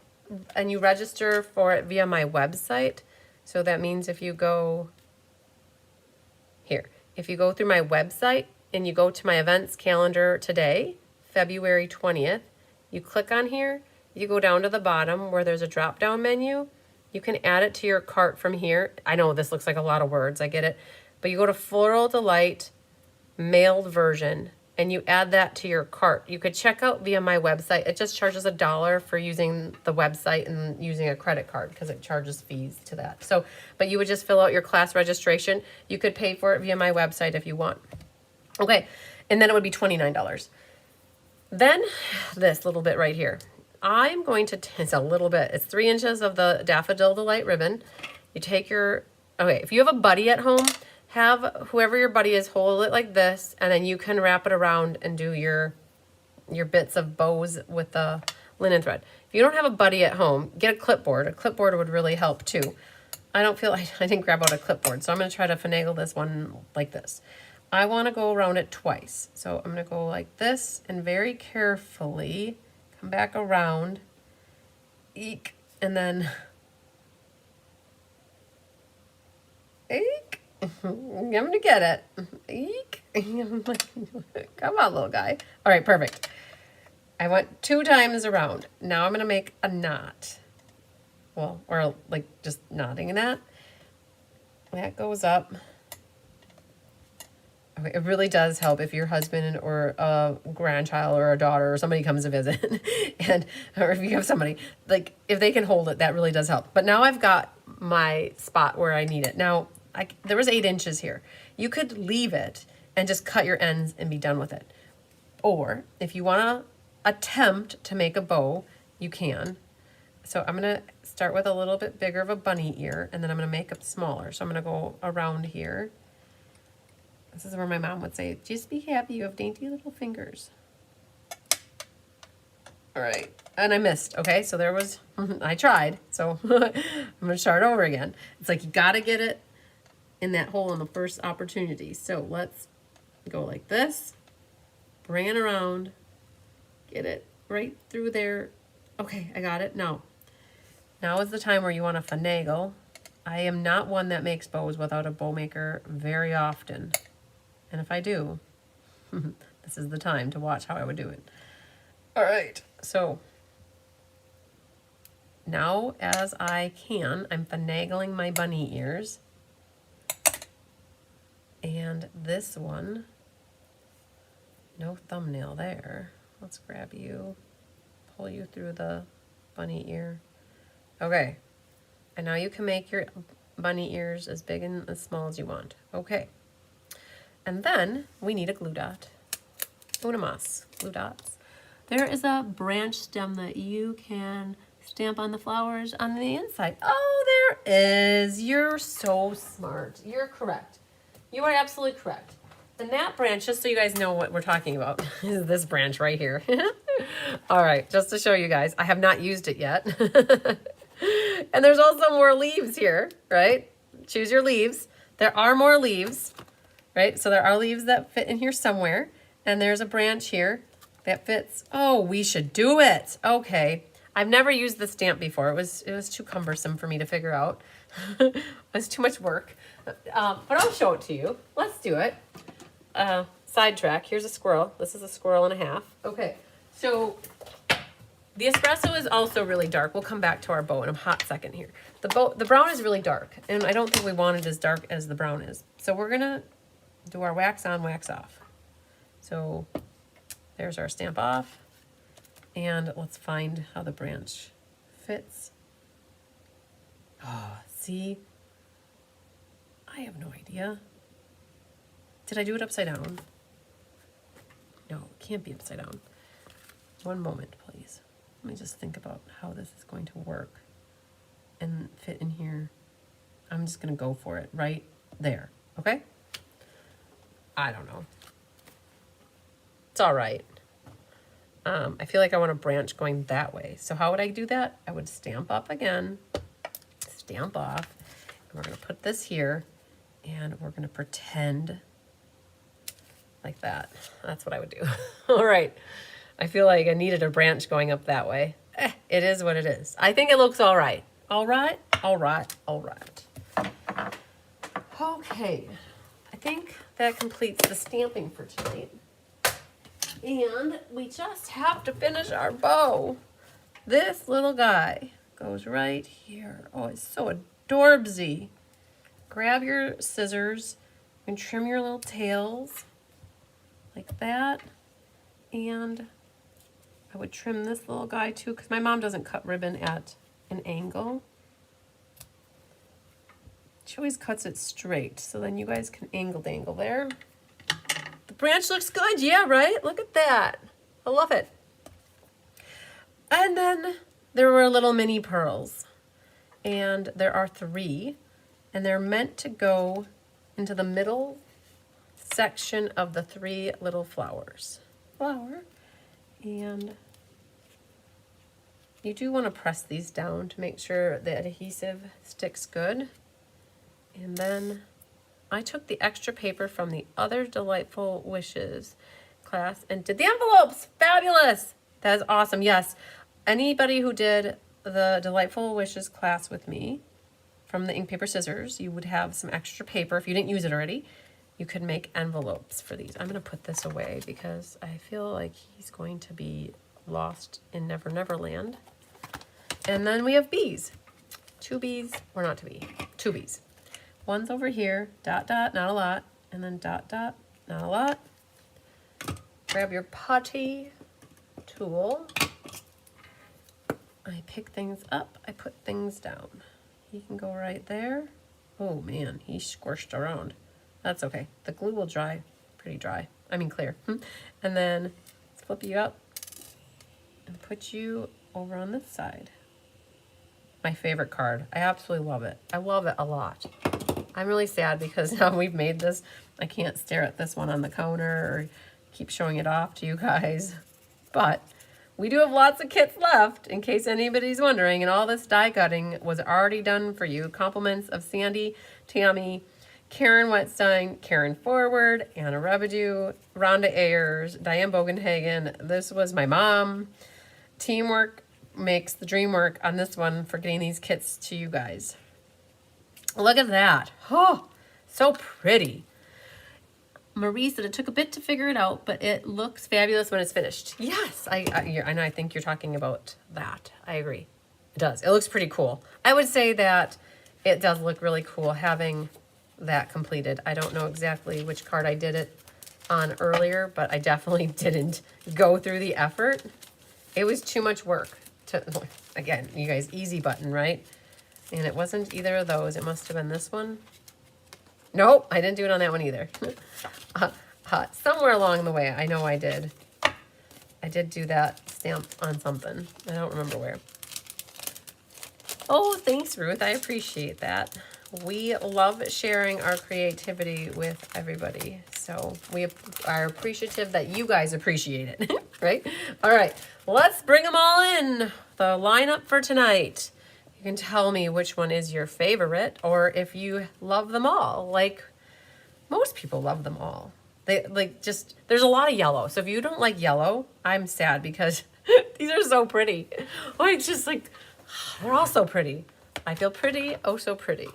and you register for it via my website, so that means if you go here, if you go through my website and you go to my events calendar today, February 20th, you click on here, you go down to the bottom where there's a drop-down menu. You can add it to your cart from here. I know this looks like a lot of words, I get it. But you go to Floral Delight, mailed version, and you add that to your cart. You could check out via my website. It just charges $1 for using the website and using a credit card because it charges fees to that. So, but you would just fill out your class registration. You could pay for it via my website if you want. Okay, and then it would be $29. Then this little bit right here. I'm going to, it's a little bit, it's 3 inches of the Daffodil Delight ribbon. You take your, okay, if you have a buddy at home, have whoever your buddy is hold it like this, and then you can wrap it around and do your bits of bows with the linen thread. If you don't have a buddy at home, get a clipboard. A clipboard would really help too. I don't feel, I didn't grab out a clipboard, so I'm gonna try to finagle this one like this. I wanna go around it twice. So I'm gonna go like this and very carefully come back around, eek, and then, eek. I'm gonna get it. Eek. Come on, little guy. All right, perfect. I went 2 times around. Now I'm gonna make a knot. Well, or like just knotting that. That goes up. Okay, it really does help if your husband or a grandchild or a daughter or somebody comes to visit, and or if you have somebody, like if they can hold it, that really does help. But now I've got my spot where I need it. Now, there was 8 inches here. You could leave it and just cut your ends and be done with it. Or if you want to attempt to make a bow, you can. So I'm going to start with a little bit bigger of a bunny ear, and then I'm going to make it smaller. So I'm going to go around here. This is where my mom would say, just be happy you have dainty little fingers. All right, and I missed, okay? So there was, I tried, so I'm gonna start over again. It's like you gotta get it in that hole in the first opportunity. So let's go like this, bring it around, get it right through there. Okay, I got it. Now is the time where you wanna finagle. I am not one that makes bows without a bow maker very often. And if I do, this is the time to watch how I would do it. All right, so now as I can, I'm finagling my bunny ears. And this one, no thumbnail there. Let's grab you, pull you through the bunny ear. Okay, and now you can make your bunny ears as big and as small as you want. Okay. And then we need a glue dot. Una mas, glue dots. There is a branch stem that you can stamp on the flowers on the inside. Oh, there is. You're so smart. You're correct. You are absolutely correct. And that branch, just so you guys know what we're talking about, is this branch right here. All right, just to show you guys, I have not used it yet. And there's also more leaves here, right? Choose your leaves. There are more leaves. Right, so there are leaves that fit in here somewhere, and there's a branch here that fits. Oh, we should do it. Okay, I've never used the stamp before. It was too cumbersome for me to figure out. It was too much work, but I'll show it to you. Let's do it. Sidetrack. Here's a squirrel. This is a squirrel and a half. Okay, so the espresso is also really dark. We'll come back to our bow in a hot second here. The brown is really dark, and I don't think we want it as dark as the brown is. So we're gonna do our wax on, wax off. So there's our stamp off, and let's find how the branch fits. Oh, see? I have no idea. Did I do it upside down? No, it can't be upside down. One moment, please. Let me just think about how this is going to work and fit in here. I'm just gonna go for it right there, okay? I don't know. It's all right. I feel like I want a branch going that way. So how would I do that? I would stamp up again, stamp off, and we're gonna put this here, and we're gonna pretend like that. That's what I would do. All right. I feel like I needed a branch going up that way. It is what it is. I think it looks all right. All right, all right, all right. Okay, I think that completes the stamping for tonight. And we just have to finish our bow. This little guy goes right here. Oh, it's so adorbsy. Grab your scissors and trim your little tails like that. And I would trim this little guy too, because my mom doesn't cut ribbon at an angle. She always cuts it straight, so then you guys can angle dangle there. The branch looks good, yeah, right? Look at that. I love it. And then there were little mini pearls, and there are 3, and they're meant to go into the middle section of the 3 little flowers. And you do want to press these down to make sure the adhesive sticks good. And then I took the extra paper from the other Delightful Wishes class and did the envelopes. Fabulous. That is awesome. Yes. Anybody who did the Delightful Wishes class with me from the ink, paper, scissors, you would have some extra paper. If you didn't use it already, you could make envelopes for these. I'm going to put this away because I feel like he's going to be lost in Never Never Land. And then we have bees. 2 bees, or not 2 bees, 2 bees. One's over here, dot, dot, not a lot, and then dot, dot, not a lot. Grab your putty tool. I pick things up, I put things down. He can go right there. Oh man, he squished around. That's okay. The glue will dry, pretty dry. I mean clear. And then let's flip you up and put you over on this side. My favorite card. I absolutely love it. I love it a lot. I'm really sad because now we've made this, I can't stare at this one on the counter or keep showing it off to you guys. But we do have lots of kits left in case anybody's wondering, and all this die cutting was already done for you. Compliments of Sandy, Tammy, Karen Wetstein, Karen Forward, Anna Rebedew, Rhonda Ayers, Diane Bogenhagen. This was my mom. Teamwork makes the dream work on this one for getting these kits to you guys. Look at that. Oh, so pretty. Marie said it took a bit to figure it out, but it looks fabulous when it's finished. Yes, I know. I think you're talking about that. I agree. It does. It looks pretty cool. I would say that it does look really cool having that completed. I don't know exactly which card I did it on earlier, but I definitely didn't go through the effort. It was too much work to, again, you guys, easy button, right? And it wasn't either of those. It must have been this one. Nope, I didn't do it on that one either. Somewhere along the way, I know I did. I did do that stamp on something. I don't remember where. Oh, thanks, Ruth. I appreciate that. We love sharing our creativity with everybody. So we are appreciative that you guys appreciate it, right? All right, let's bring them all in. The lineup for tonight. You can tell me which one is your favorite or if you love them all. Like most people love them all. They like just, there's a lot of yellow. So if you don't like yellow, I'm sad because these are so pretty. Oh, it's just like, they're all so pretty. I feel pretty, oh so pretty.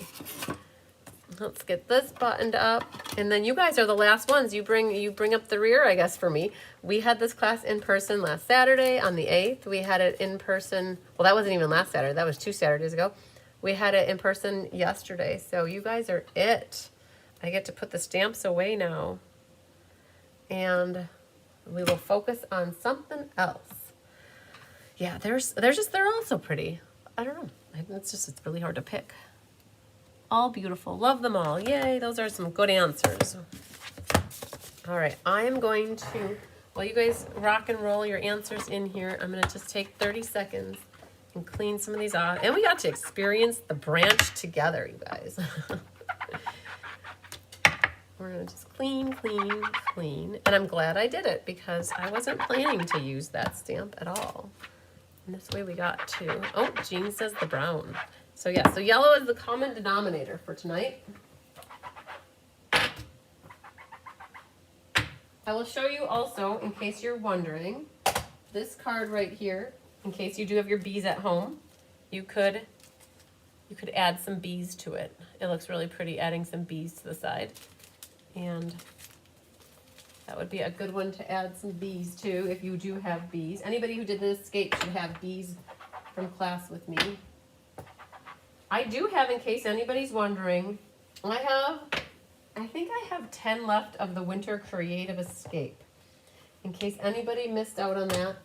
Let's get this buttoned up. And then you guys are the last ones. You bring up the rear, I guess, for me. We had this class in person last Saturday on the 8th. We had it in person. Well, that wasn't even last Saturday. That was 2 Saturdays ago. We had it in person yesterday. So you guys are it. I get to put the stamps away now. And we will focus on something else. Yeah, they're all so pretty. I don't know. It's really hard to pick. All beautiful. Love them all. Yay, those are some good answers. All right, I am going to while you guys rock and roll your answers in here, I'm gonna just take 30 seconds and clean some of these off. And we got to experience the branch together, you guys. We're gonna just clean, clean, clean. And I'm glad I did it because I wasn't planning to use that stamp at all. And this way we got to, oh, Jean says the brown. So yeah, so yellow is the common denominator for tonight. I will show you also, in case you're wondering, this card right here, in case you do have your bees at home, you could add some bees to it. It looks really pretty adding some bees to the side. And that would be a good one to add some bees to if you do have bees. Anybody who did the escape should have bees from class with me. I do have, in case anybody's wondering, I think I have 10 left of the Winter Creative Escape. In case anybody missed out on that,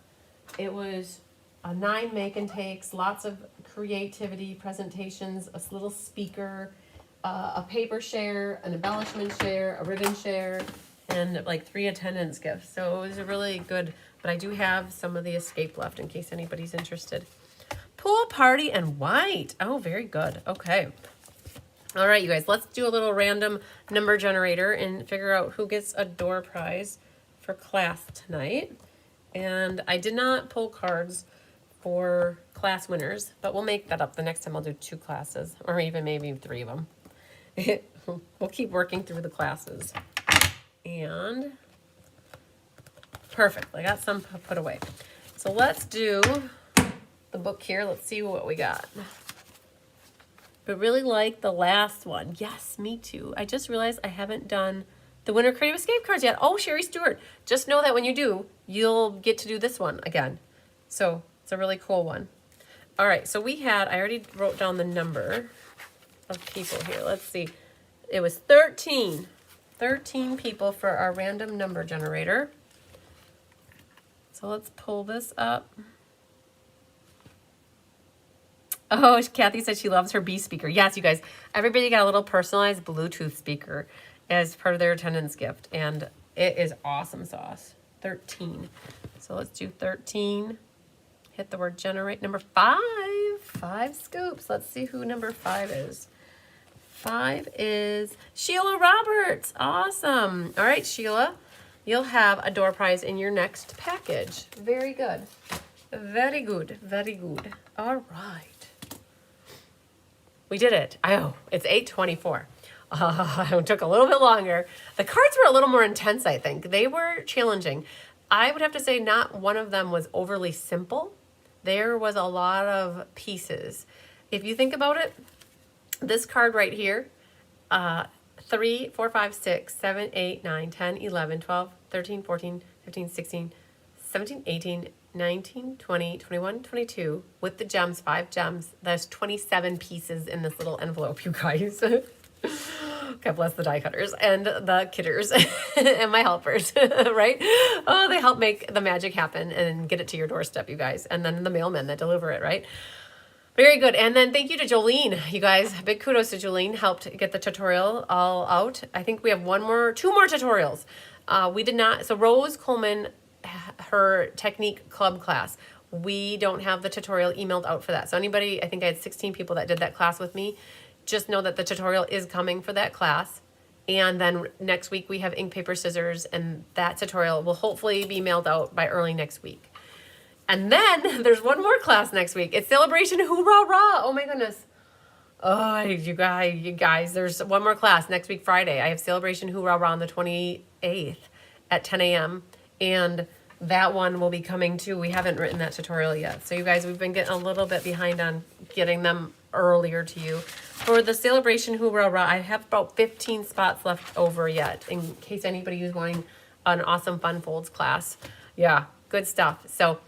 it was 9 make and takes, lots of creativity, presentations, a little speaker, a paper share, an embellishment share, a ribbon share, and like 3 attendance gifts. So it was a really good, but I do have some of the escape left in case anybody's interested. Pool party and white. Oh, very good. Okay. All right, you guys, let's do a little random number generator and figure out who gets a door prize for class tonight. And I did not pull cards for class winners, but we'll make that up. The next time I'll do 2 classes, or even maybe 3 of them. We'll keep working through the classes. And perfect, I got some put away. So let's do the book here. Let's see what we got. But really like the last one. Yes, me too. I just realized I haven't done the Winter Creative Escape cards yet. Oh, Sherry Stewart. Just know that when you do, you'll get to do this one again. So it's a really cool one. All right, so we had, I already wrote down the number of people here. Let's see. It was 13. 13 people for our random number generator. So let's pull this up. Oh, Kathy said she loves her bee speaker. Yes, you guys, everybody got a little personalized Bluetooth speaker as part of their attendance gift. And it is awesome sauce. 13. So let's do 13. Hit the word generate. Number 5. 5 scoops. Let's see who number 5 is. 5 is Sheila Roberts. Awesome. All right, Sheila, you'll have a door prize in your next package. Very good. Very good. Very good. All right. We did it. Oh, it's 8:24. It took a little bit longer. The cards were a little more intense, I think. They were challenging. I would have to say not one of them was overly simple. There was a lot of pieces. If you think about it, this card right here, 3, 4, 5, 6, 7, 8, 9, 10, 11, 12, 13, 14, 15, 16, 17, 18, 19, 20, 21, 22, with the gems, 5 gems. There's 27 pieces in this little envelope, you guys. God bless the die cutters and the kidders and my helpers, right? Oh, they help make the magic happen and get it to your doorstep, you guys. And then the mailmen that deliver it, right? Very good. And then thank you to Jolene, you guys. Big kudos to Jolene. Helped get the tutorial all out. I think we have 2 more tutorials. We did not. So Rose Coleman, her technique club class, we don't have the tutorial emailed out for that. So anybody, I think I had 16 people that did that class with me. Just know that the tutorial is coming for that class. And then next week we have ink, paper, scissors, and that tutorial will hopefully be mailed out by early next week. And then there's 1 more class next week. It's Sale-a-bration Hoorah Rah. Oh my goodness. Oh, you guys, there's 1 more class next week, Friday. I have Sale-a-bration Hoorah Rah on the 28th at 10 a.m. And that one will be coming too. We haven't written that tutorial yet. So you guys, we've been getting a little bit behind on getting them earlier to you. For the Sale-a-bration Hoorah Rah, I have about 15 spots left over yet in case anybody who's wanting an awesome fun folds class. Yeah, good stuff. So,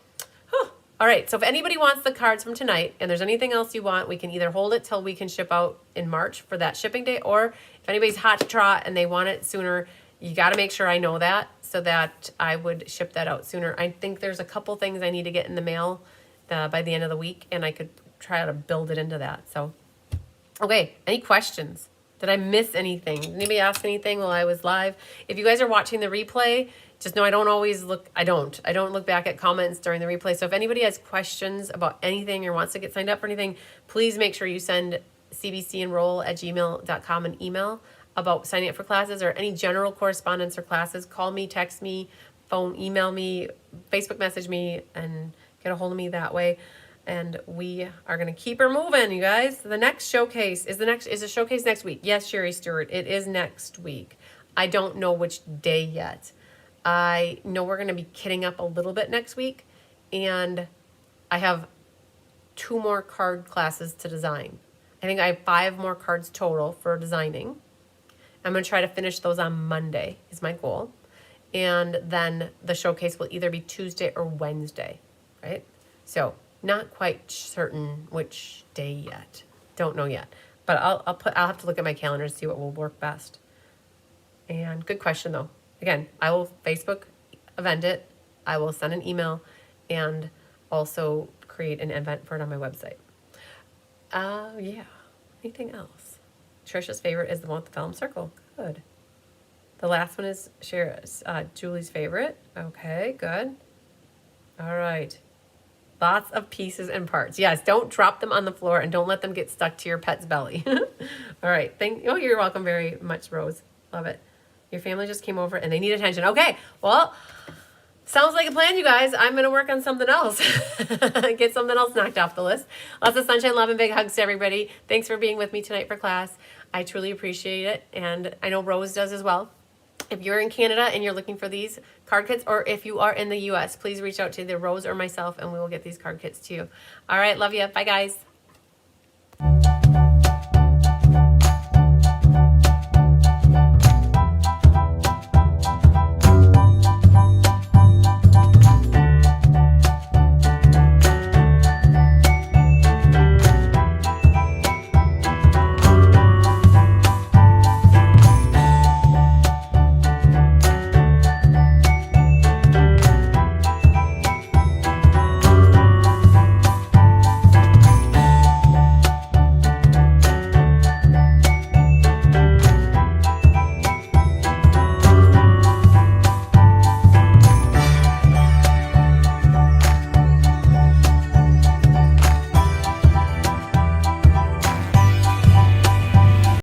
all right. So if anybody wants the cards from tonight and there's anything else you want, we can either hold it till we can ship out in March for that shipping day, or if anybody's hot to trot and they want it sooner, you got to make sure I know that so that I would ship that out sooner. I think there's a couple things I need to get in the mail by the end of the week, and I could try to build it into that. So, okay, any questions? Did I miss anything? Did anybody ask anything while I was live? If you guys are watching the replay, just know I don't always look, I don't look back at comments during the replay. So if anybody has questions about anything or wants to get signed up for anything, please make sure you send cbcenroll@gmail.com an email about signing up for classes or any general correspondence or classes. Call me, text me, phone, email me, Facebook message me, and get a hold of me that way. And we are going to keep her moving, you guys. The next showcase is the showcase next week. Yes, Sherry Stewart, it is next week. I don't know which day yet. I know we're going to be kitting up a little bit next week, and I have 2 more card classes to design. I think I have 5 more cards total for designing. I'm going to try to finish those on Monday is my goal. And then the showcase will either be Tuesday or Wednesday, right? So not quite certain which day yet. Don't know yet. But I'll have to look at my calendar and see what will work best. And good question though. Again, I will Facebook event it. I will send an email and also create an event for it on my website. Yeah. Anything else? Trisha's favorite is the one with the vellum circle. Good. The last one is Julie's favorite. Okay, good. All right. Lots of pieces and parts. Yes, don't drop them on the floor and don't let them get stuck to your pet's belly. All right. Oh, you're welcome very much, Rose. Love it. Your family just came over and they need attention. Okay. Well, sounds like a plan, you guys. I'm going to work on something else. Get something else knocked off the list. Lots of sunshine, love, and big hugs to everybody. Thanks for being with me tonight for class. I truly appreciate it. And I know Rose does as well. If you're in Canada and you're looking for these card kits, or if you are in the U.S., please reach out to either Rose or myself and we will get these card kits to you. All right. Love you. Bye, guys.